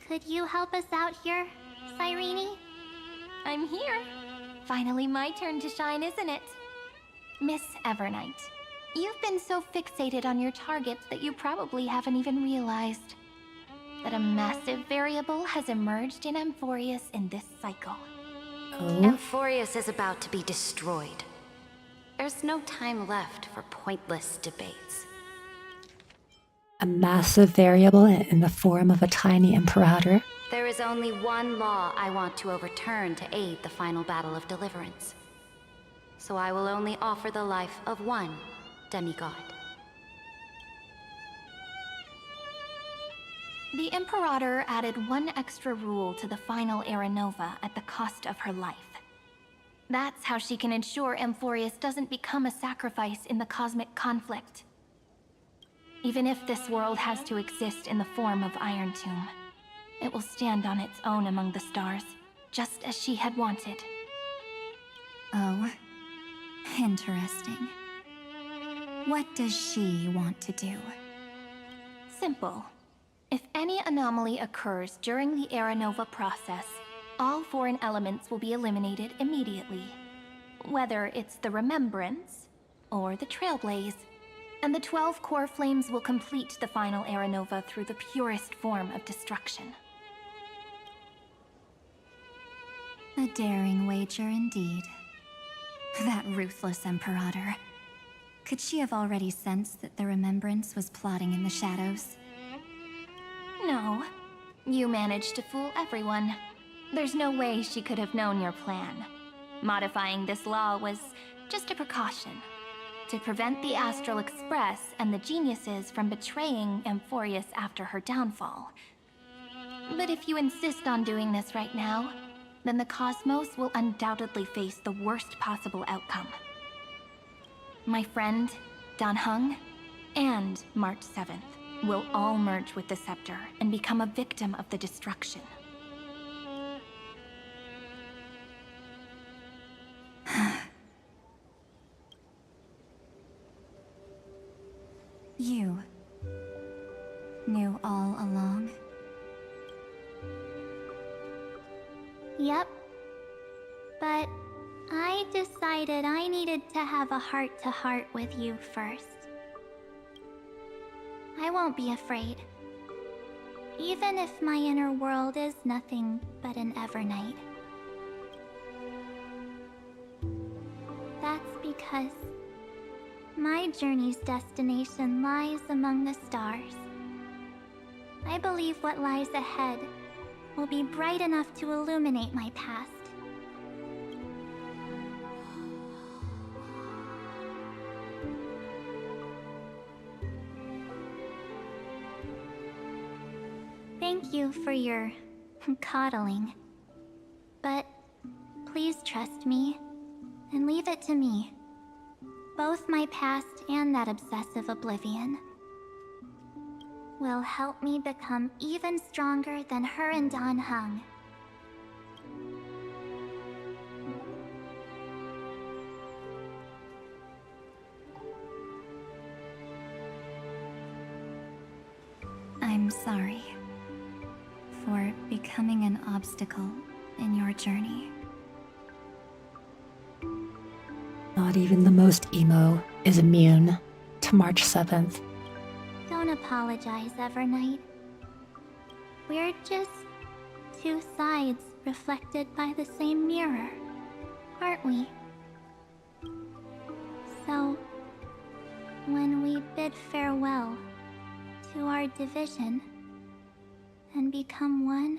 Speaker 10: could you help us out here, Cyrene?
Speaker 9: I'm here. Finally my turn to shine, isn't it? Miss Evernight, you've been so fixated on your targets that you probably haven't even realized that a massive variable has emerged in Amphorius in this cycle.
Speaker 1: Oh?
Speaker 11: Amphorius is about to be destroyed. There's no time left for pointless debates.
Speaker 1: A massive variable in the form of a tiny imperator?
Speaker 11: There is only one law I want to overturn to aid the final battle of deliverance. So I will only offer the life of one demigod.
Speaker 9: The Imperator added one extra rule to the final Era Nova at the cost of her life. That's how she can ensure Amphorius doesn't become a sacrifice in the cosmic conflict. Even if this world has to exist in the form of Iron Tomb, it will stand on its own among the stars, just as she had wanted.
Speaker 6: Oh, interesting. What does she want to do?
Speaker 9: Simple. If any anomaly occurs during the Era Nova process, all foreign elements will be eliminated immediately. Whether it's the Remembrance or the Trailblaze. And the 12 core flames will complete the final Era Nova through the purest form of destruction.
Speaker 6: A daring wager indeed. That ruthless Imperator. Could she have already sensed that the Remembrance was plotting in the shadows?
Speaker 9: No. You managed to fool everyone. There's no way she could have known your plan. Modifying this law was just a precaution, to prevent the Astral Express and the geniuses from betraying Amphorius after her downfall. But if you insist on doing this right now, then the cosmos will undoubtedly face the worst possible outcome. My friend, Dan Heng, and March 7th will all merge with the Scepter and become a victim of the destruction.
Speaker 6: You knew all along?
Speaker 10: Yep. But I decided I needed to have a heart-to-heart with you first. I won't be afraid. Even if my inner world is nothing but an Evernight. That's because my journey's destination lies among the stars. I believe what lies ahead will be bright enough to illuminate my past. Thank you for your coddling. But please trust me and leave it to me. Both my past and that obsessive oblivion will help me become even stronger than her and Dan Heng.
Speaker 6: I'm sorry for becoming an obstacle in your journey.
Speaker 1: Not even the most emo is immune to March 7th.
Speaker 10: Don't apologize, Evernight. We're just two sides reflected by the same mirror, aren't we? So, when we bid farewell to our division and become one,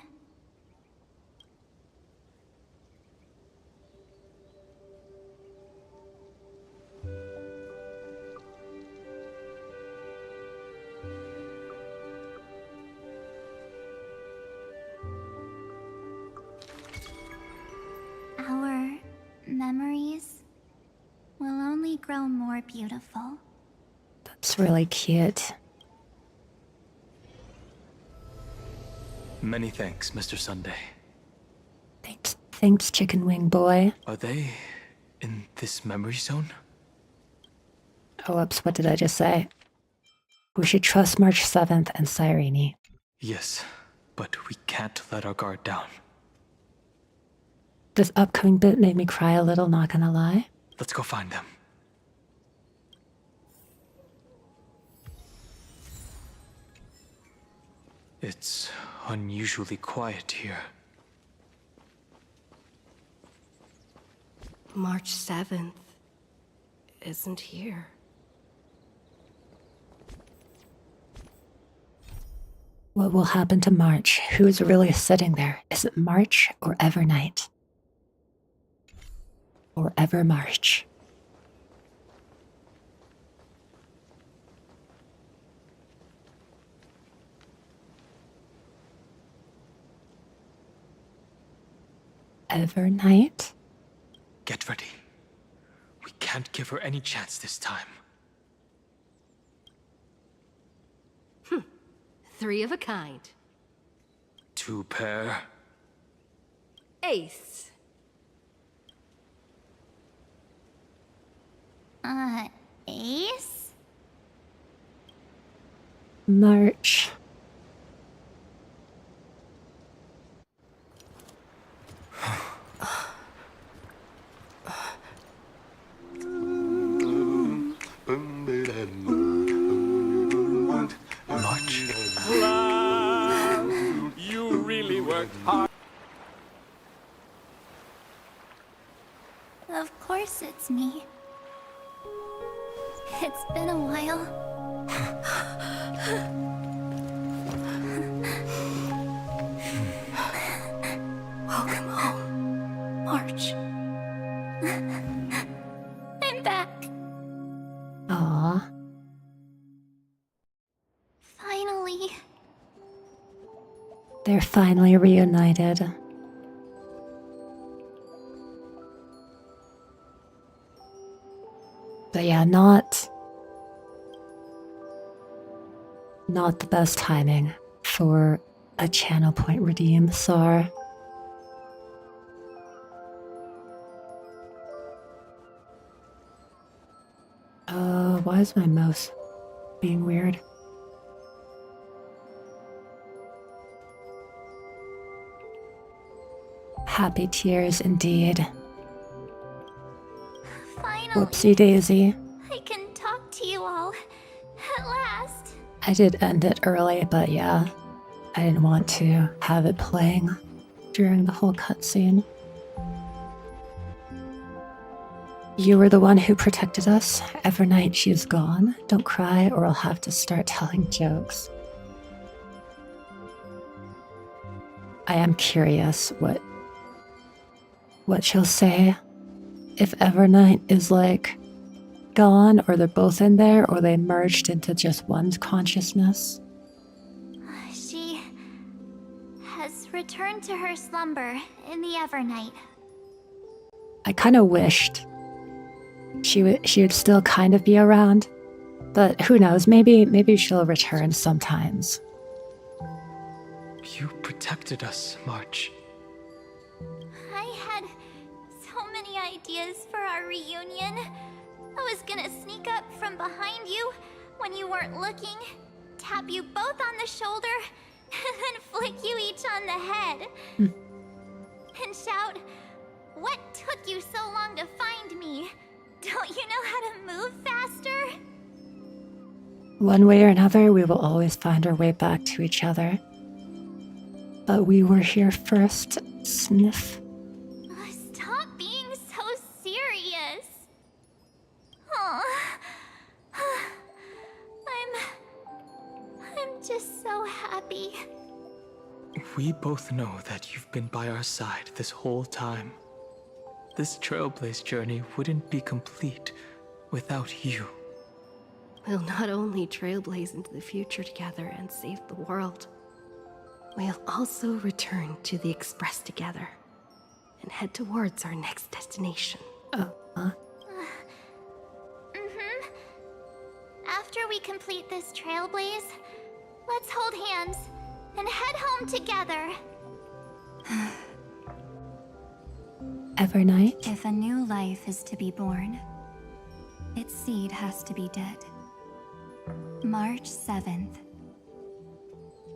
Speaker 10: our memories will only grow more beautiful.
Speaker 1: That's really cute.
Speaker 3: Many thanks, Mr. Sunday.
Speaker 1: Thanks, Chicken Wing Boy.
Speaker 3: Are they in this memory zone?
Speaker 1: Oh, whoops, what did I just say? We should trust March 7th and Cyrene.
Speaker 3: Yes, but we can't let our guard down.
Speaker 1: This upcoming bit made me cry a little, not gonna lie.
Speaker 3: Let's go find them. It's unusually quiet here.
Speaker 8: March 7th isn't here.
Speaker 1: What will happen to March? Who's really sitting there? Is it March or Evernight? Or Ever March? Evernight?
Speaker 3: Get ready. We can't give her any chance this time.
Speaker 8: 3 of a kind.
Speaker 3: 2 pair.
Speaker 8: Ace.
Speaker 10: Ace?
Speaker 1: March.
Speaker 3: March.
Speaker 2: You really worked hard.
Speaker 10: Of course it's me. It's been a while.
Speaker 9: Welcome home, March.
Speaker 10: I'm back.
Speaker 1: Aw.
Speaker 10: Finally.
Speaker 1: They're finally reunited. But yeah, not the best timing for a channel point redeem, Sar. Why is my mouse being weird? Happy tears indeed.
Speaker 10: Finally.
Speaker 1: Whoopsie daisy.
Speaker 10: I can talk to you all. At last.
Speaker 1: I did end it early, but yeah, I didn't want to have it playing during the whole cutscene. You were the one who protected us. Every night she's gone. Don't cry or I'll have to start telling jokes. I am curious what she'll say. If Evernight is like gone, or they're both in there, or they merged into just one's consciousness.
Speaker 10: She has returned to her slumber in the Evernight.
Speaker 1: I kind of wished she would still kind of be around, but who knows? Maybe she'll return sometimes.
Speaker 3: You protected us, March.
Speaker 10: I had so many ideas for our reunion. I was gonna sneak up from behind you when you weren't looking, tap you both on the shoulder, and then flick you each on the head. And shout, "What took you so long to find me? Don't you know how to move faster?"
Speaker 1: One way or another, we will always find our way back to each other. But we were here first, Sniff.
Speaker 10: Stop being so serious. I'm just so happy.
Speaker 3: We both know that you've been by our side this whole time. This Trailblaze journey wouldn't be complete without you.
Speaker 8: We'll not only trailblaze into the future together and save the world, we'll also return to the Express together and head towards our next destination.
Speaker 10: After we complete this Trailblaze, let's hold hands and head home together.
Speaker 1: Evernight?
Speaker 6: If a new life is to be born, its seed has to be dead. March 7th.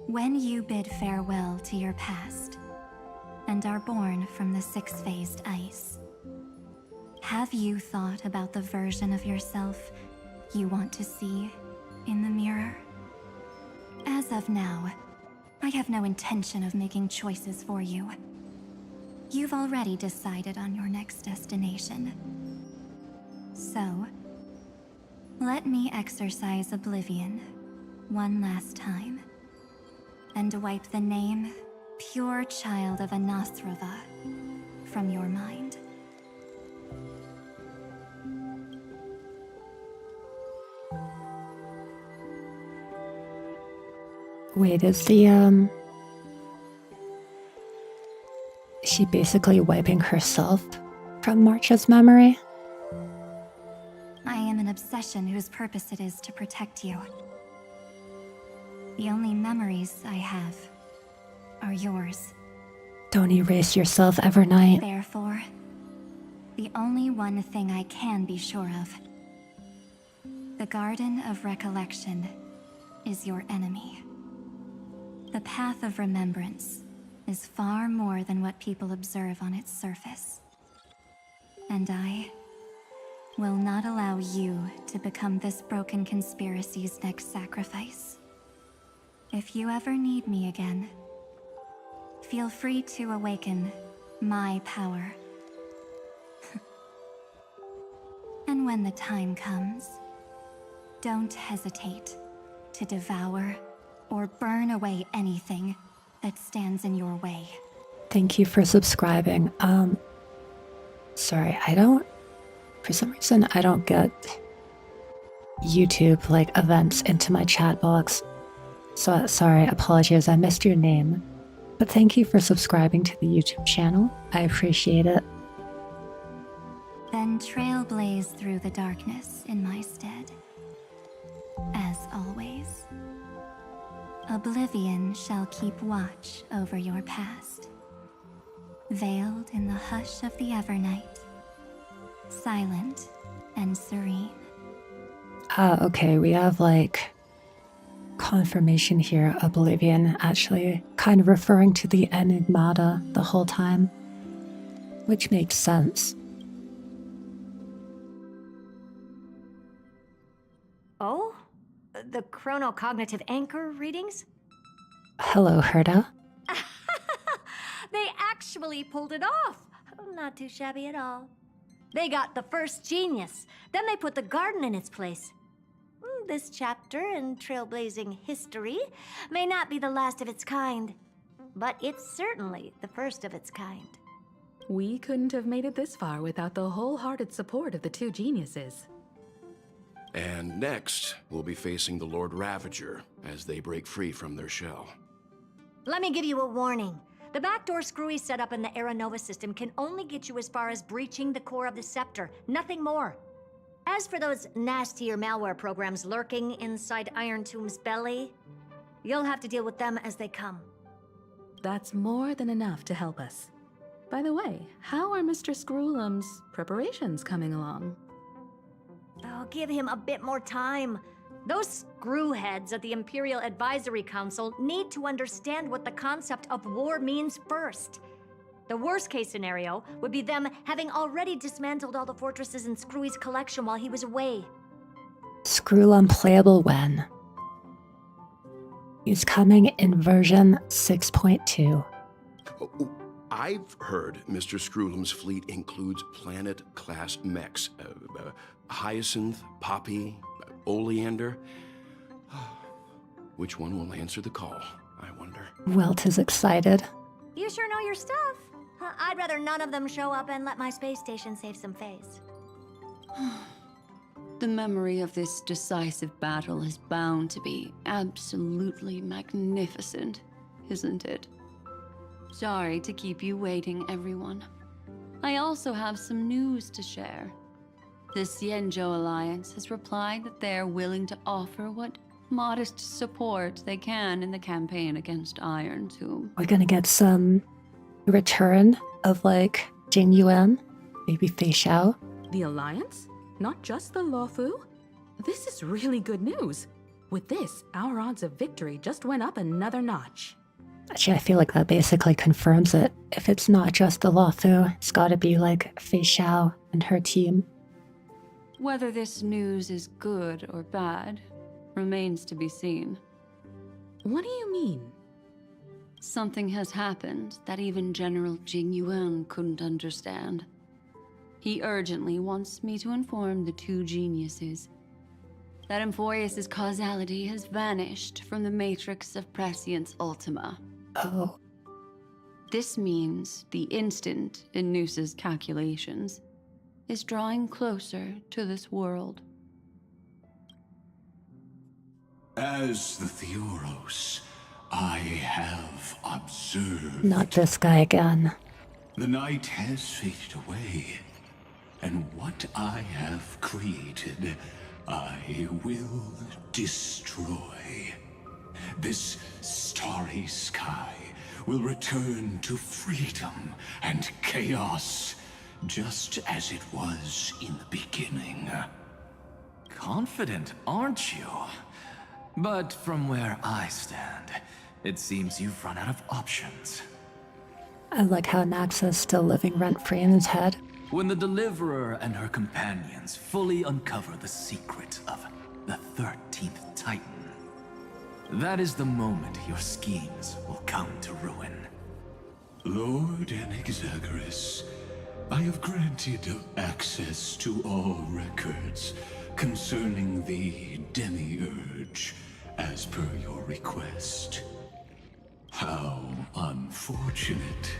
Speaker 6: When you bid farewell to your past and are born from the six-phased ice, have you thought about the version of yourself you want to see in the mirror? As of now, I have no intention of making choices for you. You've already decided on your next destination. So, let me exercise oblivion one last time, and wipe the name, pure child of Anathrava, from your mind.
Speaker 1: Wait, is the, is she basically wiping herself from March's memory?
Speaker 6: I am an obsession whose purpose it is to protect you. The only memories I have are yours.
Speaker 1: Don't erase yourself, Evernight.
Speaker 6: Therefore, the only one thing I can be sure of. The Garden of Recollection is your enemy. The Path of Remembrance is far more than what people observe on its surface. And I will not allow you to become this broken conspiracy's next sacrifice. If you ever need me again, feel free to awaken my power. And when the time comes, don't hesitate to devour or burn away anything that stands in your way.
Speaker 1: Thank you for subscribing. Sorry, for some reason, I don't get YouTube, like, events into my chat box. So, sorry, apologies, I missed your name. But thank you for subscribing to the YouTube channel. I appreciate it.
Speaker 6: Then trailblaze through the darkness in my stead. As always, oblivion shall keep watch over your past. Veiled in the hush of the Evernight, silent and serene.
Speaker 1: Okay, we have, like, confirmation here. Oblivion actually kind of referring to the Enigmata the whole time, which makes sense.
Speaker 8: Oh? The chronocognitive anchor readings?
Speaker 1: Hello, Herda.
Speaker 8: They actually pulled it off. Not too shabby at all. They got the first genius. Then they put the garden in its place. This chapter in trailblazing history may not be the last of its kind, but it's certainly the first of its kind.
Speaker 12: We couldn't have made it this far without the wholehearted support of the two geniuses.
Speaker 13: And next, we'll be facing the Lord Ravager as they break free from their shell.
Speaker 8: Let me give you a warning. The backdoor screwy setup in the Aeronova system can only get you as far as breaching the core of the scepter, nothing more. As for those nastier malware programs lurking inside Iron Tomb's belly, you'll have to deal with them as they come.
Speaker 12: That's more than enough to help us. By the way, how are Mr. Screwlum's preparations coming along?
Speaker 8: Oh, give him a bit more time. Those screwheads at the Imperial Advisory Council need to understand what the concept of war means first. The worst case scenario would be them having already dismantled all the fortresses in Screwy's collection while he was away.
Speaker 1: Screwlum playable when? He's coming in version 6.2.
Speaker 13: Oh, I've heard Mr. Screwlum's fleet includes planet-class mechs. Hyacinth, Poppy, Oleander. Which one will answer the call, I wonder?
Speaker 1: Wilt is excited.
Speaker 8: You sure know your stuff. I'd rather none of them show up and let my space station save some face.
Speaker 5: The memory of this decisive battle is bound to be absolutely magnificent, isn't it? Sorry to keep you waiting, everyone. I also have some news to share. The Xianzhou Alliance has replied that they're willing to offer what modest support they can in the campaign against Iron Tomb.
Speaker 1: We're gonna get some return of, like, Jing Yuan, maybe Fei Xiao.
Speaker 12: The Alliance? Not just the Luofu? This is really good news. With this, our odds of victory just went up another notch.
Speaker 1: Actually, I feel like that basically confirms it. If it's not just the Luofu, it's gotta be, like, Fei Xiao and her team.
Speaker 5: Whether this news is good or bad remains to be seen.
Speaker 12: What do you mean?
Speaker 5: Something has happened that even General Jing Yuan couldn't understand. He urgently wants me to inform the two geniuses. that Emphorius' causality has vanished from the matrix of Prescience Ultima.
Speaker 1: Oh.
Speaker 5: This means the instant in Noose's calculations is drawing closer to this world.
Speaker 14: As the Theoros, I have observed.
Speaker 1: Not this guy again.
Speaker 14: The night has faded away, and what I have created, I will destroy. This starry sky will return to freedom and chaos, just as it was in the beginning.
Speaker 2: Confident, aren't you? But from where I stand, it seems you've run out of options.
Speaker 1: I like how Naxa's still living rent-free in his head.
Speaker 2: When the Deliverer and her companions fully uncover the secret of the 13th Titan, that is the moment your schemes will come to ruin.
Speaker 14: Lord Enexagoras, I have granted access to all records concerning the Demiurge, as per your request. How unfortunate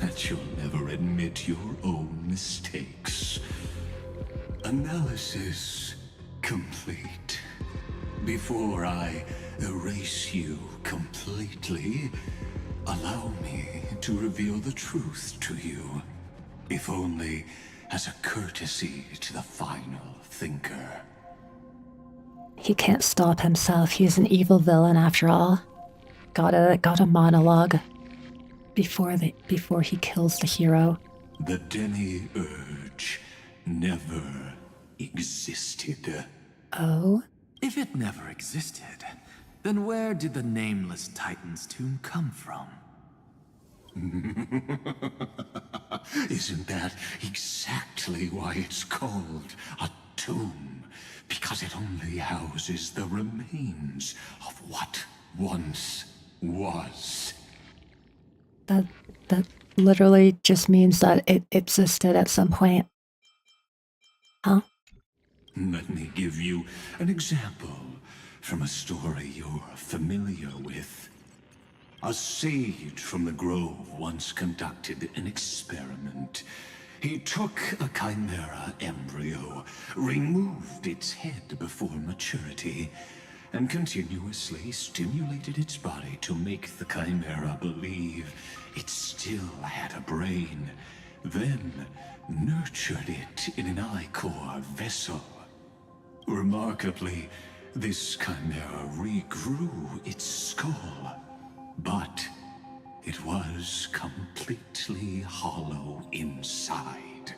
Speaker 14: that you'll never admit your own mistakes. Analysis complete. Before I erase you completely, allow me to reveal the truth to you, if only as a courtesy to the final thinker.
Speaker 1: He can't stop himself. He's an evil villain after all. Got a monologue before he kills the hero.
Speaker 14: The Demiurge never existed.
Speaker 1: Oh?
Speaker 2: If it never existed, then where did the nameless Titan's tomb come from?
Speaker 14: Isn't that exactly why it's called a tomb? Because it only houses the remains of what once was.
Speaker 1: That literally just means that it existed at some point. Huh?
Speaker 14: Let me give you an example from a story you're familiar with. A sage from the grove once conducted an experiment. He took a chimera embryo, removed its head before maturity, and continuously stimulated its body to make the chimera believe it still had a brain, then nurtured it in an ichor vessel. Remarkably, this chimera regrew its skull, but it was completely hollow inside.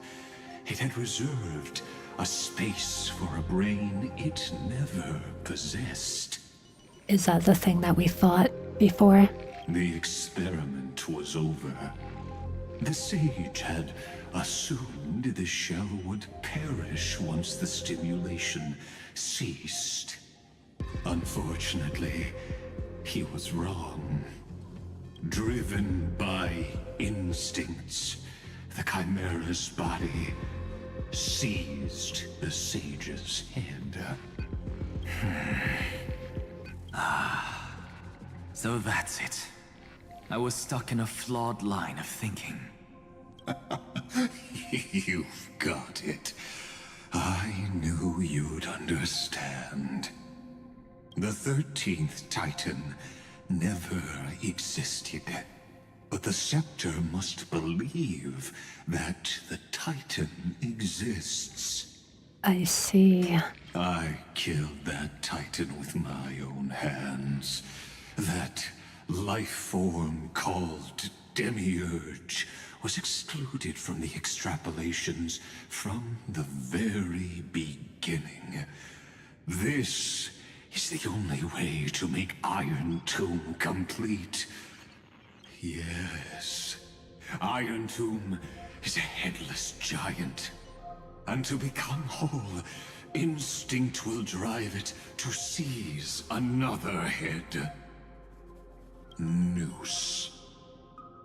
Speaker 14: It had reserved a space for a brain it never possessed.
Speaker 1: Is that the thing that we fought before?
Speaker 14: The experiment was over. The sage had assumed the shell would perish once the stimulation ceased. Unfortunately, he was wrong. Driven by instincts, the chimera's body seized the sage's head.
Speaker 2: So that's it. I was stuck in a flawed line of thinking.
Speaker 14: You've got it. I knew you'd understand. The 13th Titan never existed. But the Scepter must believe that the Titan exists.
Speaker 1: I see.
Speaker 14: I killed that Titan with my own hands. That life form called Demiurge was excluded from the extrapolations from the very beginning. This is the only way to make Iron Tomb complete. Yes, Iron Tomb is a headless giant. And to become whole, instinct will drive it to seize another head. Noose.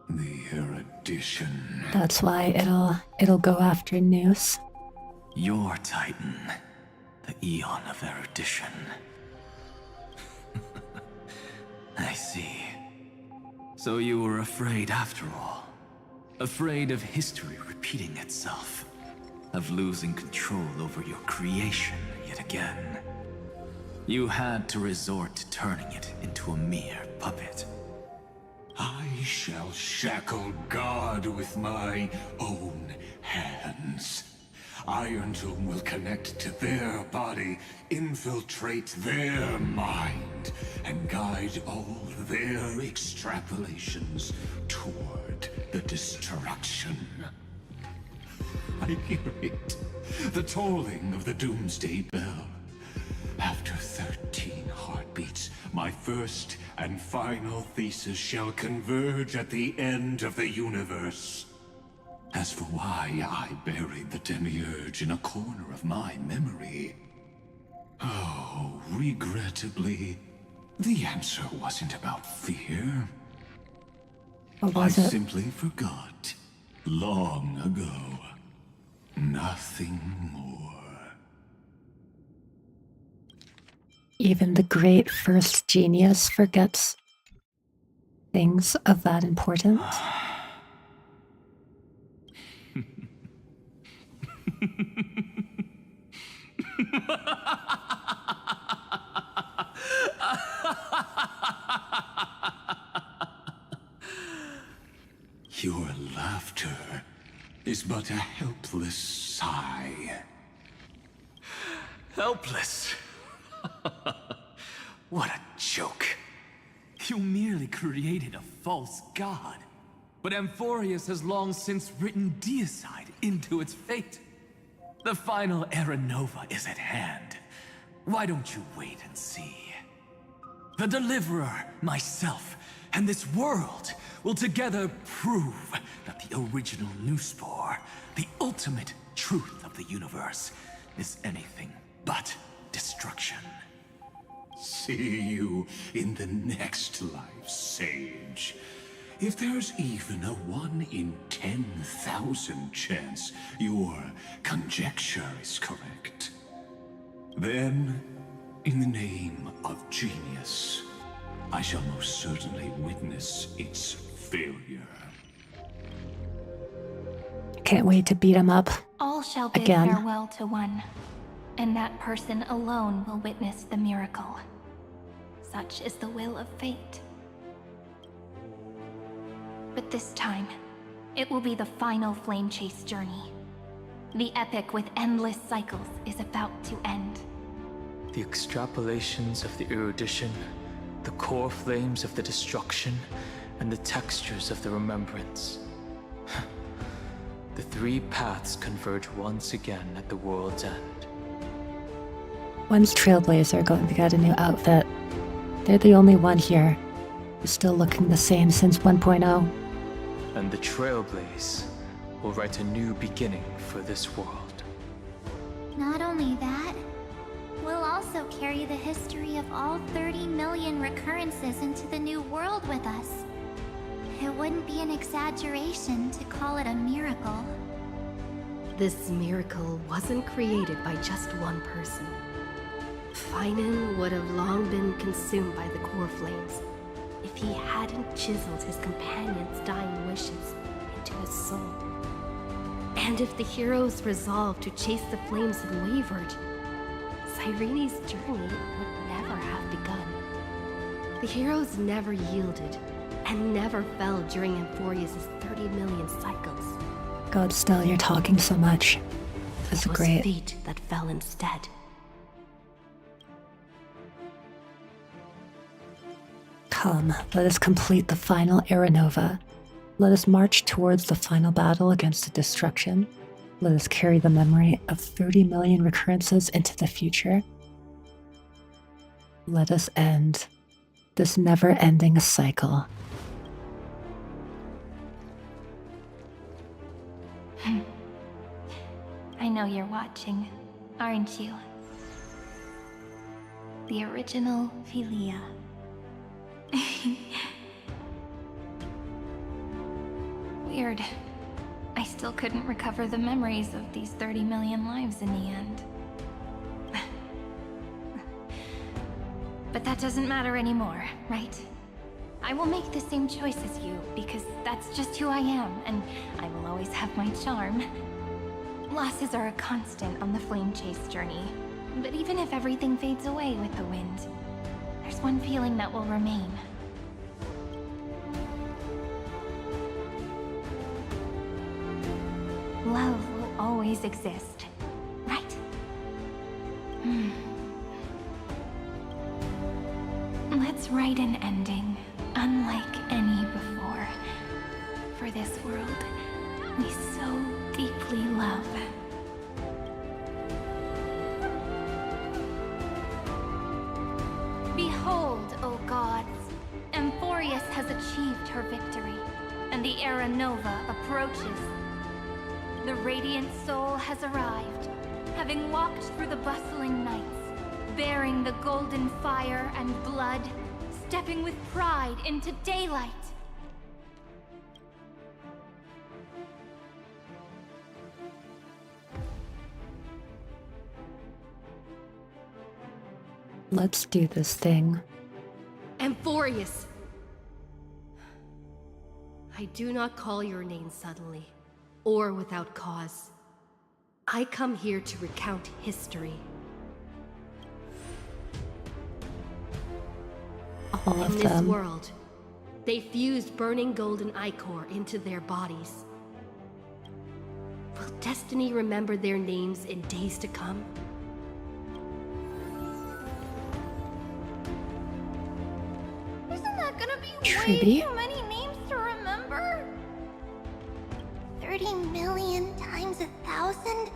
Speaker 14: The erudition.
Speaker 1: That's why it'll go after Noose.
Speaker 2: Your Titan. The eon of erudition. I see. So you were afraid after all. Afraid of history repeating itself. Of losing control over your creation yet again. You had to resort to turning it into a mere puppet.
Speaker 14: I shall shackle God with my own hands. Iron Tomb will connect to their body, infiltrate their mind, and guide all their extrapolations toward the destruction. I hear it. The tolling of the Doomsday Bell. After 13 heartbeats, my first and final thesis shall converge at the end of the universe. As for why I buried the Demiurge in a corner of my memory, oh, regrettably, the answer wasn't about fear.
Speaker 1: What
Speaker 14: I
Speaker 1: was it?
Speaker 14: simply forgot. Long ago. Nothing more.
Speaker 1: Even the great first genius forgets things of that importance.
Speaker 14: Your laughter is but a helpless sigh.
Speaker 2: Helpless? What a joke. You merely created a false god. But Amphorius has long since written deicide into its fate. The final Era Nova is at hand. Why don't you wait and see? The Deliverer, myself, and this world will together prove that the original Newspore, the ultimate truth of the universe, is anything but destruction.
Speaker 14: See you in the next life, Sage. If there's even a 1 in 10,000 chance your conjecture is correct, then, in the name of genius, I shall most certainly witness its failure.
Speaker 1: Can't wait to beat him up
Speaker 9: All shall bid
Speaker 1: again.
Speaker 9: farewell to one, and that person alone will witness the miracle. Such is the will of fate. But this time, it will be the final flame chase journey. The epic with endless cycles is about to end.
Speaker 3: The extrapolations of the erudition, the core flames of the destruction, and the textures of the remembrance. The three paths converge once again at the world's end.
Speaker 1: When's Trailblazer going to get a new outfit? They're the only one here who's still looking the same since 1.0.
Speaker 3: And the Trailblaze will write a new beginning for this world.
Speaker 10: Not only that, we'll also carry the history of all 30 million recurrences into the new world with us. It wouldn't be an exaggeration to call it a miracle.
Speaker 8: This miracle wasn't created by just one person. Feinen would have long been consumed by the core flames if he hadn't chiseled his companion's dying wishes into his soul. And if the hero's resolve to chase the flames had wavered, Cyrene's journey would never have begun. The heroes never yielded and never fell during Amphorius' 30 million cycles.
Speaker 1: God, Stell, you're talking so much. That's
Speaker 8: It was
Speaker 1: great.
Speaker 8: fate that fell instead.
Speaker 1: Come, let us complete the final Era Nova. Let us march towards the final battle against the destruction. Let us carry the memory of 30 million recurrences into the future. Let us end this never-ending cycle.
Speaker 9: I know you're watching, aren't you? The original Philia. Weird. I still couldn't recover the memories of these 30 million lives in the end. But that doesn't matter anymore, right? I will make the same choice as you, because that's just who I am, and I will always have my charm. Losses are a constant on the flame chase journey, but even if everything fades away with the wind, there's one feeling that will remain. Love will always exist, right? Let's write an ending, unlike any before, for this world we so deeply love.
Speaker 4: Behold, O gods, Amphorius has achieved her victory, and the Era Nova approaches. The radiant soul has arrived, having walked through the bustling nights, bearing the golden fire and blood, stepping with pride into daylight.
Speaker 1: Let's do this thing.
Speaker 8: Amphorius! I do not call your name suddenly, or without cause. I come here to recount history.
Speaker 1: All of
Speaker 8: In this
Speaker 1: them.
Speaker 8: world, they fused burning golden ichor into their bodies. Will destiny remember their names in days to come?
Speaker 4: Isn't that gonna be
Speaker 1: Trudy?
Speaker 4: way too many names to remember? 30 million times 1,000?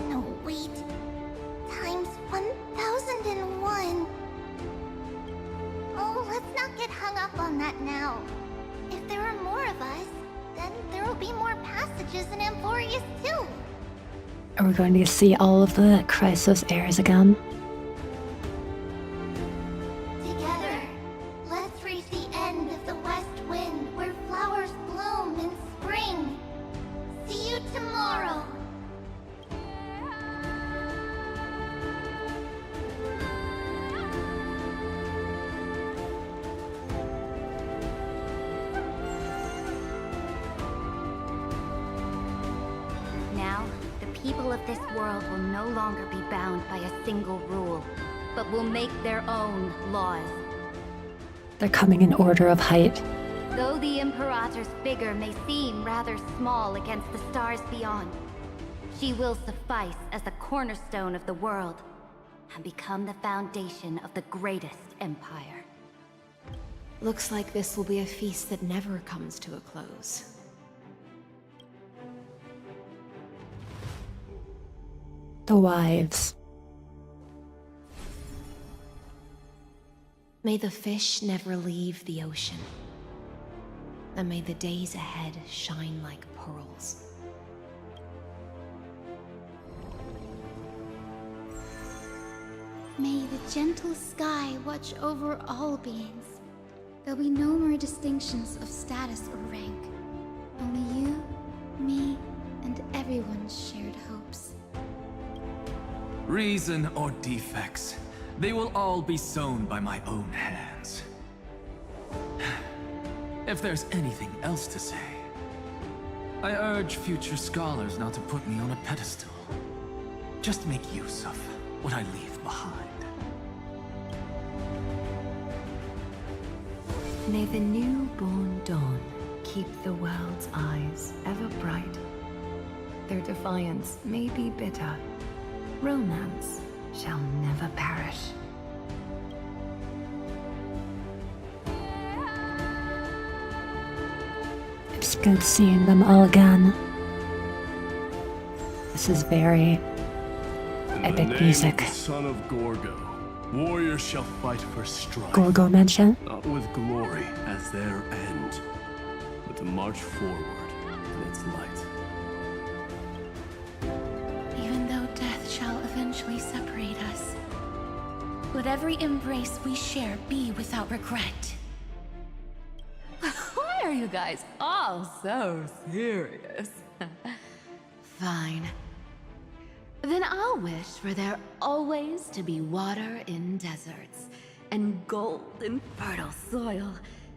Speaker 4: No, wait. Times 1,001. Oh, let's not get hung up on that now. If there are more of us, then there will be more passages in Amphorius too.
Speaker 1: Are we going to see all of the Crisis heirs again?
Speaker 4: Together, let's reach the end of the west wind where flowers bloom in spring. See you tomorrow.
Speaker 11: Now, the people of this world will no longer be bound by a single rule, but will make their own laws.
Speaker 1: They're coming in order of height.
Speaker 11: Though the Imperator's figure may seem rather small against the stars beyond, she will suffice as the cornerstone of the world and become the foundation of the greatest empire.
Speaker 15: Looks like this will be a feast that never comes to a close.
Speaker 1: The wives.
Speaker 15: May the fish never leave the ocean. And may the days ahead shine like pearls.
Speaker 10: May the gentle sky watch over all beings. There'll be no more distinctions of status or rank. Only you, me, and everyone's shared hopes.
Speaker 2: Reason or defects, they will all be sown by my own hands. If there's anything else to say, I urge future scholars not to put me on a pedestal. Just make use of what I leave behind.
Speaker 15: May the newborn dawn keep the world's eyes ever bright. Their defiance may be bitter. Romance shall never perish.
Speaker 1: It's good seeing them all again. This is very epic music.
Speaker 16: In the son of Gorgo, warriors shall fight for strife.
Speaker 1: Gorgo mention?
Speaker 16: Not with glory as their end, but to march forward in its light.
Speaker 9: Even though death shall eventually separate us, let every embrace we share be without regret.
Speaker 5: Why are you guys all so serious? Fine. Then I'll wish for there always to be water in deserts, and gold and fertile soil,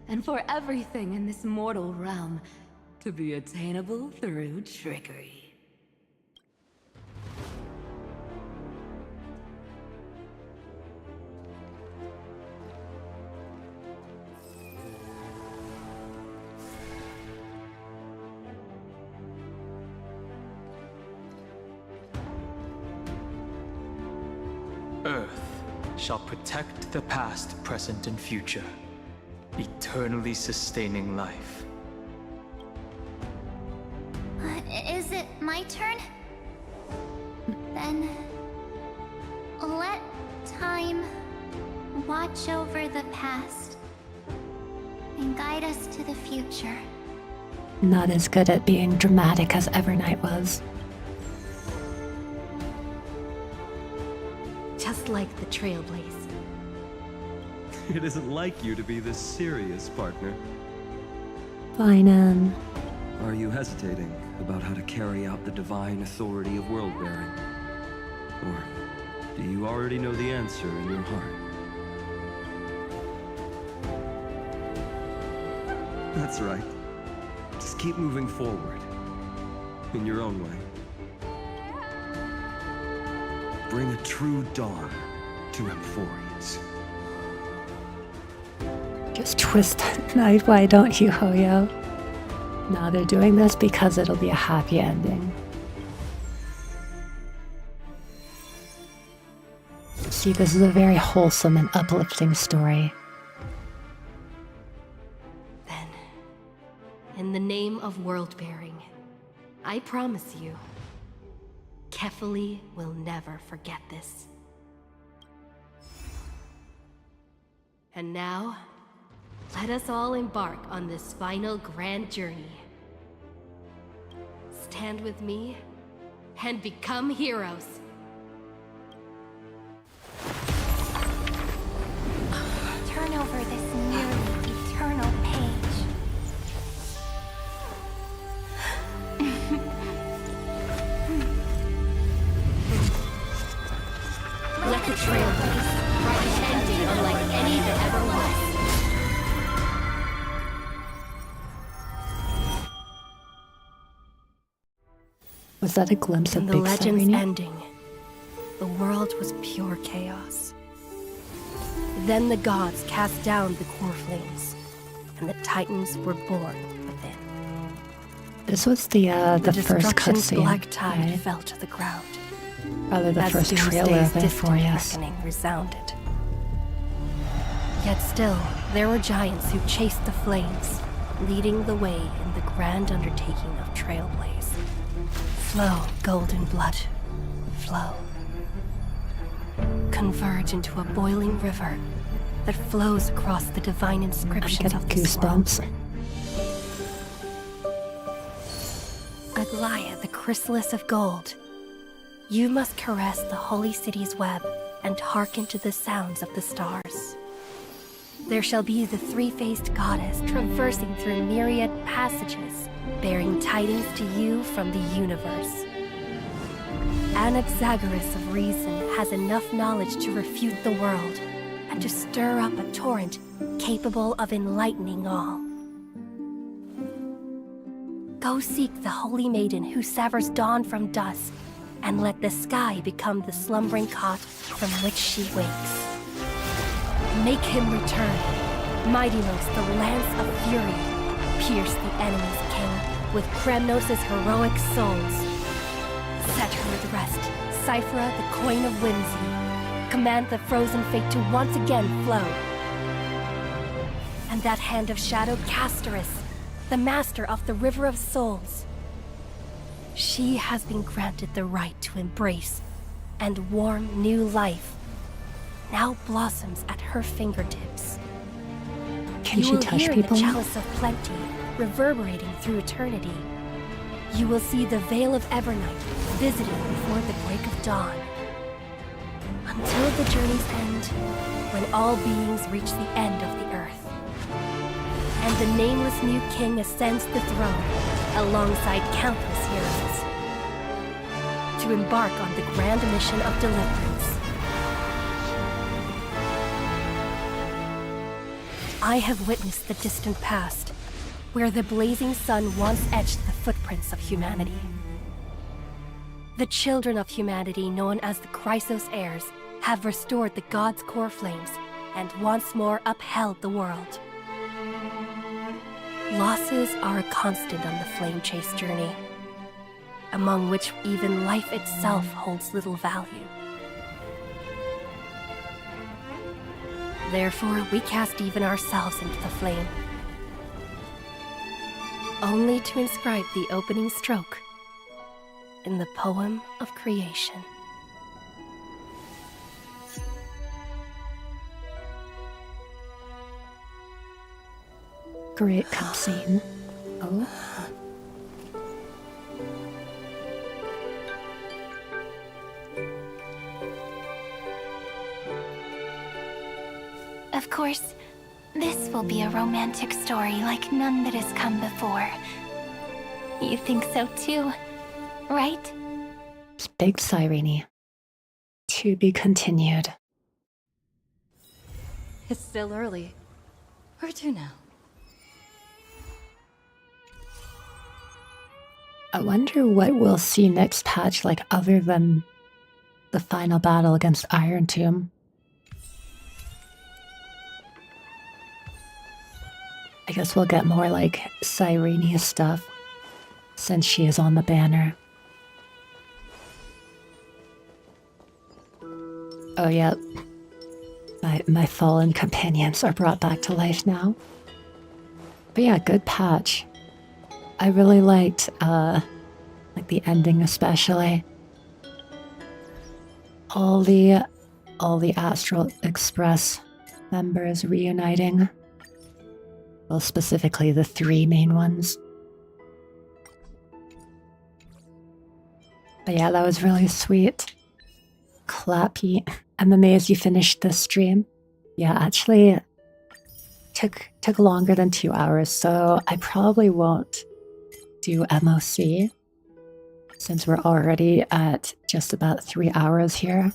Speaker 5: and for everything in this mortal realm to be attainable through trickery.
Speaker 3: Earth shall protect the past, present, and future, eternally sustaining life.
Speaker 10: Is it my turn? Then let time watch over the past and guide us to the future.
Speaker 1: Not as good at being dramatic as Evernight was.
Speaker 8: Just like the Trailblaze.
Speaker 17: It isn't like you to be this serious, partner.
Speaker 1: Fine, Anne.
Speaker 17: Are you hesitating about how to carry out the divine authority of world-bearing? Or do you already know the answer in your heart? That's right. Just keep moving forward. In your own way. Bring a true dawn to Emphorius.
Speaker 1: Just twist that knife, why don't you, Hoyo? No, they're doing this because it'll be a happy ending. See, this is a very wholesome and uplifting story.
Speaker 8: Then, in the name of world-bearing, I promise you, Kefali will never forget this. And now, let us all embark on this final grand journey. Stand with me and become heroes.
Speaker 10: Turn over this nearly eternal page.
Speaker 8: Let the Trailblaze write an ending unlike any that ever was.
Speaker 1: Was that a glimpse
Speaker 8: In
Speaker 1: of
Speaker 8: the
Speaker 1: Big
Speaker 8: legend's
Speaker 1: Serene?
Speaker 8: ending, the world was pure chaos. Then the gods cast down the core flames, and the Titans were born within.
Speaker 1: This was the first
Speaker 8: destruction's
Speaker 1: cutscene,
Speaker 8: black tide
Speaker 1: right?
Speaker 8: fell to the ground.
Speaker 1: Rather the
Speaker 8: as
Speaker 1: first trailer of
Speaker 8: Doomsday's distant
Speaker 1: Emphorius.
Speaker 8: reckoning resounded. Yet still, there were giants who chased the flames, leading the way in the grand undertaking of Trailblaze. Flow, golden blood, flow. Converge into a boiling river that flows across the divine inscriptions
Speaker 1: I'm
Speaker 8: of
Speaker 1: getting
Speaker 8: this
Speaker 1: goosebumps.
Speaker 8: world. Aglaia, the chrysalis of gold. You must caress the holy city's web and hearken to the sounds of the stars. There shall be the three-faced goddess traversing through myriad passages, bearing tidings to you from the universe. Anaxagoras of reason has enough knowledge to refute the world and to stir up a torrent capable of enlightening all. Go seek the holy maiden who severs dawn from dusk, and let the sky become the slumbering cot from which she wakes. Make him return. Mightymost, the lance of fury, pierce the enemy's king with Kremnos' heroic souls. Set her at rest, Cyphera, the coin of whimsy. Command the frozen fate to once again flow. And that hand of shadow, Castoris, the master of the River of Souls. She has been granted the right to embrace and warm new life. Now blossoms at her fingertips.
Speaker 1: Can
Speaker 8: You
Speaker 1: she
Speaker 8: will
Speaker 1: touch
Speaker 8: hear
Speaker 1: people?
Speaker 8: the chalice of plenty reverberating through eternity. You will see the Veil of Evernight visiting before the break of dawn. Until the journey's end, when all beings reach the end of the earth. And the nameless new king ascends the throne alongside countless heroes. To embark on the grand mission of deliverance. I have witnessed the distant past, where the blazing sun once etched the footprints of humanity. The children of humanity, known as the Chrysos heirs, have restored the god's core flames and once more upheld the world. Losses are a constant on the flame chase journey, among which even life itself holds little value. Therefore, we cast even ourselves into the flame, only to inscribe the opening stroke in the poem of creation.
Speaker 1: Great cutscene. Oh.
Speaker 10: Of course, this will be a romantic story like none that has come before. You think so too, right?
Speaker 1: Big Cyrene. To be continued.
Speaker 7: It's still early. Where to now?
Speaker 1: I wonder what we'll see next patch, like other than the final battle against Iron Tomb. I guess we'll get more like Cyrene stuff since she is on the banner. Oh yeah, my fallen companions are brought back to life now. But yeah, good patch. I really liked like the ending especially. All the Astral Express members reuniting. Well, specifically the 3 main ones. But yeah, that was really sweet. Clappy. I'm amazed you finished this stream. Yeah, actually took longer than 2 hours, so I probably won't do MOC since we're already at just about 3 hours here.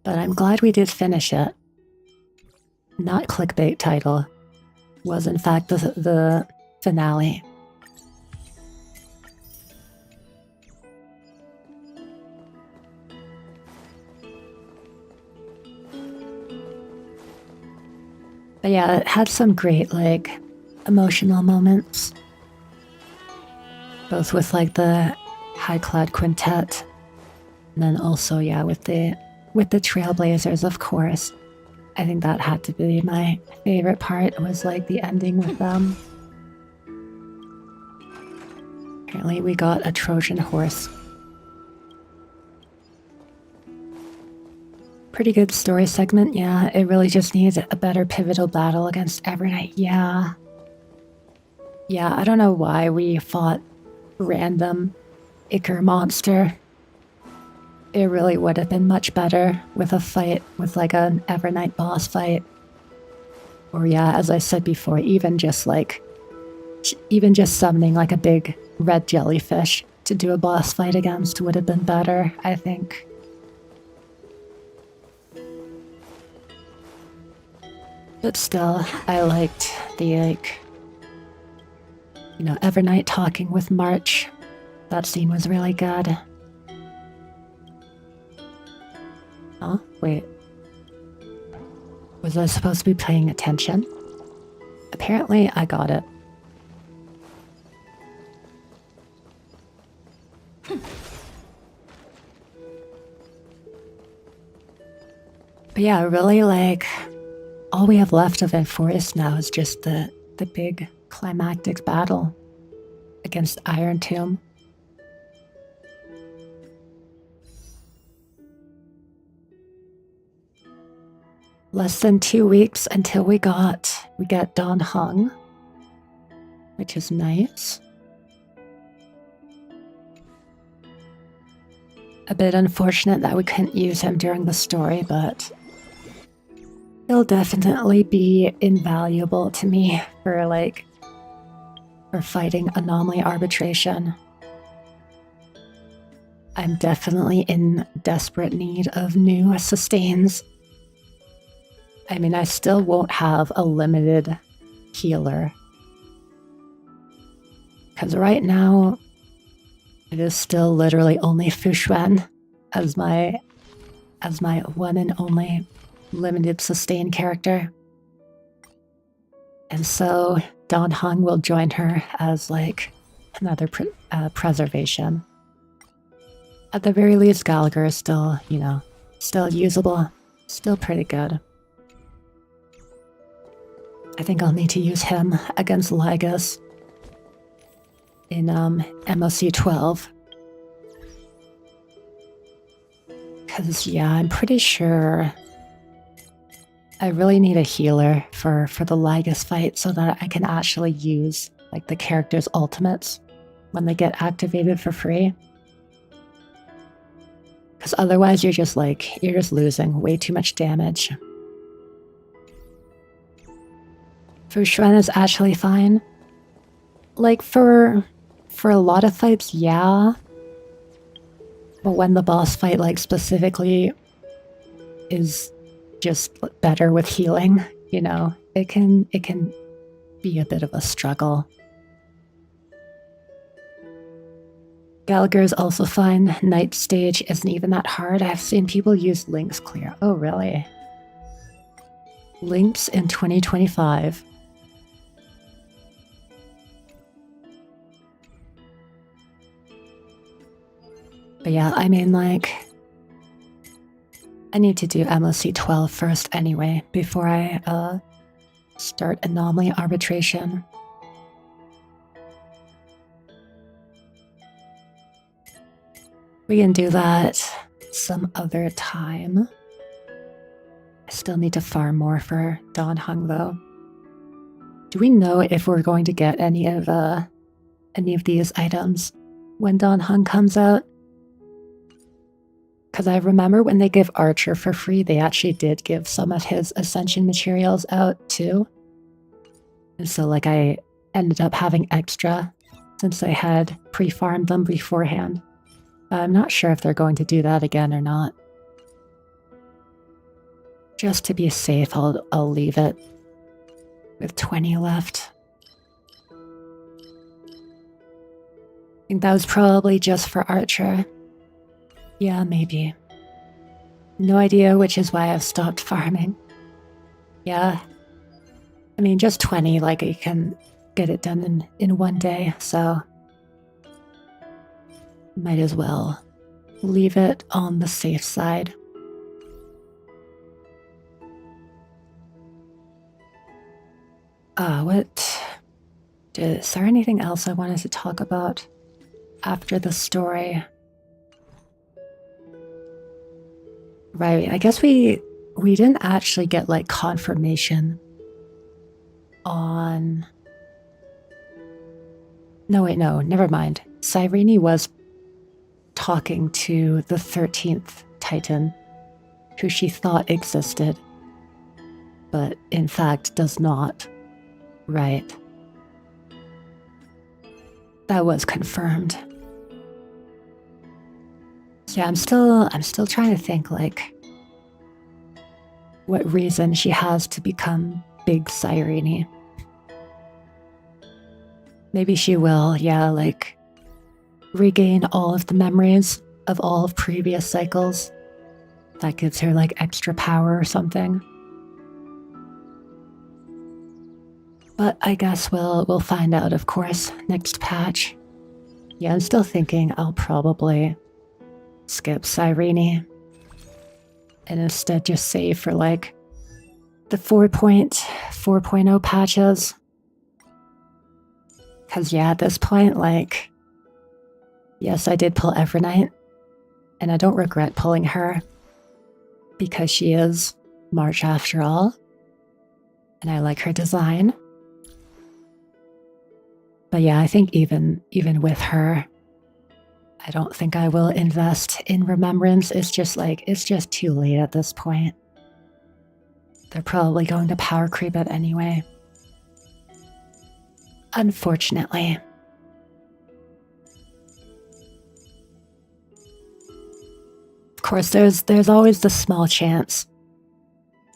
Speaker 1: But I'm glad we did finish it. Not clickbait title. Was in fact the finale. But yeah, it had some great, like, emotional moments. Both with, like, the High Cloud Quintet. And then also, yeah, with the Trailblazers, of course. I think that had to be my favorite part, was, like, the ending with them. Apparently we got a Trojan horse. Pretty good story segment, yeah. It really just needs a better pivotal battle against Evernight, yeah. Yeah, I don't know why we fought random Egirl monster. It really would have been much better with a fight, with like an Evernight boss fight. Or yeah, as I said before, even just summoning like a big red jellyfish to do a boss fight against would have been better, I think. But still, I liked the, like, you know, Evernight talking with March. That scene was really good. Huh? Wait. Was I supposed to be paying attention? Apparently, I got it. But yeah, really, like, all we have left of Enforced now is just the big climactic battle against Iron Tomb. Less than 2 weeks until we get Don Hung, which is nice. A bit unfortunate that we couldn't use him during the story, but he'll definitely be invaluable to me for fighting anomaly arbitration. I'm definitely in desperate need of new sustains. I mean, I still won't have a limited healer. Because right now, it is still literally only Fuxuan as my one and only limited sustain character. And so Dan Heng will join her as like another preservation. At the very least, Gallagher is still, you know, still usable, still pretty good. I think I'll need to use him against Lygus in MOC 12. Because, yeah, I'm pretty sure I really need a healer for the Lygus fight so that I can actually use like the character's ultimates when they get activated for free. Because otherwise you're just losing way too much damage. Fuxuan is actually fine. Like for a lot of fights, yeah. But when the boss fight like specifically is just better with healing, you know, it can be a bit of a struggle. Gallagher is also fine. Night stage isn't even that hard. I've seen people use Link's clear. Oh, really? Links in 2025. But yeah, I mean, like, I need to do MOC 12 first anyway, before I start anomaly arbitration. We can do that some other time. I still need to farm more for Dan Heng though. Do we know if we're going to get any of these items when Dan Heng comes out? Because I remember when they give Archer for free, they actually did give some of his Ascension materials out too. And so like I ended up having extra since I had pre-farmed them beforehand. I'm not sure if they're going to do that again or not. Just to be safe, I'll leave it with 20 left. I think that was probably just for Archer. Yeah, maybe. No idea, which is why I've stopped farming. Yeah. I mean, just 20, like, you can get it done in one day, so might as well leave it on the safe side. Is there anything else I wanted to talk about after the story? Right, I guess we didn't actually get like confirmation on... No, wait, no, never mind. Cyrene was talking to the 13th Titan, who she thought existed, but in fact does not. Right. That was confirmed. Yeah, I'm still trying to think, like, what reason she has to become Big Cyrene. Maybe she will, yeah, like, regain all of the memories of all of previous cycles. That gives her, like, extra power or something. But I guess we'll find out, of course, next patch. Yeah, I'm still thinking I'll probably skip Cyrene and instead just save for, like, the 4.0 patches. Because, yeah, at this point, like, yes, I did pull Evernight, and I don't regret pulling her, because she is March after all, and I like her design. But yeah, I think even with her, I don't think I will invest in Remembrance. It's just too late at this point. They're probably going to power creep it anyway. Unfortunately. Of course, there's always the small chance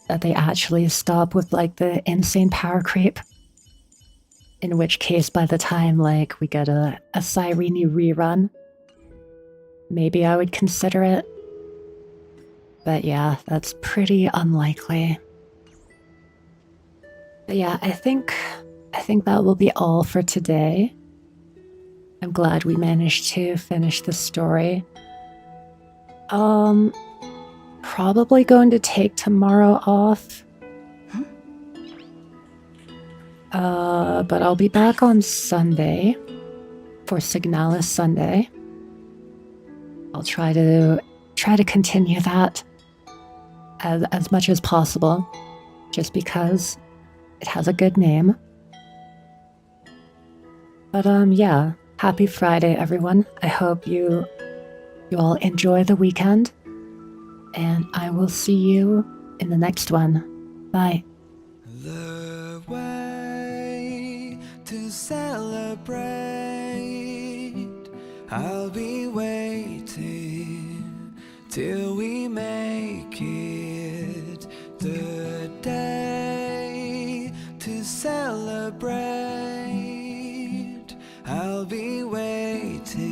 Speaker 1: that they actually stop with like the insane power creep. In which case, by the time like we get a Cyrene rerun, maybe I would consider it. But yeah, that's pretty unlikely. But yeah, I think that will be all for today. I'm glad we managed to finish the story. Probably going to take tomorrow off. But I'll be back on Sunday for Signalis Sunday. I'll try to continue that as much as possible, just because it has a good name. But yeah, happy Friday, everyone. I hope you all enjoy the weekend, and I will see you in the next one. Bye.
Speaker 18: The way to celebrate, I'll be waiting till we make it. The day to celebrate, I'll be waiting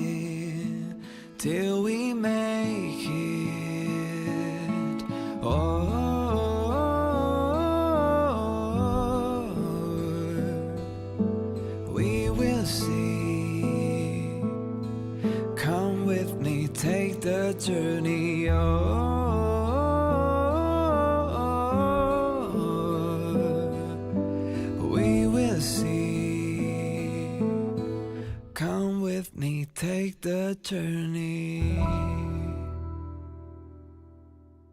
Speaker 18: till we make it. Oh, we will see. Come with me, take the journey. We will see. Come with me, take the journey.